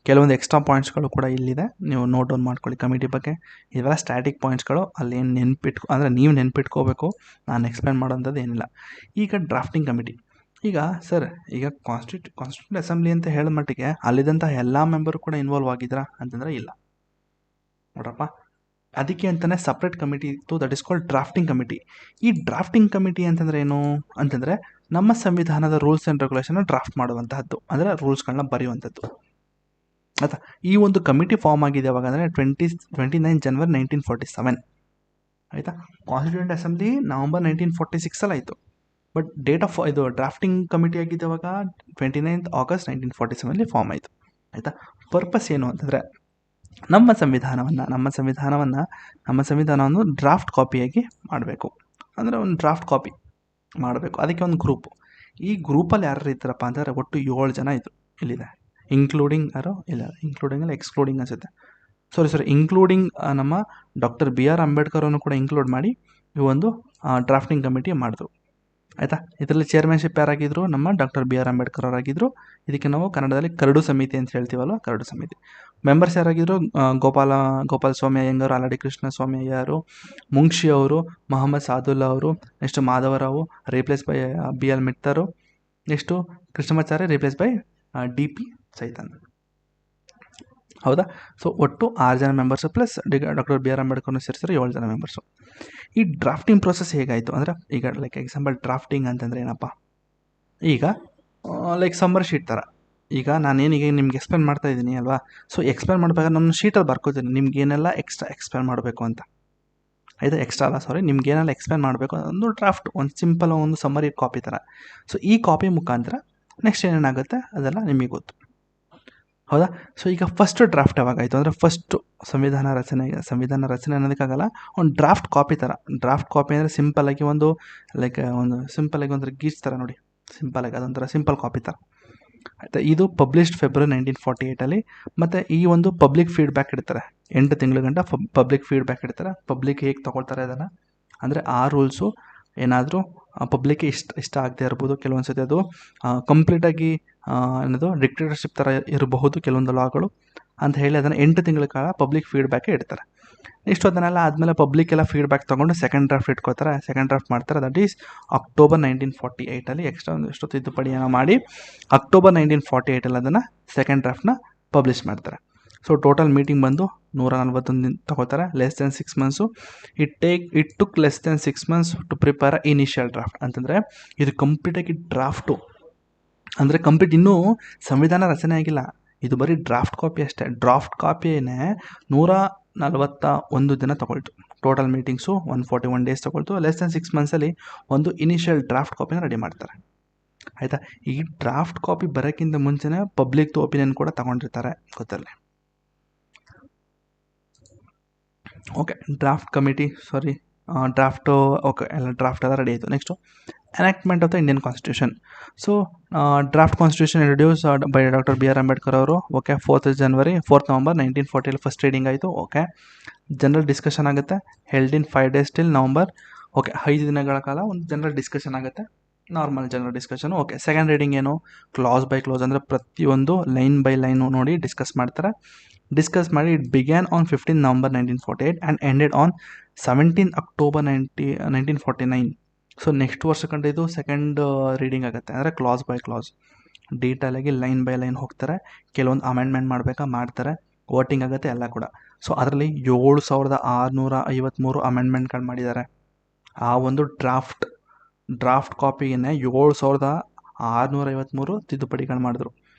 ಕೆಲವೊಂದು ಎಕ್ಸ್ಟ್ರಾ ಪಾಯಿಂಟ್ಸ್ಗಳು ಕೂಡ ಇಲ್ಲಿದೆ, ನೀವು ನೋಟ್ ಡೌನ್ ಮಾಡ್ಕೊಳ್ಳಿ ಕಮಿಟಿ ಬಗ್ಗೆ. ಇವೆಲ್ಲ ಸ್ಟ್ಯಾಟಿಕ್ ಪಾಯಿಂಟ್ಸ್ಗಳು, ಅಲ್ಲಿ ಏನು ಅಂದರೆ ನೀವು ನೆನ್ಪಿಟ್ಕೋಬೇಕು, ನಾನು ಎಕ್ಸ್ಪ್ಲೇನ್ ಮಾಡೋಂಥದ್ದು ಏನಿಲ್ಲ. ಈಗ ಡ್ರಾಫ್ಟಿಂಗ್ ಕಮಿಟಿ. ಈಗ ಸರ್, ಈಗ ಕಾನ್ಸ್ಟಿಟ್ಯೂಂಟ್ ಅಸೆಂಬ್ಲಿ ಅಂತ ಹೇಳಿದ ಮಟ್ಟಿಗೆ ಅಲ್ಲಿದ್ದಂಥ ಎಲ್ಲ ಮೆಂಬರು ಕೂಡ ಇನ್ವಾಲ್ವ್ ಆಗಿದ್ರಾ ಅಂತಂದರೆ ಇಲ್ಲ ನೋಡ್ರಪ್ಪ. ಅದಕ್ಕೆ ಅಂತಲೇ ಸಪ್ರೇಟ್ ಕಮಿಟಿ ಇತ್ತು, that is called drafting committee. ಈ ಡ್ರಾಫ್ಟಿಂಗ್ ಕಮಿಟಿ ಅಂತಂದರೆ ಏನು ಅಂತಂದರೆ ನಮ್ಮ ಸಂವಿಧಾನದ ರೂಲ್ಸ್ ಆ್ಯಂಡ್ ರೆಗ್ಯುಲೇಷನ್ನ ಡ್ರಾಫ್ಟ್ ಮಾಡುವಂತಹದ್ದು, ಅಂದರೆ ರೂಲ್ಸ್ಗಳನ್ನ ಬರೆಯುವಂಥದ್ದು. ಆಯಿತಾ, ಈ ಒಂದು ಕಮಿಟಿ ಫಾರ್ಮ್ ಆಗಿದೆ ಯಾವಾಗ ಅಂದರೆ 29 ಜನವರಿ 1947. ಆಯಿತಾ, ಕಾನ್ಸ್ಟಿಟ್ಯೂಂಟ್ ಅಸೆಂಬ್ಲಿ ನವಂಬರ್ 1946 ಆಯಿತು. ಬಟ್ ಡೇಟ್ ಆಫ್ ಇದು ಡ್ರಾಫ್ಟಿಂಗ್ ಕಮಿಟಿ ಆಗಿದ್ದು ಯಾವಾಗ 29 ಆಗಸ್ಟ್ 1947 ಫಾರ್ಮ್ ಆಯಿತು. ಆಯಿತಾ, ಪರ್ಪಸ್ ಏನು ಅಂತಂದರೆ ನಮ್ಮ ಸಂವಿಧಾನವನ್ನು ಡ್ರಾಫ್ಟ್ ಕಾಪಿಯಾಗಿ ಮಾಡಬೇಕು. ಅಂದರೆ ಒಂದು ಡ್ರಾಫ್ಟ್ ಕಾಪಿ ಮಾಡಬೇಕು, ಅದಕ್ಕೆ ಒಂದು ಗ್ರೂಪು. ಈ ಗ್ರೂಪಲ್ಲಿ ಯಾರು ಇದ್ದಾರಪ್ಪ ಅಂದರೆ ಒಟ್ಟು 7 ಜನ ಇದ್ದರು. ಇಲ್ಲಿದೆ ಇನ್ಕ್ಲೂಡಿಂಗ್ ಎಕ್ಸ್ಕ್ಲೂಡಿಂಗ್ ಅನಿಸುತ್ತೆ. ಇನ್ಕ್ಲೂಡಿಂಗ್ ನಮ್ಮ ಡಾಕ್ಟರ್ BR ಅಂಬೇಡ್ಕರ್ ಅನ್ನು ಕೂಡ ಇನ್ಕ್ಲೂಡ್ ಮಾಡಿ ಈ ಒಂದು ಡ್ರಾಫ್ಟಿಂಗ್ ಕಮಿಟಿ ಮಾಡಿದ್ರು. ಆಯಿತಾ, ಇದರಲ್ಲಿ ಚೇರ್ಮನ್ಶಿಪ್ ಯಾರಾಗಿದ್ದರು? ನಮ್ಮ ಡಾಕ್ಟರ್ BR ಅಂಬೇಡ್ಕರ್ ಅವರಾಗಿದ್ದರು. ಇದಕ್ಕೆ ನಾವು ಕನ್ನಡದಲ್ಲಿ ಕರಡು ಸಮಿತಿ ಅಂತ ಹೇಳ್ತೀವಲ್ಲ, ಕರಡು ಸಮಿತಿ. ಮೆಂಬರ್ಸ್ ಯಾರಾಗಿದ್ದರು? ಗೋಪಾಲ ಸ್ವಾಮಿ ಅಯ್ಯಂಗಾರು, ಆಲಡಿ ಕೃಷ್ಣ ಸ್ವಾಮಿ ಅಯ್ಯರು, ಮುಂಕ್ಷಿ ಅವರು, ಮೊಹಮ್ಮದ್ ಸಾದುಲ್ಲಾ ಅವರು, next Madhava Rao replace by BL Mitter, next Krishnamachari replace by DP Khaitan. ಹೌದಾ, ಸೊ ಒಟ್ಟು 6 ಜನ ಮೆಂಬರ್ಸು ಪ್ಲಸ್ ಡಾಕ್ಟರ್ BR ಅಂಬೇಡ್ಕರ್ನ ಸೇರಿಸಿದ್ರೆ 7 ಜನ ಮೆಂಬರ್ಸು. ಈ ಡ್ರಾಫ್ಟಿಂಗ್ ಪ್ರೊಸೆಸ್ ಹೇಗಾಯಿತು ಅಂದರೆ, ಈಗ ಲೈಕ್ ಎಕ್ಸಾಂಪಲ್ ಡ್ರಾಫ್ಟಿಂಗ್ ಅಂತಂದರೆ ಏನಪ್ಪ, ಈಗ ಲೈಕ್ ಸಮ್ಮರ್ ಶೀಟ್ ಥರ. ಈಗ ನಾನೇನೀಗ ನಿಮ್ಗೆ ಎಕ್ಸ್ಪ್ಲೇನ್ ಮಾಡ್ತಾ ಇದ್ದೀನಿ ಅಲ್ವಾ, ಸೊ ಎಕ್ಸ್ಪ್ಲೇನ್ ಮಾಡಬೇಕಾದ್ರೆ ನಮ್ಮ ಶೀಟಲ್ಲಿ ಬರ್ಕೋತೀನಿ ನಿಮ್ಗೇನೆಲ್ಲ ಎಕ್ಸ್ಪ್ಲೇನ್ ಮಾಡಬೇಕು ಅಂತ. ಆಯಿತಾ, ನಿಮ್ಗೇನೆಲ್ಲ ಎಕ್ಸ್ಪ್ಲೇನ್ ಮಾಡಬೇಕು ಒಂದು ಡ್ರಾಫ್ಟ್, ಒಂದು ಸಿಂಪಲ್ ಒಂದು ಸಮ್ಮರಿ ಕಾಪಿ ಥರ. ಸೊ ಈ ಕಾಪಿ ಮುಖಾಂತರ ನೆಕ್ಸ್ಟ್ ಏನೇನಾಗುತ್ತೆ ಅದೆಲ್ಲ ನಿಮಗೆ ಗೊತ್ತು. ಹೌದಾ, ಸೊ ಈಗ ಫಸ್ಟ್ ಡ್ರಾಫ್ಟ್ ಯಾವಾಗಾಯಿತು ಅಂದರೆ ಫಸ್ಟು ಸಂವಿಧಾನ ರಚನೆ ಅನ್ನೋದಕ್ಕಾಗಲ್ಲ, ಒಂದು ಡ್ರಾಫ್ಟ್ ಕಾಪಿ ಥರ. ಡ್ರಾಫ್ಟ್ ಕಾಪಿ ಅಂದರೆ ಸಿಂಪಲ್ಲಾಗಿ ಒಂದು ಗೀಚ್ ಥರ ನೋಡಿ, ಸಿಂಪಲ್ಲಾಗಿ ಅದೊಂಥರ ಸಿಂಪಲ್ ಕಾಪಿ ಥರ. ಆಯಿತಾ. ಇದು ಪಬ್ಲಿಷ್ಡ್ ಫೆಬ್ರವರಿ 1948 ಮತ್ತು ಈ ಒಂದು ಪಬ್ಲಿಕ್ ಫೀಡ್ಬ್ಯಾಕ್ ಇಡ್ತಾರೆ. 8 ತಿಂಗಳ ಗಂಟ ಪಬ್ಲಿಕ್ ಫೀಡ್ಬ್ಯಾಕ್ ಇಡ್ತಾರೆ. ಪಬ್ಲಿಕ್ ಹೇಗೆ ತೊಗೊಳ್ತಾರೆ ಅದನ್ನು, ಅಂದರೆ ಆ ರೂಲ್ಸು ಏನಾದರೂ ಪಬ್ಲಿಕ್ಗೆ ಇಷ್ಟ ಆಗದೆ ಇರ್ಬೋದು. ಕೆಲವೊಂದು ಸತಿ ಅದು ಕಂಪ್ಲೀಟಾಗಿ ಏನದು ಡಿಕ್ಟೇಟರ್ಶಿಪ್ ಥರ ಇರಬಹುದು ಕೆಲವೊಂದು ಲಾಗಳು ಅಂತ ಹೇಳಿ ಅದನ್ನು 8 ತಿಂಗಳ ಕಾಲ ಪಬ್ಲಿಕ್ ಫೀಡ್ಬ್ಯಾಕೇ ಇಡ್ತಾರೆ. ನೆಕ್ಸ್ಟ್ ಅದನ್ನೆಲ್ಲ ಆದಮೇಲೆ ಪಬ್ಲಿಕ್ ಎಲ್ಲ ಫೀಡ್ಬ್ಯಾಕ್ ತೊಗೊಂಡು ಸೆಕೆಂಡ್ ಡ್ರಾಫ್ಟ್ ಇಟ್ಕೋತಾರೆ. ಸೆಕೆಂಡ್ ಡ್ರಾಫ್ಟ್ ಮಾಡ್ತಾರೆ. ದಟ್ ಈಸ್ ಅಕ್ಟೋಬರ್ 1948 ಎಕ್ಸ್ಟ್ರಾ ಒಂದಿಷ್ಟು ತಿದ್ದುಪಡಿಯನ್ನು ಮಾಡಿ ಅಕ್ಟೋಬರ್ 1948 ಅದನ್ನು ಸೆಕೆಂಡ್ ಡ್ರಾಫ್ಟ್ನ ಪಬ್ಲಿಷ್ ಮಾಡ್ತಾರೆ. ಸೊ ಟೋಟಲ್ ಮೀಟಿಂಗ್ ಬಂದು 141 ದಿನ ತೊಗೋತಾರೆ. Less than 6 months. It took less than 6 months to prepare initial draft. ಅಂತಂದರೆ ಇದು ಕಂಪ್ಲೀಟಾಗಿ ಡ್ರಾಫ್ಟು, ಅಂದರೆ ಕಂಪ್ಲೀಟ್ ಇನ್ನೂ ಸಂವಿಧಾನ ರಚನೆ ಆಗಿಲ್ಲ, ಇದು ಬರೀ ಡ್ರಾಫ್ಟ್ ಕಾಪಿ ಅಷ್ಟೇ. ಡ್ರಾಫ್ಟ್ ಕಾಪಿಯೇ 141 ದಿನ ತೊಗೊಳ್ತು. ಟೋಟಲ್ ಮೀಟಿಂಗ್ಸು 141 ಡೇಸ್ ತೊಗೊಳ್ತು. ಲೆಸ್ ದೆನ್ 6 ಮಂತ್ಸಲ್ಲಿ ಒಂದು ಇನಿಷಿಯಲ್ ಡ್ರಾಫ್ಟ್ ಕಾಪಿನ ರೆಡಿ ಮಾಡ್ತಾರೆ. ಆಯಿತಾ. ಈ ಡ್ರಾಫ್ಟ್ ಕಾಪಿ ಬರೋಕ್ಕಿಂತ ಮುಂಚೆನೇ ಪಬ್ಲಿಕ್ದು ಒಪಿನಿಯನ್ ಕೂಡ ತಗೊಂಡಿರ್ತಾರೆ ಗೊತ್ತಲ್ಲಿ. ಓಕೆ, ಡ್ರಾಫ್ಟು ಓಕೆ ಎಲ್ಲ ಡ್ರಾಫ್ಟ್ ಎಲ್ಲ ರೆಡಿ ಆಯಿತು. Next enactment of the Indian constitution. So draft constitution introduce by doctor B R Ambedkar ಅವರು. Okay, 4th November 1940 first reading ಆಯಿತು. ಓಕೆ, ಜನರಲ್ ಡಿಸ್ಕಷನ್ ಆಗುತ್ತೆ. Held in 5 days till November. Okay, 5 ದಿನಗಳ ಕಾಲ ಒಂದು general discussion ಆಗುತ್ತೆ, normal general discussion. Okay, second reading ಏನು, clause by clause, ಅಂದರೆ ಪ್ರತಿಯೊಂದು ಲೈನ್ ಬೈ ಲೈನು ನೋಡಿ ಡಿಸ್ಕಸ್ ಮಾಡ್ತಾರೆ. ಡಿಸ್ಕಸ್ ಮಾಡಿ it began on 15 November 1948 and ended on 17 October 1949. So next ವರ್ಷ ಕಂಡು ಇದು ಸೆಕೆಂಡ್ ರೀಡಿಂಗ್ ಆಗುತ್ತೆ, ಅಂದರೆ ಕ್ಲಾಸ್ ಬೈ ಕ್ಲಾಸ್ ಡೀಟೇಲಾಗಿ ಲೈನ್ ಬೈ ಲೈನ್ ಹೋಗ್ತಾರೆ. ಕೆಲವೊಂದು ಅಮೆಂಡ್ಮೆಂಟ್ ಮಾಡ್ತಾರೆ, ವೋಟಿಂಗ್ ಆಗುತ್ತೆ ಎಲ್ಲ ಕೂಡ. ಸೊ ಅದರಲ್ಲಿ 7653 ಅಮೆಂಡ್ಮೆಂಟ್ಗಳು ಮಾಡಿದ್ದಾರೆ. ಆ ಒಂದು ಡ್ರಾಫ್ಟ್ ಕಾಪಿಗೆ 7653 ತಿದ್ದುಪಡಿಗಳು ಮಾಡಿದ್ರು.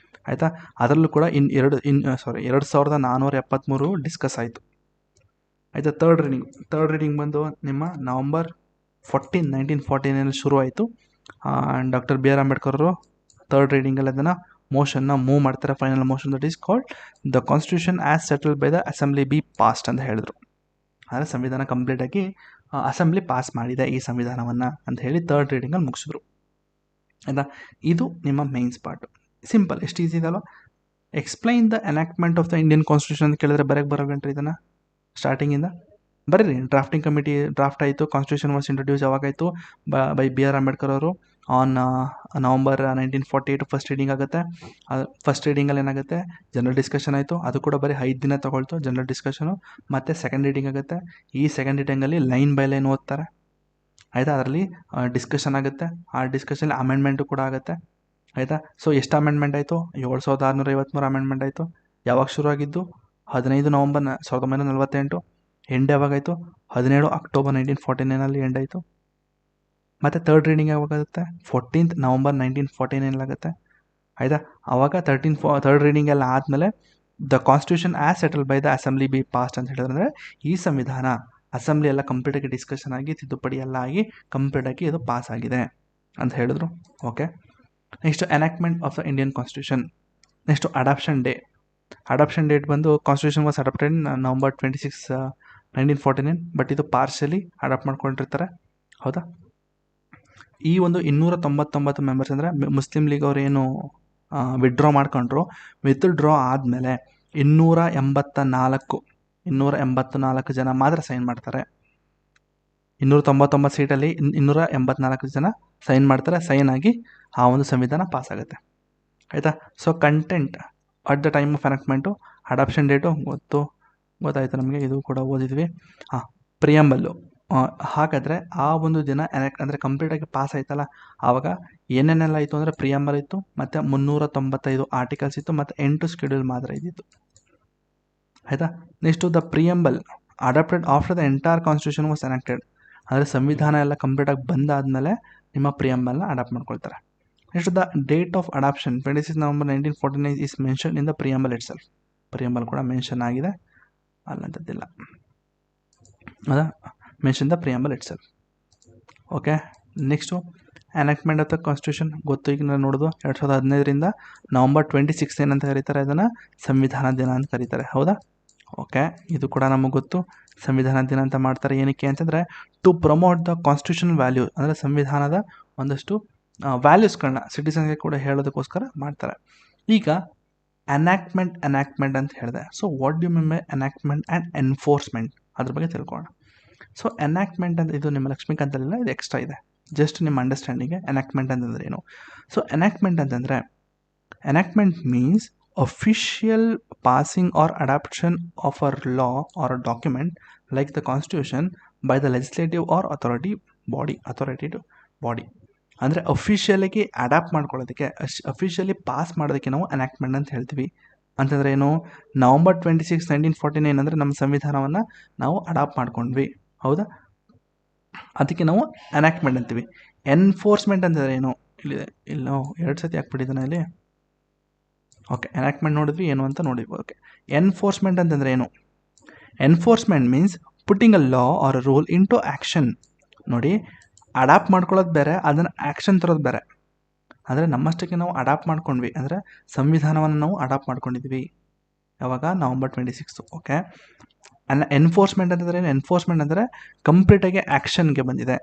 ಆಯಿತಾ. ಅದರಲ್ಲೂ ಕೂಡ 2473 ಡಿಸ್ಕಸ್ ಆಯಿತು. ಆಯಿತಾ. ಥರ್ಡ್ ರೀಡಿಂಗ್ ಬಂದು ನಿಮ್ಮ ನವಂಬರ್ 14, 1949 ಶುರು ಆಯಿತು. ಡಾಕ್ಟರ್ ಬಿ ಆರ್ ಅಂಬೇಡ್ಕರ್ ಅವರು ಥರ್ಡ್ ರೀಡಿಂಗಲ್ಲಿ ಅದನ್ನು ಮೋಷನ್ನ ಮೂವ್ ಮಾಡ್ತಾರೆ. Final motion that is called the constitution as settled by the assembly B passed ಅಂತ ಹೇಳಿದ್ರು. ಅಂದರೆ ಸಂವಿಧಾನ ಕಂಪ್ಲೀಟಾಗಿ ಅಸೆಂಬ್ಲಿ ಪಾಸ್ ಮಾಡಿದೆ ಈ ಸಂವಿಧಾನವನ್ನು ಅಂತ ಹೇಳಿ ಥರ್ಡ್ ರೀಡಿಂಗಲ್ಲಿ ಮುಗಿಸಿದ್ರು. ಆಯಿತಾ. ಇದು ನಿಮ್ಮ ಮೇನ್ಸ್ ಪಾರ್ಟು. ಸಿಂಪಲ್, ಎಷ್ಟು ಈಸಿ ಇದಲ್ವ. Explain the enactment of the Indian constitution ಅಂತ ಕೇಳಿದ್ರೆ ಬರೋ ಗಂಟೆ ಇದನ್ನು ಸ್ಟಾರ್ಟಿಂಗಿಂದ ಬರೀರಿ. ಡ್ರಾಫ್ಟಿಂಗ್ ಕಮಿಟಿ ಡ್ರಾಫ್ಟ್ ಆಯಿತು. ಕಾನ್ಸ್ಟಿಟ್ಯೂಷನ್ ವಾಸ್ ಇಂಟ್ರೊಡ್ಯೂಸ್ ಯಾವಾಗಾಯಿತು, ಬೈ ಬಿ ಆರ್ ಅಂಬೇಡ್ಕರ್ ಅವರು ಆನ್ ನವಂಬರ್ 1948 ಫಸ್ಟ್ ರೀಡಿಂಗ್ ಆಗುತ್ತೆ. ಫಸ್ಟ್ ರೀಡಿಂಗಲ್ಲಿ ಏನಾಗುತ್ತೆ, ಜನರಲ್ ಡಿಸ್ಕಷನ್ ಆಯಿತು. ಅದು ಕೂಡ ಬರೀ 5 ದಿನ ತೊಗೊಳ್ತು ಜನರಲ್ ಡಿಸ್ಕಷನು. ಮತ್ತು ಸೆಕೆಂಡ್ ರೀಡಿಂಗ್ ಆಗುತ್ತೆ. ಈ ಸೆಕೆಂಡ್ ರೀಡಿಂಗಲ್ಲಿ ಲೈನ್ ಬೈ ಲೈನ್ ಓದ್ತಾರೆ. ಆಯಿತಾ. ಅದರಲ್ಲಿ ಡಿಸ್ಕಷನ್ ಆಗುತ್ತೆ. ಆ ಡಿಸ್ಕಷನಲ್ಲಿ ಅಮೆಂಡ್ಮೆಂಟು ಕೂಡ ಆಗುತ್ತೆ. ಆಯಿತಾ. ಸೊ ಎಷ್ಟು ಅಮೆಂಡ್ಮೆಂಟ್ ಆಯಿತು, 7653 ಅಮೆಂಡ್ಮೆಂಟ್ ಆಯಿತು. ಯಾವಾಗ ಶುರು ಆಗಿದ್ದು, 15 ನವಂಬರ್ 1948. ಎಂಡ್ ಯಾವಾಗಾಯಿತು, 17 ಅಕ್ಟೋಬರ್ 1949 ಎಂಡ್ ಆಯಿತು. ಮತ್ತು ಥರ್ಡ್ ರೀಡಿಂಗ್ ಯಾವಾಗಾಗುತ್ತೆ, 14th ನವಂಬರ್ 1949 ಆಗುತ್ತೆ. ಆಯಿತಾ. ಆವಾಗ ಥರ್ಡ್ ರೀಡಿಂಗ್ ಎಲ್ಲ ಆದಮೇಲೆ the constitution as settled by the assembly B passed ಅಂತ ಹೇಳಿದ್ರೆ ಈ ಸಂವಿಧಾನ ಅಸೆಂಬ್ಲಿ ಎಲ್ಲ ಕಂಪ್ಲೀಟಾಗಿ ಡಿಸ್ಕಷನ್ ಆಗಿ ತಿದ್ದುಪಡಿ ಎಲ್ಲ ಆಗಿ ಕಂಪ್ಲೀಟಾಗಿ ಇದು ಪಾಸ್ ಆಗಿದೆ ಅಂತ ಹೇಳಿದ್ರು. Okay, next enactment of the Indian constitution. Next adoption date ಬಂದು constitution was adopted November 26, 1949. But ಇದು ಪಾರ್ಷಲಿ ಅಡಾಪ್ಟ್ ಮಾಡ್ಕೊಂಡಿರ್ತಾರೆ. ಹೌದಾ. ಈ ಒಂದು 299 ಮೆಂಬರ್ಸ್ ಅಂದರೆ ಮುಸ್ಲಿಂ ಲೀಗ್ ಅವರು ಏನು ವಿಡ್ರಾ ಮಾಡ್ಕೊಂಡ್ರು, ವಿತ್ಡ್ರಾ ಆದಮೇಲೆ 284 ಜನ ಮಾತ್ರ ಸೈನ್ ಮಾಡ್ತಾರೆ. 299 ಸೀಟಲ್ಲಿ 284 ಜನ ಸೈನ್ ಮಾಡ್ತಾರೆ. ಸೈನ್ ಆಗಿ ಆ ಒಂದು ಸಂವಿಧಾನ ಪಾಸ್ ಆಗುತ್ತೆ. ಆಯಿತಾ. So content at the time of ಎನಾಕ್ಟ್ಮೆಂಟು, ಅಡಾಪ್ಷನ್ ಡೇಟು ಗೊತ್ತಾಯಿತು ನಮಗೆ, ಇದು ಕೂಡ ಓದಿದ್ವಿ. ಪ್ರಿಯಂಬಲ್ಲು. ಹಾಗಾದರೆ ಆ ಒಂದು ದಿನ ಅಂದರೆ ಕಂಪ್ಲೀಟಾಗಿ ಪಾಸ್ ಆಯ್ತಲ್ಲ, ಆವಾಗ ಏನೇನೆಲ್ಲ ಇತ್ತು ಅಂದರೆ ಪ್ರಿಯಂಬಲ್ ಇತ್ತು, ಮತ್ತು 395 ಆರ್ಟಿಕಲ್ಸ್ ಇತ್ತು, ಮತ್ತು 8 ಶೆಡ್ಯೂಲ್ ಮಾತ್ರ ಇದ್ದಿತ್ತು. ಆಯಿತಾ. Next the preamble adopted after the entire constitution was enacted. ಅಂದರೆ ಸಂವಿಧಾನ ಎಲ್ಲ ಕಂಪ್ಲೀಟಾಗಿ ಬಂದಾದಮೇಲೆ ನಿಮ್ಮ ಪ್ರಿಯಂಬಲ್ನ ಅಡಾಪ್ಟ್ ಮಾಡ್ಕೊಳ್ತಾರೆ. Next the date of adoption 26 November 1949 is mention in the preamble itself. Preamble ಕೂಡ ಮೆನ್ಷನ್ ಆಗಿದೆ, ಅಲ್ಲಂಥದ್ದಿಲ್ಲ. ಅದ mention the preamble itself. Okay, next enactment of the constitution ಗೊತ್ತು. ಈಗ ನಾವು ನೋಡೋದು 2015 ನವಂಬರ್ 26 ಏನಂತ ಕರೀತಾರೆ, ಅದನ್ನು ಸಂವಿಧಾನ ದಿನ ಅಂತ ಕರೀತಾರೆ. ಹೌದಾ. ಓಕೆ, ಇದು ಕೂಡ ನಮಗೆ ಗೊತ್ತು. ಸಂವಿಧಾನ ದಿನ ಅಂತ ಮಾಡ್ತಾರೆ ಏನಕ್ಕೆ ಅಂತಂದರೆ to promote the constitutional value, ಅಂದರೆ ಸಂವಿಧಾನದ ಒಂದಷ್ಟು ವ್ಯಾಲ್ಯೂಸ್ಗಳನ್ನ ಸಿಟಿಸನ್ಗೆ ಕೂಡ ಹೇಳೋದಕ್ಕೋಸ್ಕರ ಮಾಡ್ತಾರೆ. ಈಗ ಎನಾಕ್ಟ್ಮೆಂಟ್ ಅಂತ ಹೇಳಿದೆ. So what do mean by enactment and enforcement ಅದ್ರ ಬಗ್ಗೆ ತಿಳ್ಕೊಳ್ಳೋಣ. ಸೊ ಎನಾಕ್ಟ್ಮೆಂಟ್ ಅಂತ ಇದು ನಿಮ್ಮ ಲಕ್ಷ್ಮೀಕಾಂತಲ್ಲ, ಇದು ಎಕ್ಸ್ಟ್ರಾ ಇದೆ, ಜಸ್ಟ್ ನಿಮ್ಮ ಅಂಡರ್ಸ್ಟ್ಯಾಂಡಿಂಗ್ಗೆ ಎನಾಕ್ಟ್ಮೆಂಟ್ ಅಂತಂದ್ರೆ ಏನು. ಸೊ ಎನಾಕ್ಟ್ಮೆಂಟ್ ಅಂತಂದರೆ enactment means official passing or adoption of a law or a document like the constitution by the legislative or authoritative body. ಅಂದರೆ ಅಫಿಷಿಯಲಿಗೆ ಅಡಾಪ್ಟ್ ಮಾಡ್ಕೊಳ್ಳೋದಕ್ಕೆ, ಅಫಿಷಿಯಲಿ ಪಾಸ್ ಮಾಡೋದಕ್ಕೆ ನಾವು ಎನಾಕ್ಟ್ಮೆಂಟ್ ಅಂತ ಹೇಳ್ತೀವಿ. ಅಂತಂದರೆ ಏನು, ನವಂಬರ್ 26, 1949 ಅಂದರೆ ನಮ್ಮ ಸಂವಿಧಾನವನ್ನು ನಾವು ಅಡಾಪ್ಟ್ ಮಾಡ್ಕೊಂಡ್ವಿ, ಹೌದಾ, ಅದಕ್ಕೆ ನಾವು ಎನಾಕ್ಟ್ಮೆಂಟ್ ಅಂತೀವಿ. ಎನ್ಫೋರ್ಸ್ಮೆಂಟ್ ಅಂತಂದರೆ ಏನು, ಇಲ್ಲಿ ನಾವು 2 ಸತಿ ಹಾಕ್ಬಿಟ್ಟಿದ್ದಾನೆ ಇಲ್ಲಿ. ಓಕೆ, ಎನಾಕ್ಟ್ಮೆಂಟ್ ನೋಡಿದ್ವಿ, ಏನು ಅಂತ ನೋಡಿದ್ವಿ. ಓಕೆ, ಎನ್ಫೋರ್ಸ್ಮೆಂಟ್ ಅಂತಂದರೆ ಏನು. Enforcement means putting a law or a rule into action. ನೋಡಿ, ಅಡಾಪ್ಟ್ ಮಾಡ್ಕೊಳ್ಳೋದು ಬೇರೆ, ಅದನ್ನು ಆ್ಯಕ್ಷನ್ ತರೋದು ಬೇರೆ. ಅಂದರೆ ನಮ್ಮಷ್ಟಕ್ಕೆ ನಾವು ಅಡಾಪ್ಟ್ ಮಾಡ್ಕೊಂಡ್ವಿ, ಅಂದರೆ ಸಂವಿಧಾನವನ್ನು ನಾವು ಅಡಾಪ್ಟ್ ಮಾಡ್ಕೊಂಡಿದ್ವಿ. ಯಾವಾಗ, ನವಂಬರ್ 26. ಓಕೆ, ಎನ್ಫೋರ್ಸ್ಮೆಂಟ್ ಅಂತಂದರೆ ಏನು, ಎನ್ಫೋರ್ಸ್ಮೆಂಟ್ ಅಂದರೆ ಕಂಪ್ಲೀಟಾಗಿ ಆ್ಯಕ್ಷನ್ಗೆ ಬಂದಿದೆ,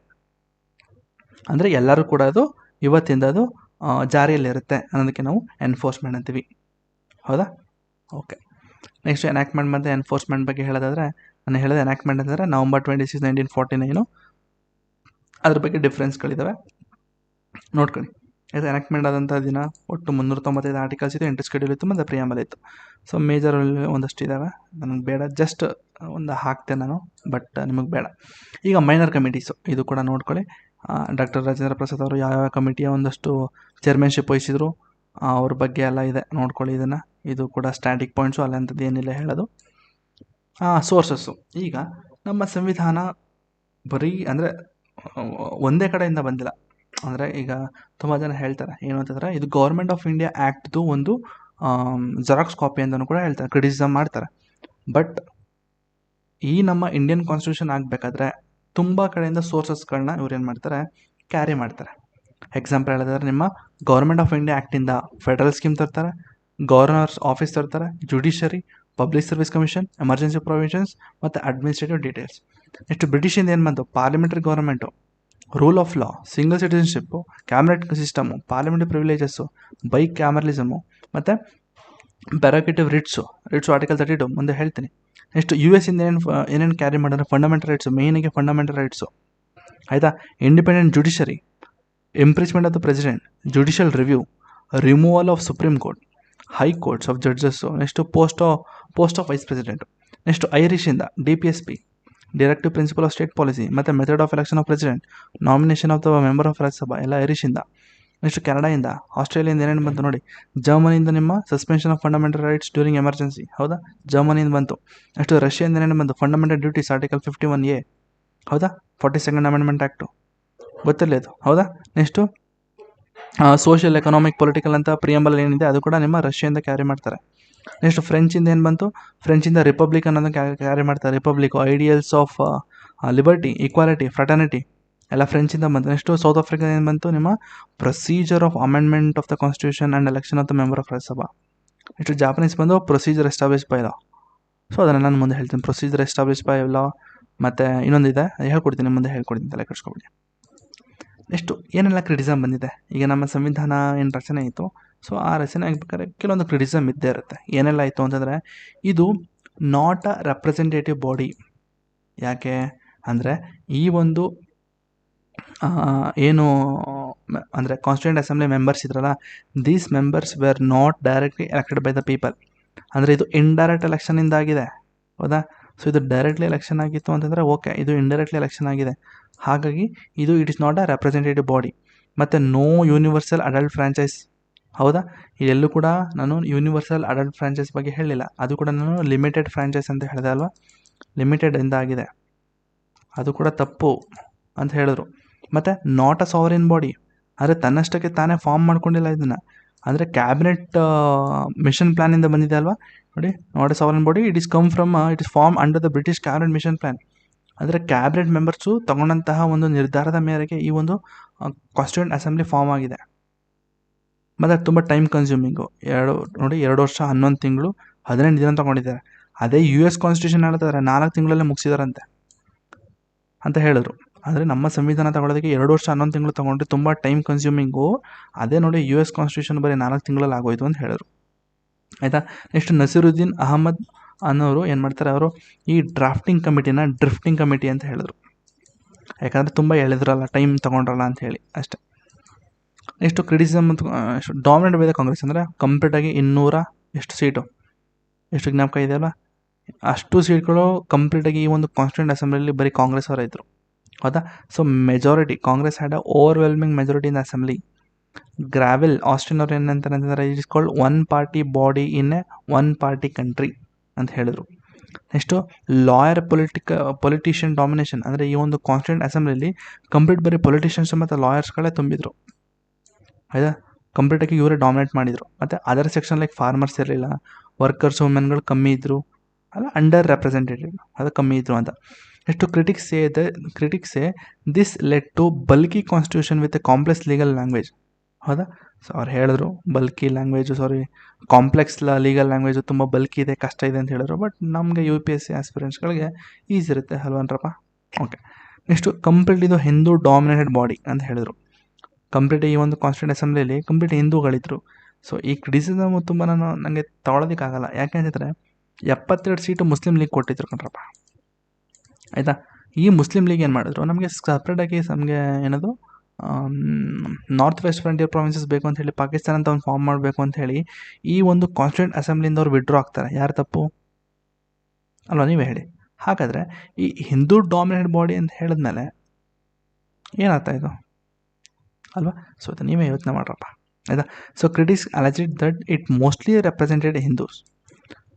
ಅಂದರೆ ಎಲ್ಲರೂ ಕೂಡ ಅದು ಇವತ್ತಿಂದ ಅದು ಜಾರಿಯಲ್ಲಿರುತ್ತೆ ಅನ್ನೋದಕ್ಕೆ ನಾವು ಎನ್ಫೋರ್ಸ್ಮೆಂಟ್ ಅಂತೀವಿ, ಹೌದಾ. ಓಕೆ, ನೆಕ್ಸ್ಟ್ ಎನಾಕ್ಟ್ಮೆಂಟ್ ಮತ್ತು ಎನ್ಫೋರ್ಸ್ಮೆಂಟ್ ಬಗ್ಗೆ ಹೇಳೋದಾದರೆ, ನಾನು ಹೇಳಿದ ಎನಾಕ್ಟ್ಮೆಂಟ್ ಅಂದರೆ ನವಂಬರ್ 26, 1949 ಅದ್ರ ಬಗ್ಗೆ ಡಿಫ್ರೆನ್ಸ್ಗಳಿದ್ದಾವೆ, ನೋಡ್ಕೊಳ್ಳಿ. ಇದು ಎನಾಕ್ಟ್ಮೆಂಟ್ ಆದಂಥ ದಿನ ಒಟ್ಟು 395 ಆರ್ಟಿಕಲ್ಸ್ ಇತ್ತು, 8 ಶೆಡ್ಯೂಲ್ ಇತ್ತು ಮತ್ತು ಪ್ರಿಯಾಂಬಲ್ ಇತ್ತು. ಸೊ ಮೇಜರ್ ಒಂದಷ್ಟು ಇದ್ದಾವೆ, ನನಗೆ ಬೇಡ, ಜಸ್ಟ್ ಒಂದು ಹಾಕ್ತೆ ನಾನು, ಬಟ್ ನಿಮಗೆ ಬೇಡ. ಈಗ ಮೈನರ್ ಕಮಿಟೀಸು, ಇದು ಕೂಡ ನೋಡ್ಕೊಳ್ಳಿ. ಡಾಕ್ಟರ್ ರಾಜೇಂದ್ರ ಪ್ರಸಾದ್ ಅವರು ಯಾವ ಕಮಿಟಿಯ ಒಂದಷ್ಟು ಚೇರ್ಮನ್ಶಿಪ್ ವಹಿಸಿದ್ರು ಅವ್ರ ಬಗ್ಗೆ ಎಲ್ಲ ಇದೆ, ನೋಡ್ಕೊಳ್ಳಿ ಇದನ್ನು. ಇದು ಕೂಡ ಸ್ಟ್ಯಾಟಿಕ್ ಪಾಯಿಂಟ್ಸು, ಅಲ್ಲಂಥದ್ದು ಏನಿಲ್ಲ ಹೇಳೋದು. ಸೋರ್ಸಸ್ಸು, ಈಗ ನಮ್ಮ ಸಂವಿಧಾನ ಬರೀ ಅಂದರೆ ಒಂದೇ ಕಡೆಯಿಂದ ಬಂದಿಲ್ಲ. ಅಂದರೆ ಈಗ ತುಂಬ ಜನ ಹೇಳ್ತಾರೆ ಏನು ಅಂತಂದರೆ, ಇದು ಗೌರ್ಮೆಂಟ್ ಆಫ್ ಇಂಡಿಯಾ ಆ್ಯಕ್ಟ್ದು ಒಂದು ಜೆರಾಕ್ಸ್ ಕಾಪಿ ಅಂತಲೂ ಕೂಡ ಹೇಳ್ತಾರೆ, ಕ್ರಿಟಿಸಿಸಮ್ ಮಾಡ್ತಾರೆ. ಬಟ್ ಈ ನಮ್ಮ ಇಂಡಿಯನ್ ಕಾನ್ಸ್ಟಿಟ್ಯೂಷನ್ ಆಗಬೇಕಾದ್ರೆ ತುಂಬ ಕಡೆಯಿಂದ ಸೋರ್ಸಸ್ಗಳನ್ನ ಇವ್ರು ಏನು ಮಾಡ್ತಾರೆ, ಕ್ಯಾರಿ ಮಾಡ್ತಾರೆ. ಎಕ್ಸಾಂಪಲ್ ಹೇಳಿದ್ರೆ, ನಿಮ್ಮ ಗೌರ್ಮೆಂಟ್ ಆಫ್ ಇಂಡಿಯಾ ಆ್ಯಕ್ಟಿಂದ ಫೆಡರಲ್ ಸ್ಕೀಮ್ ತರ್ತಾರೆ, ಗವರ್ನರ್ಸ್ ಆಫೀಸ್ ತರ್ತಾರೆ, judiciary, public service commission, emergency provisions ಮತ್ತು ಅಡ್ಮಿನಿಸ್ಟ್ರೇಟಿವ್ ಡೀಟೇಲ್ಸ್. ನೆಕ್ಸ್ಟ್ ಬ್ರಿಟಿಷಿಂದ ಏನು ಬಂತು, parliamentary government, rule of law, single citizenship, cabinet system, parliamentary privileges, bicameralism ಮತ್ತು ಬ್ಯಾರೋಗೇಟಿವ್ ರಿಟ್ಸು ಆರ್ಟಿಕಲ್ 32 ಮುಂದೆ ಹೇಳ್ತೀನಿ. ನೆಕ್ಸ್ಟ್ US ಇಂದ ಏನೇನು ಕ್ಯಾರಿ ಮಾಡಿದ್ರೆ, ಫಂಡಮೆಂಟಲ್ ರೈಟ್ಸು, ಮೇಯ್ನಿಗೆ ಫಂಡಮೆಂಟಲ್ ರೈಟ್ಸು, ಆಯಿತಾ. Independent judiciary, impeachment of the president, judicial review, removal of supreme court, high courts of judges, next post of vice president. Next ಐರಿಷಿಂದ DPSP, directive principle of state policy ಮತ್ತು method of election of president, nomination of the member of Rajya Sabha, ಎಲ್ಲ ಐರಿಷಿಂದ. Next ಕೆನಡಾಯಿಂದ, ಆಸ್ಟ್ರೇಲಿಯಿಂದ ಏನೇನು ಬಂತು ನೋಡಿ. ಜರ್ಮನಿಯಿಂದ ನಿಮ್ಮ suspension of fundamental rights during emergency, ಹೌದಾ, ಜರ್ಮನಿಯಿಂದ ಬಂತು. ನೆಕ್ಸ್ಟ್ ರಷ್ಯಾದಿಂದ ಏನೇನು ಬಂತು, ಫಂಡಮೆಂಟಲ್ ಡ್ಯೂಟೀಸ್ ಆರ್ಟಿಕಲ್ 51A, ಹೌದಾ, 42nd ಅಮೆಂಡ್ಮೆಂಟ್ ಆ್ಯಕ್ಟು, ಗೊತ್ತಿರಲಿ ಅದು, ಹೌದಾ. ನೆಕ್ಸ್ಟು ಸೋಷಿಯಲ್, ಎಕನಾಮಿಕ್, ಪೊಲಿಟಿಕಲ್ ಅಂತ ಪ್ರಿಯಂಬಲ್ ಏನಿದೆ ಅದು ಕೂಡ ನಿಮ್ಮ ರಷ್ಯಾದಿಂದ ಕ್ಯಾರಿ ಮಾಡ್ತಾರೆ. ನೆಕ್ಸ್ಟ್ ಫ್ರೆಂಚಿಂದ ಏನು ಬಂತು, ಫ್ರೆಂಚಿಂದ ರಿಪಬ್ಲಿಕ್ ಅನ್ನೋದನ್ನು ಕ್ಯಾರಿ ಮಾಡ್ತಾರೆ, republic, ideals of liberty, equality, fraternity ಎಲ್ಲ ಫ್ರೆಂಚಿಂದ ಬಂತು. ನೆಕ್ಸ್ಟು ಸೌತ್ ಆಫ್ರಿಕಾ ಏನು ಬಂತು, ನಿಮ್ಮ procedure of amendment of the constitution and election of the member of Rajya Sabha. Next Japanese ಬಂದು procedure establish by law. So ಅದನ್ನು ನಾನು ಮುಂದೆ ಹೇಳ್ತೀನಿ, ಪ್ರೊಸೀಜರ್ ಎಸ್ಟಾಬ್ಲಿಷ್ ಬೈ ಲಾ. ಮತ್ತು ಇನ್ನೊಂದಿದೆ, ಹೇಳ್ಕೊಡ್ತೀನಿ, ಮುಂದೆ ಹೇಳ್ಕೊಡ್ತೀನಿ, ತಲೆ ಕೆಡಿಸ್ಕೊಬಿಡಿ. ನೆಕ್ಸ್ಟು ಏನೆಲ್ಲ ಕ್ರಿಟಿಸಮ್ ಬಂದಿದೆ, ಈಗ ನಮ್ಮ ಸಂವಿಧಾನ ಏನು ರಚನೆ ಇತ್ತು, ಸೊ ಆ ರಚನೆ ಆಗ್ಬೇಕಾದ್ರೆ ಕೆಲವೊಂದು ಕ್ರಿಟಿಸಮ್ ಇದ್ದೇ ಇರುತ್ತೆ. ಏನೆಲ್ಲ ಇತ್ತು ಅಂತಂದರೆ, ಇದು ನಾಟ್ ಅ ರೆಪ್ರೆಸೆಂಟೇಟಿವ್ ಬಾಡಿ. ಯಾಕೆ ಅಂದರೆ ಈ ಒಂದು ಏನು ಅಂದರೆ ಕಾನ್ಸ್ಟಿಟ್ಯೂಂಟ್ ಅಸೆಂಬ್ಲಿ ಮೆಂಬರ್ಸ್ ಇದ್ರಲ್ಲ, these members wear not directly elected by the people. ಅಂದರೆ ಇದು ಇಂಡೈರೆಕ್ಟ್ ಎಲೆಕ್ಷನಿಂದ ಆಗಿದೆ, ಹೌದಾ. ಸೊ ಇದು ಡೈರೆಕ್ಟ್ಲಿ ಎಲೆಕ್ಷನ್ ಆಗಿತ್ತು ಅಂತಂದರೆ ಓಕೆ, ಇದು ಇಂಡೈರೆಕ್ಟ್ಲಿ ಎಲೆಕ್ಷನ್ ಆಗಿದೆ, ಹಾಗಾಗಿ ಇದು it is not a representative body. ಮತ್ತು ನೋ ಯೂನಿವರ್ಸಲ್ ಅಡಲ್ಟ್ ಫ್ರಾಂಚೈಸ್, ಹೌದಾ. ಇಲ್ಲೆಲ್ಲೂ ಕೂಡ ನಾನು ಯೂನಿವರ್ಸಲ್ ಅಡಲ್ಟ್ ಫ್ರಾಂಚೈಸ್ ಬಗ್ಗೆ ಹೇಳಿಲ್ಲ, ಅದು ಕೂಡ ನಾನು ಲಿಮಿಟೆಡ್ ಫ್ರಾಂಚೈಸ್ ಅಂತ ಹೇಳಿದೆ ಅಲ್ವಾ, ಲಿಮಿಟೆಡ್ ಇಂದ ಆಗಿದೆ, ಅದು ಕೂಡ ತಪ್ಪು ಅಂತ ಹೇಳಿದ್ರು. ಮತ್ತು ನಾಟ್ ಅ ಸಾವರಿನ್ ಬಾಡಿ, ಅಂದರೆ ತನ್ನಷ್ಟಕ್ಕೆ ತಾನೇ ಫಾರ್ಮ್ ಮಾಡ್ಕೊಂಡಿಲ್ಲ ಇದನ್ನು, ಅಂದರೆ ಕ್ಯಾಬಿನೆಟ್ ಮಿಷನ್ ಪ್ಲ್ಯಾನಿಂದ ಬಂದಿದೆ ಅಲ್ವಾ ನೋಡಿ. Not a sovereign body, it is form under the British cabinet mission plan. ಅಂದರೆ ಕ್ಯಾಬಿನೆಟ್ ಮೆಂಬರ್ಸು ತಗೊಂಡಂತಹ ಒಂದು ನಿರ್ಧಾರದ ಮೇರೆಗೆ ಈ ಒಂದು ಕಾನ್ಸ್ಟಿಟ್ಯೂಂಟ್ ಅಸೆಂಬ್ಲಿ ಫಾರ್ಮ್ ಆಗಿದೆ. ಮತ್ತು ತುಂಬ ಟೈಮ್ ಕನ್ಸ್ಯೂಮಿಂಗು, 2 ವರ್ಷ 11 ತಿಂಗಳು 18 ದಿನ ತೊಗೊಂಡಿದ್ದಾರೆ. ಅದೇ US ಕಾನ್ಸ್ಟಿಟ್ಯೂಷನ್ ಹೇಳ್ತಾರೆ 4 ತಿಂಗಳಲ್ಲೇ ಮುಗಿಸಿದಾರಂತೆ ಅಂತ ಹೇಳಿದ್ರು. ಅಂದರೆ ನಮ್ಮ ಸಂವಿಧಾನ ತಗೊಳ್ಳೋದಕ್ಕೆ 2 ವರ್ಷ 11 ತಿಂಗಳು ತೊಗೊಂಡ್ರೆ ತುಂಬ ಟೈಮ್ ಕನ್ಸ್ಯೂಮಿಂಗು. ಅದೇ ನೋಡಿ US ಕಾನ್ಸ್ಟಿಟ್ಯೂಷನ್ ಬರೀ 4 ತಿಂಗಳಲ್ಲಿ ಆಗೋಯ್ತು ಅಂತ ಹೇಳಿದ್ರು. ಆಯಿತಾ. ನೆಕ್ಸ್ಟ್ ನಸೀರುದ್ದೀನ್ ಅಹಮದ್ ಅನ್ನೋರು ಏನು ಮಾಡ್ತಾರೆ, ಅವರು ಈ ಡ್ರಾಫ್ಟಿಂಗ್ ಕಮಿಟಿನ ಡ್ರಿಫ್ಟಿಂಗ್ ಕಮಿಟಿ ಅಂತ ಹೇಳಿದ್ರು. ಯಾಕಂದರೆ ತುಂಬ ಎಳೆದ್ರಲ್ಲ, ಟೈಮ್ ತೊಗೊಂಡ್ರಲ್ಲ ಅಂತ ಹೇಳಿ ಅಷ್ಟೇ. ನೆಕ್ಸ್ಟು ಕ್ರಿಟಿಸಿಸಮ್ ಮತ್ತು ಡಾಮಿನೇಟ್ ಬೈ ದ ಕಾಂಗ್ರೆಸ್, ಅಂದರೆ ಕಂಪ್ಲೀಟಾಗಿ 200 ಎಷ್ಟು ಸೀಟು, ಎಷ್ಟು ಜ್ಞಾಪಕ ಇದೆಯಲ್ಲ, ಅಷ್ಟು ಸೀಟ್ಗಳು ಕಂಪ್ಲೀಟಾಗಿ ಈ ಒಂದು ಕಾನ್ಸ್ಟಿಟ್ಯೂಂಟ್ ಅಸೆಂಬ್ಲಿಯಲ್ಲಿ ಬರೀ ಕಾಂಗ್ರೆಸ್ ಅವರ ಇದ್ದರು. ಹೌದಾ. So majority Congress had a overwhelming majority in assembly. Gravel Austin ಅವ್ರು ಏನಂತಾರೆ ಅಂತಂದರೆ, it is called one party body in a one party country ಅಂತ ಹೇಳಿದರು. ನೆಕ್ಸ್ಟು ಲಾಯರ್ ಪೊಲಿಟಿಷಿಯನ್ ಡಾಮಿನೇಷನ್, ಅಂದರೆ ಈ ಒಂದು ಕಾನ್ಸ್ಟಿಟ್ಯೂಂಟ್ ಅಸೆಂಬ್ಲಿಯಲ್ಲಿ ಕಂಪ್ಲೀಟ್ ಬರೀ ಪೊಲಿಟಿಷಿಯನ್ಸ್ ಮತ್ತು ಲಾಯರ್ಸ್ಗಳೇ ತುಂಬಿದ್ರು. ಆಯಿತಾ. ಕಂಪ್ಲೀಟಾಗಿ ಇವರೇ ಡಾಮಿನೇಟ್ ಮಾಡಿದರು. ಮತ್ತು ಅದರ್ ಸೆಕ್ಷನ್ ಲೈಕ್ ಫಾರ್ಮರ್ಸ್ ಇರಲಿಲ್ಲ, ವರ್ಕರ್ಸ್ ವುಮೆನ್ಗಳು ಕಮ್ಮಿ ಇದ್ದರು, ಅಲ್ಲ ಅಂಡರ್ ರೆಪ್ರೆಸೆಂಟೇಟಿವ್ ಅದು ಕಮ್ಮಿ ಇದ್ದರು ಅಂತ. Next critics this led to bulky constitution with a complex legal language. ಹೌದಾ. ಸೊ ಅವ್ರು ಹೇಳಿದ್ರು bulky language, complex legal language ತುಂಬ ಬಲ್ಕಿ ಇದೆ, ಕಷ್ಟ ಇದೆ ಅಂತ ಹೇಳಿದ್ರು. ಬಟ್ ನಮಗೆ UPSC ಆಸ್ಪಿರೆಂಟ್ಸ್ಗಳಿಗೆ ಈಸಿ ಇರುತ್ತೆ ಅಲ್ವನ್ರಪ್ಪ. ಓಕೆ. ನೆಕ್ಸ್ಟು ಕಂಪ್ಲೀಟ್ ಇದು ಹಿಂದೂ ಡಾಮಿನೇಟೆಡ್ ಬಾಡಿ ಅಂತ ಹೇಳಿದ್ರು. ಕಂಪ್ಲೀಟ್ ಈ ಒಂದು ಕಾನ್ಸ್ಟಿಟ್ಯೂಂಟ್ ಅಸೆಂಬ್ಲಿಯಲ್ಲಿ ಕಂಪ್ಲೀಟ್ ಹಿಂದೂಗಳಿದ್ರು. ಸೊ ಈ ಕ್ರಿಟಿಸಿಸಮ್ ತುಂಬ ನನಗೆ ತಗೊಳ್ಳೋದಕ್ಕಾಗಲ್ಲ. ಯಾಕೆ ಅಂತಂದರೆ 72 ಸೀಟು ಮುಸ್ಲಿಂ ಲೀಗ್ ಕೊಟ್ಟಿದ್ರು ಕಣ್ರಪ್ಪ. ಆಯಿತಾ. ಈ ಮುಸ್ಲಿಂ ಲೀಗ್ ಏನು ಮಾಡಿದ್ರು, ನಮಗೆ ಸಪ್ರೇಟಾಗಿ ನಮಗೆ ಏನದು ನಾರ್ತ್ ವೆಸ್ಟ್ ಫ್ರಂಟಿಯರ್ ಪ್ರಾವಿನ್ಸಸ್ ಬೇಕು ಅಂತ ಹೇಳಿ ಪಾಕಿಸ್ತಾನ ಅಂತ ಒಂದು ಫಾರ್ಮ್ ಮಾಡಬೇಕು ಅಂತ ಹೇಳಿ ಈ ಒಂದು ಕಾನ್ಸ್ಟಿಟ್ಯೂಂಟ್ ಅಸೆಂಬ್ಲಿಯಿಂದ ಅವ್ರು ವಿಡ್ರಾ ಆಗ್ತಾರೆ. ಯಾರು ತಪ್ಪು ಅಲ್ವಾ, ನೀವೇ ಹೇಳಿ. ಹಾಗಾದರೆ ಈ ಹಿಂದೂ ಡಾಮಿನೇಟೆಡ್ ಬಾಡಿ ಅಂತ ಹೇಳಿದ್ಮೇಲೆ ಏನಾಗ್ತಾ ಇದು ಅಲ್ವಾ. ಸೊ ಅದು ನೀವೇ ಯೋಚನೆ ಮಾಡ್ರಪ್ಪ. ಆಯಿತಾ. So critics alleged that it mostly represented Hindus.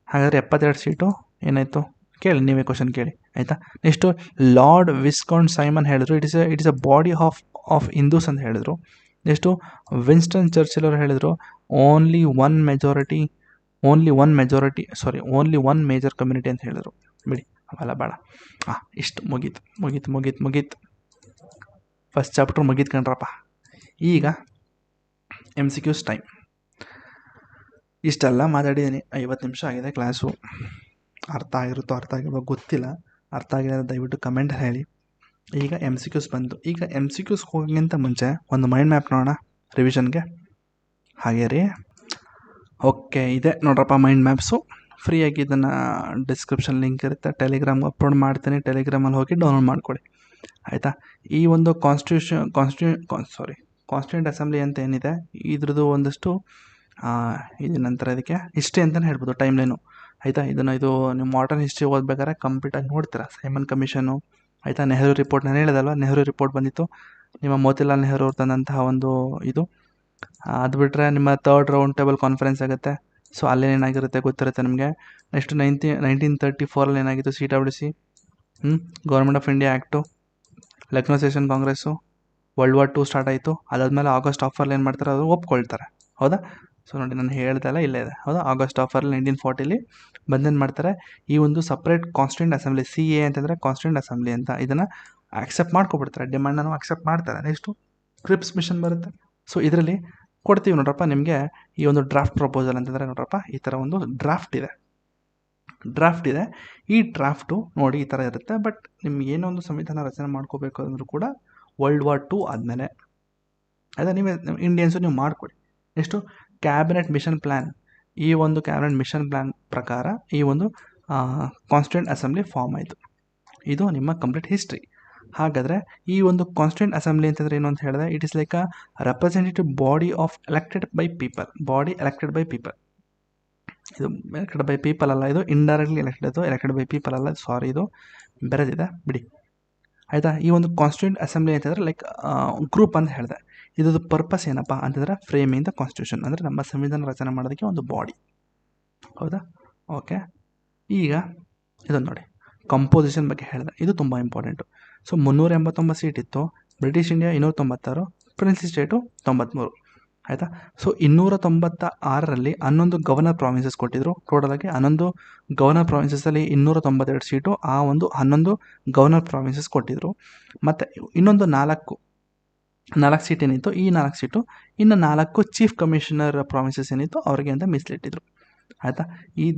ಹಾಗಾದರೆ 72 ಸೀಟು ಏನಾಯಿತು ಕೇಳಿ, ನೀವೇ ಕ್ವಶನ್ ಕೇಳಿ. ಆಯಿತಾ. ನೆಕ್ಸ್ಟು ಲಾರ್ಡ್ ವಿಸ್ಕಾಂಟ್ ಸೈಮನ್ ಹೇಳಿದ್ರು it is a body of Hindus ಅಂತ ಹೇಳಿದ್ರು. ನೆಕ್ಸ್ಟು ವಿನ್ಸ್ಟನ್ ಚರ್ಚಿಲ್ ಅವರು ಹೇಳಿದರು ಓನ್ಲಿ ಒನ್ ಮೇಜರ್ ಕಮ್ಯುನಿಟಿ ಅಂತ ಹೇಳಿದರು. ಬಿಡಿ ಅವೆಲ್ಲ ಬೇಡ. ಇಷ್ಟು ಮುಗೀತು. ಫಸ್ಟ್ ಚಾಪ್ಟರ್ ಮುಗೀತು ಕಣ್ರಪ್ಪ. ಈಗ MCQs ಟೈಮ್. ಇಷ್ಟೆಲ್ಲ ಮಾತಾಡಿದ್ದೀನಿ, 50 ನಿಮಿಷ ಆಗಿದೆ ಕ್ಲಾಸು. ಅರ್ಥ ಆಗಿರೋ ಗೊತ್ತಿಲ್ಲ. ಅರ್ಥ ಆಗಿಲ್ಲ ದಯವಿಟ್ಟು ಕಮೆಂಟ್ ಹೇಳಿ. ಈಗ MCQs ಬಂತು. ಈಗ MCQs ಹೋಗೋಕ್ಕಿಂತ ಮುಂಚೆ ಒಂದು ಮೈಂಡ್ ಮ್ಯಾಪ್ ನೋಡೋಣ ರಿವಿಷನ್ಗೆ. ಹಾಗೆ ರೀ. ಓಕೆ, ಇದೆ ನೋಡ್ರಪ್ಪ ಮೈಂಡ್ ಮ್ಯಾಪ್ಸು. ಫ್ರೀಯಾಗಿ ಇದನ್ನು ಡಿಸ್ಕ್ರಿಪ್ಷನ್ ಲಿಂಕ್ ಇರುತ್ತೆ, ಟೆಲಿಗ್ರಾಮ್ಗೆ ಅಪ್ಲೋಡ್ ಮಾಡ್ತೀನಿ. ಟೆಲಿಗ್ರಾಮಲ್ಲಿ ಹೋಗಿ ಡೌನ್ಲೋಡ್ ಮಾಡ್ಕೊಳ್ಳಿ. ಆಯಿತಾ. ಈ ಒಂದು ಕಾನ್ಸ್ಟಿಟ್ಯೂಂಟ್ ಅಸೆಂಬ್ಲಿ ಅಂತ ಏನಿದೆ, ಇದ್ರದ್ದು ಒಂದಷ್ಟು ಇದು ನಂತರ ಇದಕ್ಕೆ ಹಿಸ್ಟ್ರಿ ಅಂತಲೇ ಹೇಳ್ಬೋದು, ಟೈಮ್ ಲೈನು. ಆಯಿತಾ. ಇದು ನೀವು ಮಾಡರ್ನ್ ಹಿಸ್ಟ್ರಿ ಓದಬೇಕಾದ್ರೆ ಕಂಪ್ಲೀಟಾಗಿ ನೋಡ್ತೀರಾ. ಸೈಮನ್ ಕಮಿಷನು, ಆಯಿತಾ. ನೆಹರು ರಿಪೋರ್ಟ್ ನಾನು ಹೇಳಿದಲ್ವ, ನೆಹರು ರಿಪೋರ್ಟ್ ಬಂದಿತ್ತು, ನಿಮ್ಮ ಮೋತಿಲಾಲ್ ನೆಹರು ಅವ್ರು ತಂದಂತಹ ಒಂದು ಇದು. ಅದು ಬಿಟ್ಟರೆ ನಿಮ್ಮ 3rd ರೌಂಡ್ ಟೇಬಲ್ ಕಾನ್ಫರೆನ್ಸ್ ಆಗುತ್ತೆ. ಸೊ ಅಲ್ಲೇನಾಗಿರುತ್ತೆ ಗೊತ್ತಿರುತ್ತೆ ನಿಮಗೆ. ನೆಕ್ಸ್ಟ್ 1934 ಏನಾಗಿತ್ತು, CWC, government of India act, Lucknow session Congress, World War II start ಆಯಿತು. ಅದಾದಮೇಲೆ ಆಗಸ್ಟ್ ಆಫರಲ್ಲಿ ಏನು ಮಾಡ್ತಾರೆ, ಅದು ಒಪ್ಕೊಳ್ತಾರೆ. ಹೌದಾ. ಸೊ ನೋಡಿ ನಾನು ಹೇಳ್ದಲ್ಲ ಇಲ್ಲೇ ಇದೆ. ಹೌದಾ. ಆಗಸ್ಟ್ ಆಫರಲ್ಲಿ 1940 ಬಂದೇನು ಮಾಡ್ತಾರೆ, ಈ ಒಂದು ಸಪ್ರೇಟ್ ಕಾನ್ಸ್ಟಿಟ್ಯೂಂಟ್ ಅಸೆಂಬ್ಲಿ, CA ಅಂತಂದರೆ ಕಾನ್ಸ್ಟಿಟ್ಯೂಂಟ್ ಅಸೆಂಬ್ಲಿ ಅಂತ, ಇದನ್ನು ಆಕ್ಸೆಪ್ಟ್ ಮಾಡ್ಕೊಬಿಡ್ತಾರೆ. ಡಿಮ್ಯಾಂಡನ್ನು ಆಕ್ಸೆಪ್ಟ್ ಮಾಡ್ತಾರೆ. ನೆಕ್ಸ್ಟು ಕ್ರಿಪ್ಸ್ ಮಿಷನ್ ಬರುತ್ತೆ. ಸೊ ಇದರಲ್ಲಿ ಕೊಡ್ತೀವಿ ನೋಡ್ರಪ್ಪ ನಿಮಗೆ ಈ ಒಂದು ಡ್ರಾಫ್ಟ್ ಪ್ರಪೋಸಲ್ ಅಂತಂದರೆ, ನೋಡ್ರಪ್ಪ ಈ ಥರ ಒಂದು ಡ್ರಾಫ್ಟ್ ಇದೆ. ಈ ಡ್ರಾಫ್ಟು ನೋಡಿ ಈ ಥರ ಇರುತ್ತೆ. ಬಟ್ ನಿಮ್ಗೆ ಏನೋ ಒಂದು ಸಂವಿಧಾನ ರಚನೆ ಮಾಡ್ಕೋಬೇಕು ಅಂದರೂ ಕೂಡ World War II ಆದಮೇಲೆ, ಅದೇ ನೀವೇ ಇಂಡಿಯನ್ಸು ನೀವು ಮಾಡಿಕೊಡಿ. Next cabinet mission plan. ಈ ಒಂದು ಕ್ಯಾಬಿನೆಟ್ ಮಿಷನ್ ಪ್ಲ್ಯಾನ್ ಪ್ರಕಾರ ಈ ಒಂದು ಕಾನ್ಸ್ಟಿಟ್ಯೂಂಟ್ ಅಸೆಂಬ್ಲಿ ಫಾರ್ಮ್ ಆಯಿತು. ಇದು ನಿಮ್ಮ ಕಂಪ್ಲೀಟ್ ಹಿಸ್ಟ್ರಿ. ಹಾಗಾದರೆ ಈ ಒಂದು ಕಾನ್ಸ್ಟಿಟ್ಯೂಂಟ್ ಅಸೆಂಬ್ಲಿ ಅಂತಂದರೆ ಏನು ಅಂತ ಹೇಳಿದ್ರೆ, it is like a representative body elected by people. ಇದು ಎಲೆಕ್ಟೆಡ್ ಬೈ ಪೀಪಲ್ ಅಲ್ಲ, ಇದು ಇಂಡೈರೆಕ್ಟ್ಲಿ ಎಲೆಕ್ಟೆಡ್ ಬೈ ಪೀಪಲ್ ಅಲ್ಲ, ಸಾರಿ ಇದು ಬೆರೆದಿದೆ ಬಿಡಿ. ಆಯಿತಾ. ಈ ಒಂದು ಕಾನ್ಸ್ಟಿಟ್ಯೂಂಟ್ ಅಸೆಂಬ್ಲಿ ಅಂತಂದರೆ ಲೈಕ್ ಗ್ರೂಪ್ ಅಂತ ಹೇಳಿದೆ. ಇದ್ರದ್ದು ಪರ್ಪಸ್ ಏನಪ್ಪ ಅಂತಂದರೆ ಫ್ರೇಮಿಂಗ್ ದ ಕಾನ್ಸ್ಟಿಟ್ಯೂಷನ್, ಅಂದರೆ ನಮ್ಮ ಸಂವಿಧಾನ ರಚನೆ ಮಾಡೋದಕ್ಕೆ ಒಂದು ಬಾಡಿ. ಹೌದಾ. ಓಕೆ. ಈಗ ಇದನ್ನು ನೋಡಿ, ಕಂಪೋಸಿಷನ್ ಬಗ್ಗೆ ಹೇಳಿದೆ, ಇದು ತುಂಬ ಇಂಪಾರ್ಟೆಂಟು. ಸೊ 389 ಸೀಟ್ ಇತ್ತು. British India 296, princely state 93. ಆಯಿತಾ. ಸೊ 296ರಲ್ಲಿ 11 ಗವರ್ನರ್ ಪ್ರಾವಿನ್ಸಸ್ ಕೊಟ್ಟಿದ್ದರು. ಟೋಟಲಾಗಿ 11 ಗವರ್ನರ್ ಪ್ರಾವಿನ್ಸಸ್ಸಲ್ಲಿ 292 ಸೀಟು ಆ ಒಂದು 11 ಗವರ್ನರ್ ಪ್ರಾವಿನ್ಸಸ್ ಕೊಟ್ಟಿದ್ದರು. ಮತ್ತು ಇನ್ನೊಂದು 4 ಸೀಟ್ ಏನಿತ್ತು, ಈ 4 ಸೀಟು ಇನ್ನು 4 ಚೀಫ್ ಕಮಿಷನರ್ ಪ್ರಾವಿನ್ಸಸ್ ಏನಿತ್ತು ಅವರಿಗೆ ಅಂತ ಮೀಸಲಿಟ್ಟಿದ್ರು. ಆಯಿತಾ.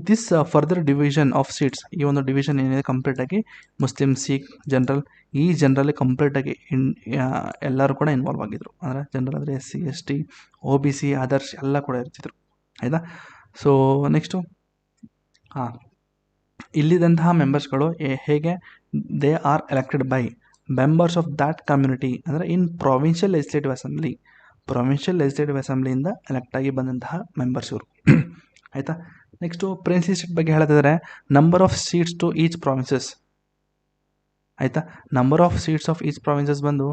This further division of seats, ಈ ಒಂದು ಡಿವಿಷನ್ ಏನಿದೆ ಕಂಪ್ಲೀಟಾಗಿ ಮುಸ್ಲಿಮ್, ಸಿಖ್, ಜನರಲ್, ಈ ಜನರಲ್ಲಿ ಕಂಪ್ಲೀಟಾಗಿ ಎಲ್ಲರೂ ಕೂಡ ಇನ್ವಾಲ್ವ್ ಆಗಿದ್ರು. ಅಂದರೆ ಜನರಲ್ ಅಂದರೆ SC ST OBC ಅದರ್ಸ್ ಎಲ್ಲ ಕೂಡ ಇರ್ತಿದ್ರು. ಆಯಿತಾ. ಸೊ ನೆಕ್ಸ್ಟು ಇಲ್ಲಿದ್ದಂತಹ ಮೆಂಬರ್ಸ್ಗಳು ಹೇಗೆ they are elected by members of that community, ಅಂದರೆ in provincial legislative assembly, provincial legislative ಅಸೆಂಬ್ಲಿಯಿಂದ ಎಲೆಕ್ಟ್ ಆಗಿ ಬಂದಂತಹ ಮೆಂಬರ್ಸ್ ಇವರು. ಆಯಿತಾ. ನೆಕ್ಸ್ಟು ಪ್ರಿನ್ಸಿ ಸ್ಟೇಟ್ ಬಗ್ಗೆ ಹೇಳ್ತಿದ್ದಾರೆ, number of seats to each provinces. ಆಯಿತಾ. Number of seats of each provinces ಬಂದು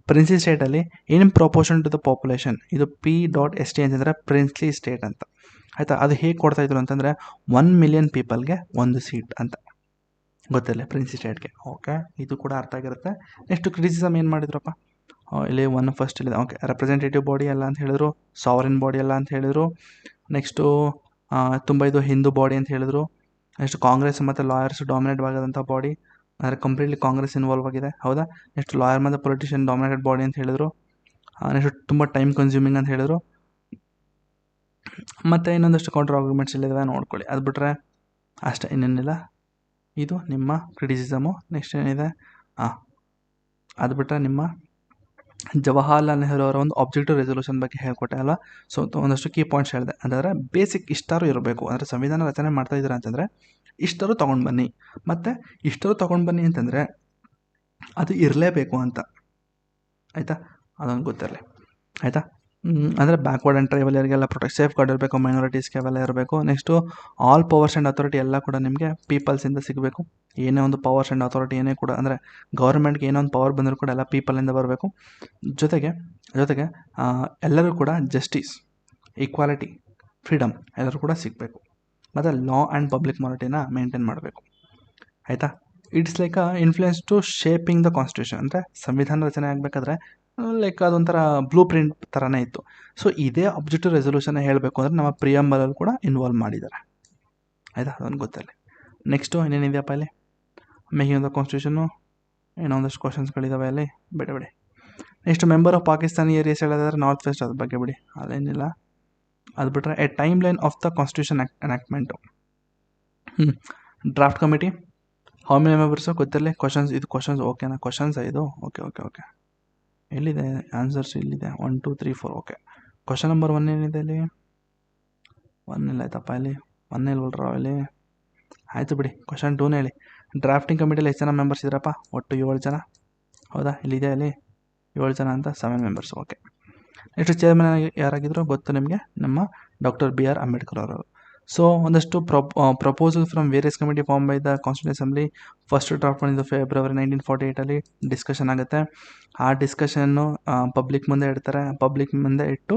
ಪ್ರಿನ್ಸಿ ಸ್ಟೇಟಲ್ಲಿ in proportion to the population, ಇದು P.ST ಅಂತಂದರೆ ಪ್ರಿನ್ಸ್ಲಿ ಸ್ಟೇಟ್ ಅಂತ. ಆಯಿತಾ. ಅದು ಹೇಗೆ ಕೊಡ್ತಾಯಿದ್ರು ಅಂತಂದರೆ 1 ಮಿಲಿಯನ್ ಪೀಪಲ್ಗೆ 1 ಸೀಟ್ ಅಂತ ಗೊತ್ತಿಲ್ಲ ಪ್ರಿನ್ಸಿ ಸ್ಟೇಟ್ಗೆ. ಓಕೆ, ಇದು ಕೂಡ ಅರ್ಥ ಆಗಿರುತ್ತೆ. ನೆಕ್ಸ್ಟ್ ಕ್ರಿಟಿಸಿಸಮ್ ಏನು ಮಾಡಿದ್ರಪ್ಪ, ಇಲ್ಲಿ ಫಸ್ಟ್ ಇಲ್ಲಿದೆ. ಓಕೆ, ರೆಪ್ರೆಸೆಂಟೇಟಿವ್ ಬಾಡಿ ಅಲ್ಲ ಅಂತ ಹೇಳಿದ್ರು, ಸಾವರಿನ್ ಬಾಡಿ ಅಲ್ಲ ಅಂತ ಹೇಳಿದ್ರು. ನೆಕ್ಸ್ಟು ತುಂಬ ಇದು ಹಿಂದೂ ಬಾಡಿ ಅಂತ ಹೇಳಿದ್ರು. ನೆಕ್ಸ್ಟ್ ಕಾಂಗ್ರೆಸ್ ಮತ್ತು ಲಾಯರ್ಸ್ ಡಾಮಿನೇಟ್ ಆಗೋದಂಥ ಬಾಡಿ, ಅಂದರೆ ಕಂಪ್ಲೀಟ್ಲಿ ಕಾಂಗ್ರೆಸ್ ಇನ್ವಾಲ್ವ್ ಆಗಿದೆ. ಹೌದಾ. ನೆಕ್ಸ್ಟ್ ಲಾಯರ್ ಮತ್ತು ಪೊಲಿಟಿಷಿಯನ್ ಡಾಮಿನೇಟೆಡ್ ಬಾಡಿ ಅಂತ ಹೇಳಿದ್ರು. ನೆಕ್ಸ್ಟ್ ತುಂಬ ಟೈಮ್ ಕನ್ಸ್ಯೂಮಿಂಗ್ ಅಂತ ಹೇಳಿದ್ರು. ಮತ್ತು ಇನ್ನೊಂದಷ್ಟು ಕೌಂಟರ್ ಆರ್ಗ್ಯುಮೆಂಟ್ಸ್ ಇಲ್ಲಿದ್ದಾವೆ, ನೋಡ್ಕೊಳ್ಳಿ. ಅದು ಬಿಟ್ಟರೆ ಅಷ್ಟೇ, ಇನ್ನೇನಿಲ್ಲ. ಇದು ನಿಮ್ಮ ಕ್ರಿಟಿಸಿಸಮು. ನೆಕ್ಸ್ಟ್ ಏನಿದೆ, ಅದು ಬಿಟ್ಟರೆ ನಿಮ್ಮ ಜವಾಹರ್ಲಾಲ್ ನೆಹರು ಅವರ ಒಂದು ಆಬ್ಜೆಕ್ಟಿವ್ ರೆಸೊಲ್ಯೂಷನ್ ಬಗ್ಗೆ ಹೇಳ್ಕೊಟ್ಟೆ ಅಲ್ವಾ. ಸೊ ಒಂದಷ್ಟು ಕೀ ಪಾಯಿಂಟ್ಸ್ ಹೇಳಿದೆ. ಅಂದರೆ ಬೇಸಿಕ್ ಇಷ್ಟಾರು ಇರಬೇಕು, ಅಂದರೆ ಸಂವಿಧಾನ ರಚನೆ ಮಾಡ್ತಾ ಇದ್ದೀರಾ ಅಂತಂದರೆ ಇಷ್ಟರು ತೊಗೊಂಡು ಬನ್ನಿ, ಮತ್ತು ಇಷ್ಟರು ತೊಗೊಂಡು ಬನ್ನಿ ಅಂತಂದರೆ ಅದು ಇರಲೇಬೇಕು ಅಂತ. ಆಯಿತಾ, ಅದೊಂದು ಗೊತ್ತಿರಲಿ. ಆಯಿತಾ. ಅಂದರೆ ಬ್ಯಾಕ್ವರ್ಡ್ ಆ್ಯಂಡ್ ಟ್ರೈಬಲ್ ಏರಿಯಾಗೆಲ್ಲ ಪ್ರೊಟೆಕ್ಟ್, ಸೇಫ್ ಗಾರ್ಡ್ ಇರಬೇಕು, ಮೈನಾರಿಟೀಸ್ಗೆ ಅವೆಲ್ಲ ಇರಬೇಕು. Next all powers and authority ಎಲ್ಲ ಕೂಡ ನಿಮಗೆ ಪೀಪಲ್ಸಿಂದ ಸಿಗಬೇಕು. ಏನೇ ಒಂದು ಪವರ್ಸ್ ಆ್ಯಂಡ್ ಅಥಾರಿಟಿ ಏನೇ ಕೂಡ, ಅಂದರೆ ಗೌರ್ಮೆಂಟ್ಗೆ ಏನೋ ಒಂದು ಪವರ್ ಬಂದರೂ ಕೂಡ ಎಲ್ಲ ಪೀಪಲಿಂದ ಬರಬೇಕು. ಜೊತೆಗೆ ಎಲ್ಲರೂ ಕೂಡ ಜಸ್ಟಿಸ್, ಈಕ್ವಾಲಿಟಿ, ಫ್ರೀಡಮ್ ಎಲ್ಲರೂ ಕೂಡ ಸಿಗಬೇಕು. ಮತ್ತು ಲಾ ಆ್ಯಂಡ್ ಪಬ್ಲಿಕ್ ಮಾನಿಟಿನ ಮೇಂಟೈನ್ ಮಾಡಬೇಕು. ಆಯಿತಾ. It's like influence to shaping the constitution, ಅಂದರೆ ಸಂವಿಧಾನ ರಚನೆ ಆಗಬೇಕಾದ್ರೆ ಲೈಕ್ ಅದೊಂಥರ ಬ್ಲೂ ಪ್ರಿಂಟ್ ಥರನೇ ಇತ್ತು. ಸೊ ಇದೇ ಆಬ್ಜೆಕ್ಟಿವ್ ರೆಸೊಲ್ಯೂಷನ್ ಹೇಳಬೇಕು ಅಂದರೆ ನಮ್ಮ ಪ್ರಿಯಂಬಲಲ್ಲಿ ಕೂಡ ಇನ್ವಾಲ್ವ್ ಮಾಡಿದ್ದಾರೆ. ಆಯಿತಾ, ಅದೊಂದು ಗೊತ್ತಲ್ಲಿ. ನೆಕ್ಸ್ಟು ಇನ್ನೇನಿದೆಯಪ್ಪ ಇಲ್ಲಿ, ಮೇಕಿಂಗ್ ದ ಕಾನ್ಸ್ಟಿಟ್ಯೂಷನು, ಏನೋ ಒಂದಷ್ಟು ಕ್ವಶನ್ಸ್ಗಳಿದ್ದಾವೆ ಅಲ್ಲಿ, ಬಿಡಿ. Next member of Pakistani areas ಹೇಳಿದ್ರೆ ನಾರ್ತ್ ವೆಸ್ಟ್, ಅದ್ರ ಬಗ್ಗೆ ಬಿಡಿ, ಅದೇನಿಲ್ಲ. ಅದು ಬಿಟ್ಟರೆ a time line of the constitution enactment. Draft committee how many members ಗೊತ್ತಿರಲಿ. ಕ್ವಶನ್ಸ್ ಓಕೆನಾ, ಕ್ವಶನ್ಸ್ ಇದು. ಓಕೆ ಎಲ್ಲಿದೆ ಆನ್ಸರ್ಸ್, ಇಲ್ಲಿದೆ 1 2 3 4. ಓಕೆ, ಕ್ವಶನ್ ನಂಬರ್ 1 ಏನಿದೆ ಇಲ್ಲಿ, 1 ಇಲ್ಲ ಆಯ್ತಪ್ಪ, ಇಲ್ಲಿ 1 ಇಲ್ವಲ್ರ ಇಲ್ಲಿ. ಆಯಿತು ಬಿಡಿ. ಕ್ವಶನ್ 2ನೇ ಹೇಳಿ. ಡ್ರಾಫ್ಟಿಂಗ್ ಕಮಿಟಿಯಲ್ಲಿ ಎಷ್ಟು ಜನ ಮೆಂಬರ್ಸ್ ಇದ್ದಾರಪ್ಪ, ಒಟ್ಟು 7 ಜನ. ಹೌದಾ, ಇಲ್ಲಿದೆ ಅಲ್ಲಿ 7 ಜನ ಅಂತ, 7 ಮೆಂಬರ್ಸ್. ಓಕೆ. ನೆಕ್ಸ್ಟ್ ಚೇರ್ಮನ್ ಯಾರಾಗಿದ್ರು ಗೊತ್ತು ನಿಮಗೆ, ನಮ್ಮ ಡಾಕ್ಟರ್ B.R. ಅಂಬೇಡ್ಕರ್ ಅವರು. ಸೊ ಒಂದಷ್ಟು proposal from various committee form by the constitution assembly. First draft ಬಂದಿದ್ದು ಫೆಬ್ರವರಿ 1948 ಡಿಸ್ಕಷನ್ ಆಗುತ್ತೆ. ಆ ಡಿಸ್ಕಷನ್ನು ಪಬ್ಲಿಕ್ ಮುಂದೆ ಇಡ್ತಾರೆ. ಪಬ್ಲಿಕ್ ಮುಂದೆ ಇಟ್ಟು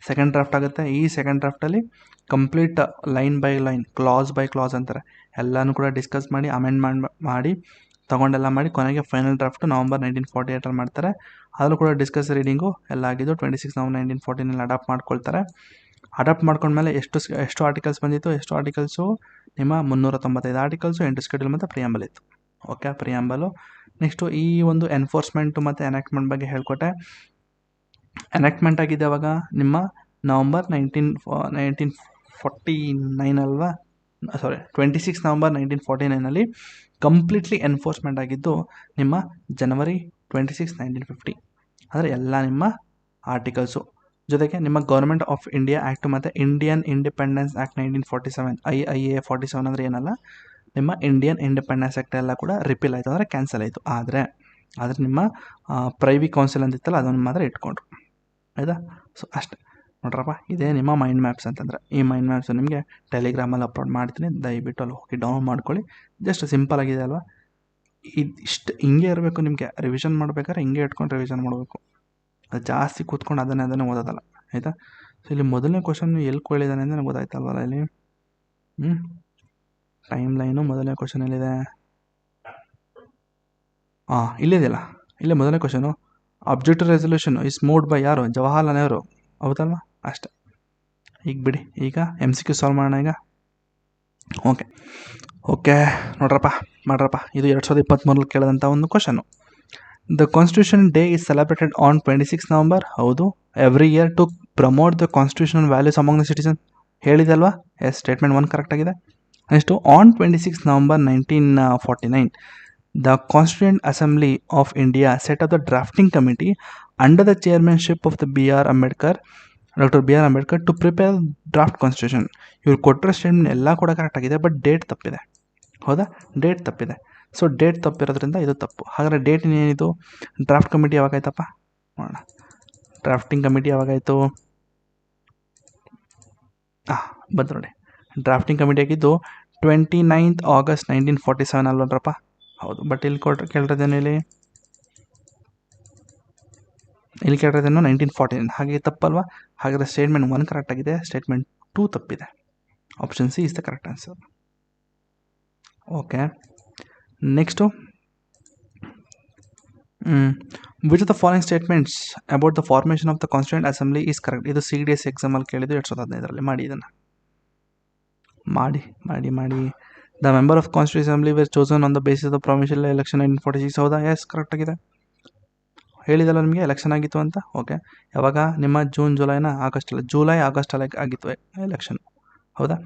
ಸೆಕೆಂಡ್ ಡ್ರಾಫ್ಟ್ ಆಗುತ್ತೆ. ಈ ಸೆಕೆಂಡ್ ಡ್ರಾಫ್ಟಲ್ಲಿ complete line by line, clause by clause ಅಂತಾರೆ, ಎಲ್ಲನೂ ಕೂಡ ಡಿಸ್ಕಸ್ ಮಾಡಿ ಅಮೆಂಡ್ಮೆಂಟ್ ಮಾಡಿ ತೊಗೊಂಡೆಲ್ಲ ಮಾಡಿ ಕೊನೆಗೆ ಫೈನಲ್ ಡ್ರಾಫ್ಟು ನವಂಬರ್ 1948 ಮಾಡ್ತಾರೆ. ಅದರಲ್ಲೂ ಕೂಡ ಡಿಸ್ಕಸ್ ರೀಡಿಂಗು ಎಲ್ಲ ಆಗಿದ್ದು 26 ನವಂಬರ್ 1914 ಅಡಾಪ್ಟ್ ಮಾಡ್ಕೊಳ್ತಾರೆ. ಅಡಾಪ್ಟ್ ಮಾಡ್ಕೊಂಡ್ಮೇಲೆ ಎಷ್ಟು ಆರ್ಟಿಕಲ್ಸ್ ಬಂದಿತ್ತು, ಎಷ್ಟು ಆರ್ಟಿಕಲ್ಸು, ನಿಮ್ಮ 395 ಆರ್ಟಿಕಲ್ಸು, 8 ಶೆಡ್ಯೂಲ್ ಮತ್ತು ಪ್ರಿಯಾಂಬಲ್ ಇತ್ತು. ಓಕೆ, ಪ್ರಿಯಾಂಬಲು. ನೆಕ್ಸ್ಟು ಈ ಒಂದು ಎನ್ಫೋರ್ಸ್ಮೆಂಟು ಮತ್ತು ಎನಾಕ್ಟ್ಮೆಂಟ್ ಬಗ್ಗೆ ಹೇಳ್ಕೊಟ್ಟೆ. ಎನಾಕ್ಟ್ಮೆಂಟ್ ಆಗಿದೆ ಅವಾಗ ನಿಮ್ಮ ನವಂಬರ್ 1949 ಅಲ್ವಾ, 26 ನವಂಬರ್ 1949 ಕಂಪ್ಲೀಟ್ಲಿ ಎನ್ಫೋರ್ಸ್ಮೆಂಟ್ ಆಗಿದ್ದು ನಿಮ್ಮ ಜನವರಿ 26, 1950. ಅಂದರೆ ಎಲ್ಲ ನಿಮ್ಮ ಆರ್ಟಿಕಲ್ಸು ಜೊತೆಗೆ ನಿಮ್ಮ ಗೌರ್ಮೆಂಟ್ ಆಫ್ ಇಂಡಿಯಾ ಆ್ಯಕ್ಟು ಮತ್ತು ಇಂಡಿಯನ್ ಇಂಡಿಪೆಂಡೆನ್ಸ್ ಆ್ಯಕ್ಟ್ 1947, IA 47 ಅಂದರೆ ಏನಲ್ಲ, ನಿಮ್ಮ ಇಂಡಿಯನ್ ಇಂಡಿಪೆಂಡೆನ್ಸ್ ಆ್ಯಕ್ಟ್ ಎಲ್ಲ ಕೂಡ ರಿಪೀಲ್ ಆಯಿತು, ಅಂದರೆ ಕ್ಯಾನ್ಸಲ್ ಆಯಿತು. ಆದರೆ ನಿಮ್ಮ ಪ್ರೈವಿ ಕೌನ್ಸಿಲ್ ಅಂತಿತ್ತಲ್ಲ, ಅದನ್ನು ಮಾತ್ರ ಇಟ್ಕೊಂಡ್ರು. ಆಯಿತಾ. ಸೊ ಅಷ್ಟೇ ನೋಡ್ರಪ್ಪ, ಇದೇ ನಿಮ್ಮ ಮೈಂಡ್ ಮ್ಯಾಪ್ಸ್ ಅಂತಂದರೆ. ಈ ಮೈಂಡ್ ಮ್ಯಾಪ್ಸು ನಿಮಗೆ ಟೆಲಿಗ್ರಾಮಲ್ಲಿ ಅಪ್ಲೋಡ್ ಮಾಡ್ತೀನಿ, ದಯವಿಟ್ಟು ಅಲ್ಲಿ ಹೋಗಿ ಡೌನ್ಲೋಡ್ ಮಾಡ್ಕೊಳ್ಳಿ. ಜಸ್ಟ್ ಸಿಂಪಲ್ ಆಗಿದೆ ಅಲ್ವಾ. ಇಷ್ಟು ಹಿಂಗೆ ಇರಬೇಕು ನಿಮಗೆ, ರಿವಿಷನ್ ಮಾಡ್ಬೇಕಾದ್ರೆ ಹಿಂಗೆ ಇಟ್ಕೊಂಡು ರಿವಿಷನ್ ಮಾಡಬೇಕು. ಅದು ಜಾಸ್ತಿ ಕೂತ್ಕೊಂಡು ಅದನ್ನೇ ಓದೋದಲ್ಲ. ಆಯಿತಾ. ಸೊ ಇಲ್ಲಿ ಮೊದಲನೇ ಕ್ವಶನ್ ಎಲ್ಲಿ ಕೇಳಿದ್ದಾನೆ ಅಂತ ನನಗೆ ಗೊತ್ತಾಯ್ತಲ್ವಲ್ಲ ಇಲ್ಲಿ. ಟೈಮ್ ಲೈನು ಮೊದಲನೇ ಕ್ವಶನ್ ಎಲ್ಲಿದೆ, ಇಲ್ಲಿದೆಯಲ್ಲ, ಇಲ್ಲೇ ಮೊದಲನೇ question. Objective resolution is moved by ಯಾರು, ಜವಾಹರ್ಲಾಲ್ ನೆಹರು. ಹೌದಲ್ವಾ, ಅಷ್ಟೇ. ಈಗ ಬಿಡಿ, ಈಗ MCQ ಸಾಲ್ವ್ ಮಾಡೋಣ ಈಗ. ಓಕೆ ಮಾಡ್ರಪ್ಪ. ಇದು 2023 ಕೇಳಿದಂಥ ಒಂದು question. The constitution day is celebrated on 26 November. ಹೌದು. Every year to promote the constitutional values among the citizen. ಹೇಳಿದಲ್ವಾ? ಎಸ್, ಸ್ಟೇಟ್ಮೆಂಟ್ 1 ಕರೆಕ್ಟ್ ಆಗಿದೆ. Next, on 26 November 1949 the Constituent Assembly of India set up the drafting committee under the chairmanship of the Dr. B.R. Ambedkar to prepare draft constitution. ಇವ್ರು ಕೊಟ್ಟರೆ statement ಎಲ್ಲ ಕೂಡ correct ಆಗಿದೆ, but date ತಪ್ಪಿದೆ. ಹೌದಾ? Date ತಪ್ಪಿದೆ. So date ತಪ್ಪಿರೋದ್ರಿಂದ ಇದು ತಪ್ಪು. ಹಾಗಾದರೆ ಡೇಟ್ ಏನಿದು? ಡ್ರಾಫ್ಟ್ ಕಮಿಟಿ ಯಾವಾಗಾಯ್ತಪ್ಪ ನೋಡೋಣ. ಡ್ರಾಫ್ಟಿಂಗ್ ಕಮಿಟಿ ಯಾವಾಗಾಯಿತು? ಬಂತು ನೋಡಿ. ಡ್ರಾಫ್ಟಿಂಗ್ ಕಮಿಟಿ ಆಗಿದ್ದು 29th August 1947 ಅಲ್ವನ್ರಪ್ಪ? ಹೌದು. ಬಟ್ ಇಲ್ಲಿ ಕೇಳಿರೋದೇನು? ಇಲ್ಲಿ ಕೇಳಿರೋದೇನು 1949. ಹಾಗೆ ತಪ್ಪಲ್ವಾ? ಹಾಗಾದರೆ ಸ್ಟೇಟ್ಮೆಂಟ್ 1 ಕರೆಕ್ಟ್ ಆಗಿದೆ, ಸ್ಟೇಟ್ಮೆಂಟ್ 2 ತಪ್ಪಿದೆ. Option C is the correct answer. Okay, next, which of the following statements about the formation of the constituent assembly is correct? ಇದು CDS ಎಕ್ಸಾಮಲ್ಲಿ ಕೇಳಿದ್ದು 2015 ಮಾಡಿ. ಇದನ್ನು ಮಾಡಿ. The member of constituent assembly were chosen on the basis of the provincial election 1946. ಹೌದಾ? S, correct ಆಗಿದೆ. ಹೇಳಿದಲ್ಲ ನಿಮಗೆ ಎಲೆಕ್ಷನ್ ಆಗಿತ್ತು ಅಂತ. ಓಕೆ, ಯಾವಾಗ? ನಿಮ್ಮ ಜೂಲೈ ಆಗಸ್ಟ್ ಆಗಿತ್ತು ಎಲೆಕ್ಷನ್. ಹೌದಾ?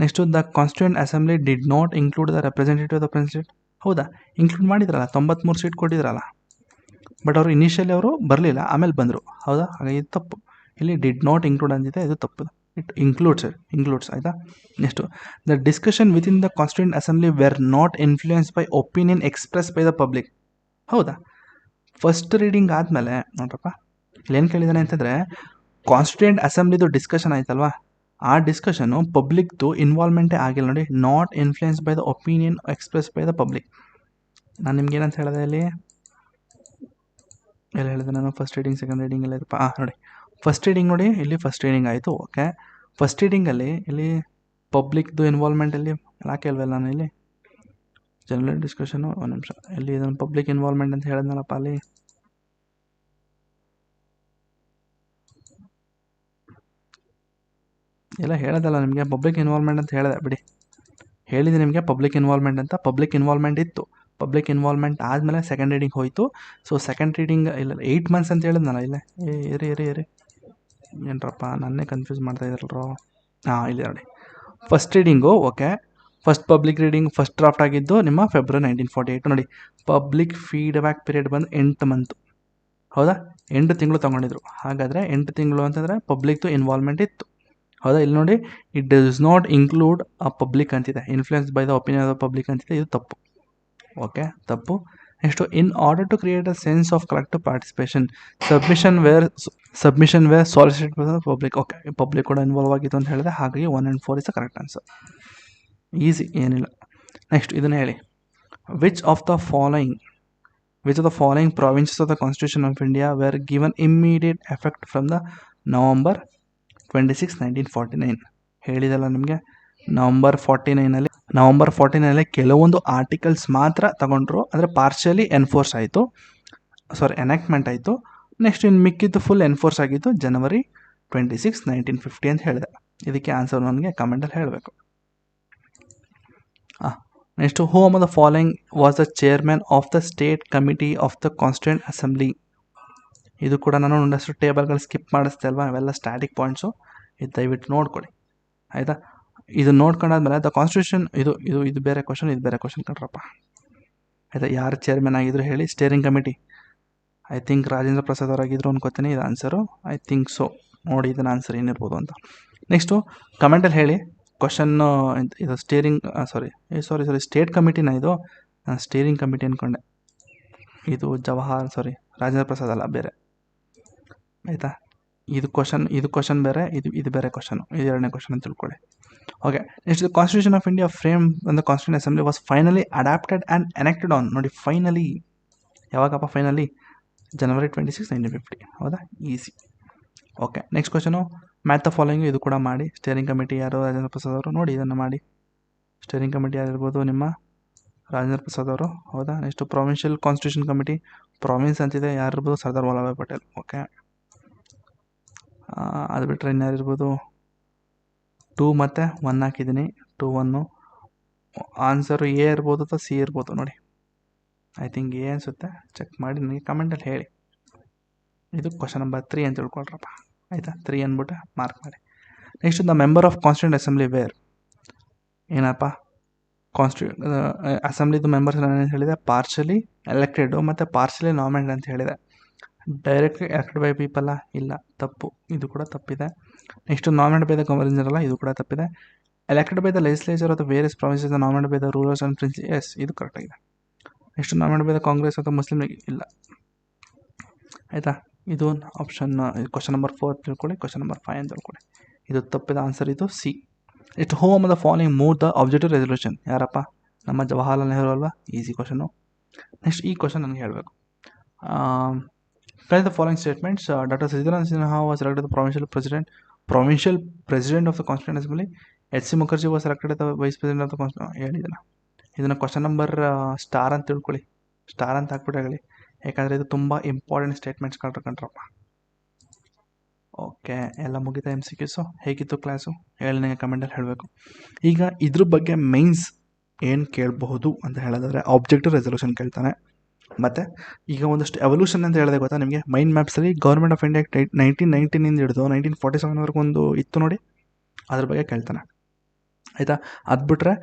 Next, the constituent assembly did not include the representative of the president. ಹೌದಾ? ಇನ್ಕ್ಲೂಡ್ ಮಾಡಿದ್ರಲ್ಲ, 93 ಸೀಟ್ ಕೊಟ್ಟಿದ್ರಲ್ಲ, ಬಟ್ ಅವರು ಇನಿಷಿಯಲಿ ಅವರು ಬರಲಿಲ್ಲ, ಆಮೇಲೆ ಬಂದರು. ಹೌದಾ? ಹಾಗಾಗಿ ಇದು ತಪ್ಪು. ಇಲ್ಲಿ ಡಿಡ್ ನಾಟ್ ಇನ್ಕ್ಲೂಡ್ ಅಂದಿದೆ, ಇದು ತಪ್ಪು. ಇಟ್ ಇನ್ಕ್ಲೂಡ್ಸ್ ಆಯಿತಾ? Next, the discussion with in the constituent assembly wear not influence by opinion express by the public. ಹೌದಾ? ಫಸ್ಟ್ ರೀಡಿಂಗ್ ಆದಮೇಲೆ ನೋಡ್ರಪ್ಪ, ಇಲ್ಲೇನು ಕೇಳಿದಾನೆ ಅಂತಂದರೆ, ಕಾನ್ಸ್ಟಿಟ್ಯೂಂಟ್ ಅಸೆಂಬ್ಲಿದು ಡಿಸ್ಕಷನ್ ಆಯ್ತಲ್ವಾ, ಆ ಡಿಸ್ಕಷನು ಪಬ್ಲಿಕ್ದು ಇನ್ವಾಲ್ವ್ಮೆಂಟೇ ಆಗಿಲ್ಲ ನೋಡಿ. Not influence by the opinion express by the public. ನಾನು ನಿಮ್ಗೆ ಏನಂತ ಹೇಳಿದೆ ಇಲ್ಲಿ? ಎಲ್ಲ ಹೇಳಿದೆ ನಾನು? ಫಸ್ಟ್ ರೀಡಿಂಗ್, ಸೆಕೆಂಡ್ ರೀಡಿಂಗ್ ಎಲ್ಲ ಇದಪ್ಪ. ನೋಡಿ, ಫಸ್ಟ್ ರೀಡಿಂಗ್ ನೋಡಿ, ಇಲ್ಲಿ ಫಸ್ಟ್ ರೀಡಿಂಗ್ ಆಯಿತು. ಓಕೆ, ಫಸ್ಟ್ ರೀಡಿಂಗಲ್ಲಿ ಇಲ್ಲಿ ಪಬ್ಲಿಕ್ದು ಇನ್ವಾಲ್ವ್ಮೆಂಟಲ್ಲಿ ಯಾಕೆ ಹೇಳ್ವಲ್ಲ ನಾನು ಇಲ್ಲಿ? ಜನರಲ್ ಡಿಸ್ಕಷನು, ಒಂದು ನಿಮಿಷ, ಇಲ್ಲಿ ಇದನ್ನು ಪಬ್ಲಿಕ್ ಇನ್ವಾಲ್ವ್ಮೆಂಟ್ ಅಂತ ಹೇಳಿದ್ನಲ್ಲಪ್ಪ ಅಲ್ಲಿ. ಎಲ್ಲ ಹೇಳೋದಲ್ಲ ನಿಮಗೆ, ಪಬ್ಲಿಕ್ ಇನ್ವಾಲ್ವ್ಮೆಂಟ್ ಅಂತ ಹೇಳಿದೆ ಬಿಡಿ. ಹೇಳಿದೆ ನಿಮಗೆ ಪಬ್ಲಿಕ್ ಇನ್ವಾಲ್ವ್ಮೆಂಟ್ ಅಂತ. ಪಬ್ಲಿಕ್ ಇನ್ವಾಲ್ವ್ಮೆಂಟ್ ಇತ್ತು. ಪಬ್ಲಿಕ್ ಇನ್ವಾಲ್ವ್ಮೆಂಟ್ ಆದಮೇಲೆ ಸೆಕೆಂಡ್ ರೀಡಿಂಗ್ ಹೋಯಿತು. ಸೊ ಸೆಕೆಂಡ್ ರೀಡಿಂಗ್ ಇಲ್ಲ 8 months ಅಂತ ಹೇಳಿದ್ನಲ್ಲ ಇಲ್ಲೇ. ಇರಿ ಏನರಪ್ಪ, ನನ್ನೇ ಕನ್ಫ್ಯೂಸ್ ಮಾಡ್ತಾ ಇದ್ರಲ್ರೋ. ಇಲ್ಲಿ ನೋಡಿ, first reading okay, first public reading first draft ಆಗಿದ್ದು ನಿಮ್ಮ February 1948. ನೋಡಿ, ಪಬ್ಲಿಕ್ ಫೀಡ್ಬ್ಯಾಕ್ ಪೀರಿಯಡ್ ಬಂದು 8 months. ಹೌದಾ? 8 ತಿಂಗಳು ತೊಗೊಂಡಿದ್ರು. ಹಾಗಾದರೆ 8 ತಿಂಗಳು ಅಂತಂದರೆ ಪಬ್ಲಿಕ್ದು ಇನ್ವಾಲ್ವ್ಮೆಂಟ್ ಇತ್ತು. ಹೌದಾ? ಇಲ್ಲಿ ನೋಡಿ, it does not include a public ಅಂತಿದೆ, influence by the opinion of the public ಅಂತಿದೆ. ಇದು ತಪ್ಪು. ಓಕೆ, ತಪ್ಪು. Next, in order to create a sense of collective participation submission were solicited by the public. Okay, public ಕೂಡ involve ಆಗಿತ್ತು ಅಂತ ಹೇಳಿದೆ. ಹಾಗಾಗಿ 1 and 4 is the correct answer. Easy, ಏನಿಲ್ಲ. ನೆಕ್ಸ್ಟ್ ಇದನ್ನು ಹೇಳಿ, which of the following provinces of the Constitution of India were given immediate effect from the November 26, 1949. ಹೇಳಿದಲ್ಲ ನಿಮಗೆ, ನವಂಬರ್ 49ನಲ್ಲಿ ಕೆಲವೊಂದು ಆರ್ಟಿಕಲ್ಸ್ ಮಾತ್ರ ತಗೊಂಡ್ರು, ಅಂದರೆ ಪಾರ್ಷಿಯಲಿ ಎನಾಕ್ಟ್ಮೆಂಟ್ ಆಯಿತು. ನೆಕ್ಸ್ಟ್ ಇನ್ನು ಮಿಕ್ಕಿದ್ದು ಫುಲ್ ಎನ್ಫೋರ್ಸ್ ಆಗಿದ್ದು January 26, 1950 ಅಂತ ಹೇಳಿದೆ. ಇದಕ್ಕೆ ಆನ್ಸರ್ ನನಗೆ ಕಮೆಂಟಲ್ಲಿ ಹೇಳಬೇಕು. Next, who among the following was the chairman of the state committee of the constituent assembly. ಇದು ಕೂಡ ನಾನು ಒಂದಷ್ಟು ಟೇಬಲ್ಗಳು ಸ್ಕಿಪ್ ಮಾಡಿಸ್ತೆ ಅಲ್ವಾ, ಅವೆಲ್ಲ ಸ್ಟ್ಯಾಟಿಕ್ ಪಾಯಿಂಟ್ಸು. ಇದು ದಯವಿಟ್ಟು ನೋಡ್ಕೊಳ್ಳಿ ಆಯಿತಾ. ಇದು ನೋಡ್ಕೊಂಡಾದ್ಮೇಲೆ ದ ಕಾನ್ಸ್ಟಿಟ್ಯೂಷನ್, ಇದು ಬೇರೆ ಕ್ವಶನ್, ಇದು ಬೇರೆ ಕ್ವಶನ್ ಕಣ್ರಪ್ಪ ಆಯಿತಾ. ಯಾರು ಚೇರ್ಮನ್ ಆಗಿದ್ರು ಹೇಳಿ? Steering committee, I think Rajendra Prasad ಅವರಾಗಿದ್ರು ಅನ್ಕೋತೀನಿ. ಇದು ಆನ್ಸರು, ಐ ಥಿಂಕ್ ಸೊ. ನೋಡಿ ಇದನ್ನ ಆನ್ಸರ್ ಏನಿರ್ಬೋದು ಅಂತ. ನೆಕ್ಸ್ಟು ಕಮೆಂಟಲ್ಲಿ ಹೇಳಿ ಕ್ವಶನ್ನು. ಇದು ಸಾರಿ ಸ್ಟೇಟ್ ಕಮಿಟಿನ? ಇದು ಸ್ಟೇರಿಂಗ್ ಕಮಿಟಿ ಅಂದ್ಕೊಂಡೆ. ಇದು ರಾಜೇಂದ್ರ ಪ್ರಸಾದ್ ಅಲ್ಲ, ಬೇರೆ ಆಯಿತಾ. ಇದು ಕ್ವಶನ್ ಬೇರೆ, ಇದು ಬೇರೆ ಕ್ವಶನು. ಇದು ಎರಡನೇ ಕ್ವಶನ್ ಅಂತ ತಿಳ್ಕೊಳ್ಳಿ. Okay, next, the constitution of India frame on the constituent assembly was finally adopted and enacted on. ನೋಡಿ, ಫೈನಲಿ ಯಾವಾಗಪ್ಪ? Finally January 26, 1950. ಹೌದಾ? Easy. Okay, next question, match the following. ಇದು ಕೂಡ ಮಾಡಿ. ಸ್ಟೇರಿಂಗ್ ಕಮಿಟಿ ಯಾರು? ರಾಜೇಂದ್ರ ಪ್ರಸಾದ್ ಅವರು. ನೋಡಿ, ಇದನ್ನು ಮಾಡಿ. ಸ್ಟೇರಿಂಗ್ ಕಮಿಟಿ ಯಾರಿರ್ಬೋದು? ನಿಮ್ಮ ರಾಜೇಂದ್ರ ಪ್ರಸಾದ್ ಅವರು. ಹೌದಾ? Next provincial constitution committee, province ಅಂತಿದೆ, ಯಾರಿರ್ಬೋದು? ಸರ್ದಾರ್ ವಲ್ಲಭಾಯ್ ಪಟೇಲ್. ಓಕೆ, ಅದು ಬಿಟ್ಟರೆ ಇನ್ಯಾರಿರ್ಬೋದು? 2 ಮತ್ತು 1 ಹಾಕಿದ್ದೀನಿ. 2, 1 ಆನ್ಸರು ಎ ಇರ್ಬೋದು ಅಥವಾ ಸಿ ಇರ್ಬೋದು. ನೋಡಿ, ಐ ಥಿಂಕ್ ಎ ಅನಿಸುತ್ತೆ. ಚೆಕ್ ಮಾಡಿ ನನಗೆ ಕಮೆಂಟಲ್ಲಿ ಹೇಳಿ. ಇದು ಕ್ವಶನ್ ನಂಬರ್ 3 ಅಂತ ತಿಳ್ಕೊಳ್ರಪ್ಪ ಆಯಿತಾ. 3 ಅಂದ್ಬಿಟ್ಟು ಮಾರ್ಕ್ ಮಾಡಿ. Next the member of constituent assembly were, ಏನಪ್ಪ ಅಸೆಂಬ್ಲಿದು ಮೆಂಬರ್ಸ್ ಏನು ಹೇಳಿದೆ, ಪಾರ್ಷಲಿ ಎಲೆಕ್ಟೆಡು ಮತ್ತು ಪಾರ್ಷಲಿ ನಾಮಿನೇಟ್ ಅಂತ ಹೇಳಿದೆ. ಡೈರೆಕ್ಟ್ಲಿ ಎಲೆಕ್ಟೆಡ್ ಬೈ ಪೀಪಲ್ಲ, ಇಲ್ಲ, ತಪ್ಪು, ಇದು ಕೂಡ ತಪ್ಪಿದೆ. Next nominate by the governor general, ಇದು ಕೂಡ ತಪ್ಪಿದೆ. ಎಲೆಕ್ಟೆಡ್ ಬೈ ದ ಲೆಜಿಸ್ಲೇಚರ್ ಅಥವಾ various provinces nominate by the rulers and prince, yes, ಇದು ಕರೆಕ್ಟಾಗಿದೆ. Next nominate by the Congress ಅಥವಾ ಮುಸ್ಲಿಂ ಲೀಗ್, ಇಲ್ಲ, ಆಯಿತಾ. ಇದು ಆಪ್ಷನ್ ಕ್ವಶನ್ ನಂಬರ್ 4 ತಿಳ್ಕೊಳ್ಳಿ, ಕ್ವಶನ್ ನಂಬರ್ 5 ಅಂತ ತಿಳ್ಕೊಳ್ಳಿ. ಇದು ತಪ್ಪಿದ ಆನ್ಸರ್ ಇದು C. It home the following move the objective resolution, ಯಾರಪ್ಪ, ನಮ್ಮ ಜವಾಹರ್ಲಾಲ್ ನೆಹರು ಅಲ್ವಾ, ಈಸಿ ಕ್ವಶನು. ನೆಕ್ಸ್ಟ್ ಈ ಕ್ವಶನ್ ನನಗೆ ಹೇಳಬೇಕು. The following statements, doctor Siddaramaiah Sinha was elected the provincial president of the constituent assembly, H C Mukherjee was elected the vice president of the constituent, ಹೇಳಿದೆನಾ. ಇದನ್ನು question number star ಅಂತ ತಿಳ್ಕೊಳ್ಳಿ, ಸ್ಟಾರ್ ಅಂತ ಹಾಕ್ಬಿಟ್ಟು ಹೇಳಿ, ಯಾಕಂದರೆ ಇದು ತುಂಬ ಇಂಪಾರ್ಟೆಂಟ್ ಸ್ಟೇಟ್ಮೆಂಟ್ಸ್ ಕಂಡ್ರಪ್ಪ. ಓಕೆ, ಎಲ್ಲ ಮುಗಿತಾ MCQಸು? ಹೇಗಿತ್ತು ಕ್ಲಾಸು ಹೇಳಿ, ನನಗೆ ಕಮೆಂಟಲ್ಲಿ ಹೇಳಬೇಕು. ಈಗ ಇದ್ರ ಬಗ್ಗೆ ಮೈನ್ಸ್ ಏನು ಕೇಳಬಹುದು ಅಂತ ಹೇಳೋದಾದರೆ ಆಬ್ಜೆಕ್ಟಿವ್ ರೆಸಲ್ಯೂಷನ್ ಕೇಳ್ತಾನೆ. ಮತ್ತು ಈಗ ಒಂದಷ್ಟು ಎವಲ್ಯೂಷನ್ ಅಂತ ಹೇಳಿದೆ ಗೊತ್ತಾ ನಿಮಗೆ. ಮೈಂಡ್ ಮ್ಯಾಪ್ಸಲ್ಲಿ ಗೌರ್ಮೆಂಟ್ ಆಫ್ ಇಂಡಿಯಾ 1919 ಹಿಡಿದು 1947ವರೆಗೂ ಒಂದು ಇತ್ತು ನೋಡಿ, ಅದ್ರ ಬಗ್ಗೆ ಕೇಳ್ತಾನೆ, ಆಯಿತಾ. ಅದು ಬಿಟ್ಟರೆ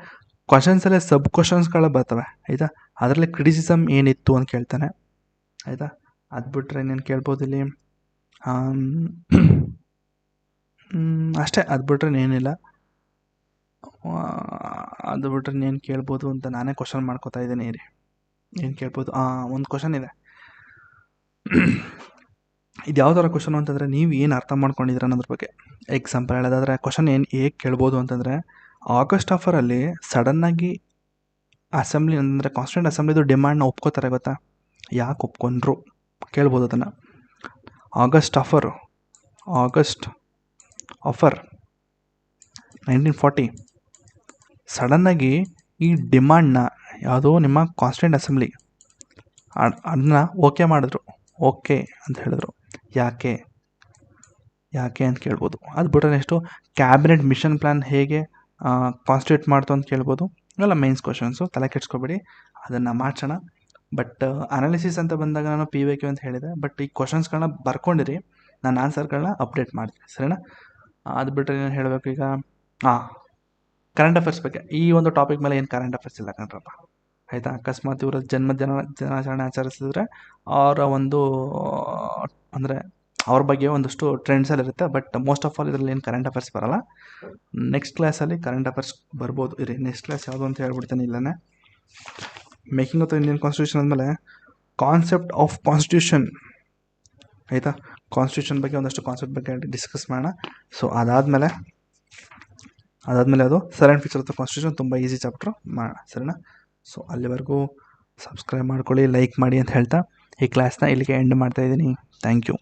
ಕ್ವಶನ್ಸಲ್ಲೇ ಸಬ್ ಕ್ವಶನ್ಸ್ಗಳು ಬರ್ತವೆ, ಆಯಿತಾ. ಅದರಲ್ಲಿ ಕ್ರಿಟಿಸಿಸಮ್ ಏನಿತ್ತು ಅಂತ ಕೇಳ್ತಾನೆ, ಆಯಿತಾ. ಅದು ಬಿಟ್ಟರೆ ಇನ್ನೇನು ಕೇಳ್ಬೋದು ಇಲ್ಲಿ, ಅಷ್ಟೇ. ಅದು ಬಿಟ್ರೆ ಏನಿಲ್ಲ, ಅದು ಬಿಟ್ರೆ ಏನು ಕೇಳ್ಬೋದು ಅಂತ ನಾನೇ ಕ್ವಶನ್ ಮಾಡ್ಕೋತಾ ಇದ್ದೀನಿ ರೀ. ಏನು ಕೇಳ್ಬೋದು, ಒಂದು ಕ್ವಶನ್ ಇದೆ. ಇದು ಯಾವ ಥರ ಕ್ವಶನು ಅಂತಂದರೆ, ನೀವು ಏನು ಅರ್ಥ ಮಾಡ್ಕೊಂಡಿದ್ದೀರ ಅನ್ನೋದ್ರ ಬಗ್ಗೆ. ಎಕ್ಸಾಂಪಲ್ ಹೇಳೋದಾದರೆ ಕ್ವಶನ್ ಏನು ಹೇಗೆ ಕೇಳ್ಬೋದು ಅಂತಂದರೆ, ಆಗಸ್ಟ್ ಆಫರಲ್ಲಿ ಸಡನ್ನಾಗಿ ಅಸೆಂಬ್ಲಿ ಅಂದರೆ ಕಾನ್ಸ್ಟಿಟ್ಯೂಂಟ್ ಅಸೆಂಬ್ಲಿದು ಡಿಮ್ಯಾಂಡ್ನ ಒಪ್ಕೋತಾರೆ ಗೊತ್ತಾ, ಯಾಕೆ ಒಪ್ಕೊಂಡ್ರು ಕೇಳ್ಬೋದು ಅದನ್ನು. ಆಗಸ್ಟ್ ಆಫರ್ 1940 ಸಡನ್ನಾಗಿ ಈ ಡಿಮ್ಯಾಂಡ್ನ ಯಾವುದೋ ನಿಮ್ಮ ಕಾನ್ಸ್ಟಿಟ್ಯೂಂಟ್ ಅಸೆಂಬ್ಲಿ ಅದನ್ನ ಓಕೆ ಮಾಡಿದ್ರು, ಓಕೆ ಅಂತ ಹೇಳಿದ್ರು, ಯಾಕೆ ಅಂತ ಕೇಳ್ಬೋದು. ಅದು ಬಿಟ್ಟರೆ ನೆಕ್ಸ್ಟು ಕ್ಯಾಬಿನೆಟ್ ಮಿಷನ್ ಪ್ಲ್ಯಾನ್ ಹೇಗೆ ಕಾನ್ಸ್ಟಿಟ್ಯೂಟ್ ಮಾಡ್ತು ಅಂತ ಕೇಳ್ಬೋದು. ಇವೆಲ್ಲ ಮೇನ್ಸ್ ಕ್ವಶನ್ಸು, ತಲೆ ಕೆಡ್ಸ್ಕೊಬೇಡಿ, ಅದನ್ನು ಮಾಡ್ಸೋಣ. ಬಟ್ ಅನಾಲಿಸಿಸ್ ಅಂತ ಬಂದಾಗ ನಾನು PYQ ಅಂತ ಹೇಳಿದೆ, ಬಟ್ ಈ ಕ್ವಶನ್ಸ್ಗಳನ್ನ ಬರ್ಕೊಂಡಿರಿ, ನಾನು ಆನ್ಸರ್ಗಳನ್ನ ಅಪ್ಡೇಟ್ ಮಾಡ್ತೀನಿ, ಸರಿನಾ. ಅದು ಬಿಟ್ಟರೆ ಏನು ಹೇಳಬೇಕು ಈಗ, ಕರೆಂಟ್ ಅಫೇರ್ಸ್ ಬಗ್ಗೆ. ಈ ಒಂದು ಟಾಪಿಕ್ ಮೇಲೆ ಏನು ಕರೆಂಟ್ ಅಫೇರ್ಸ್ ಇಲ್ಲ ಕಣ್ರಪ್ಪ, ಆಯಿತಾ. ಅಕಸ್ಮಾತ್ ಇವರ ದಿನಾಚರಣೆ ಆಚರಿಸಿದ್ರೆ ಅವರ ಒಂದು ಅಂದರೆ ಅವ್ರ ಬಗ್ಗೆ ಒಂದಷ್ಟು ಟ್ರೆಂಡ್ಸಲ್ಲಿರುತ್ತೆ, ಬಟ್ ಮೋಸ್ಟ್ ಆಫ್ ಆಲ್ ಇದರಲ್ಲಿ ಏನು ಕರೆಂಟ್ ಅಫೇರ್ಸ್ ಬರೋಲ್ಲ. ನೆಕ್ಸ್ಟ್ ಕ್ಲಾಸಲ್ಲಿ ಕರೆಂಟ್ ಅಫೇರ್ಸ್ ಬರ್ಬೋದು ಇರಿ. ನೆಕ್ಸ್ಟ್ ಕ್ಲಾಸ್ ಯಾವುದು ಅಂತ ಹೇಳ್ಬಿಡ್ತೀನಿ ಇಲ್ಲೇ. Making of the Indian constitution ಆದಮೇಲೆ ಕಾನ್ಸೆಪ್ಟ್ ಆಫ್ ಕಾನ್ಸ್ಟಿಟ್ಯೂಷನ್, ಆಯಿತಾ. ಕಾನ್ಸ್ಟಿಟ್ಯೂಷನ್ ಬಗ್ಗೆ ಒಂದಷ್ಟು ಕಾನ್ಸೆಪ್ಟ್ ಬಗ್ಗೆ ಡಿಸ್ಕಸ್ ಮಾಡೋಣ. ಸೊ ಅದಾದಮೇಲೆ ಅದು silent feature of the constitution, ತುಂಬ ಈಸಿ ಚಾಪ್ಟ್ರು ಮಾಡೋಣ, ಸರಿನಾ. ಸೊ ಅಲ್ಲಿವರೆಗೂ ಸಬ್ಸ್ಕ್ರೈಬ್ ಮಾಡ್ಕೊಳ್ಳಿ, ಲೈಕ್ ಮಾಡಿ ಅಂತ ಹೇಳ್ತಾ ಈ ಕ್ಲಾಸ್ನ ಇಲ್ಲಿಗೆ ಎಂಡ್ ಮಾಡ್ತಾಯಿದ್ದೀನಿ. Thank you.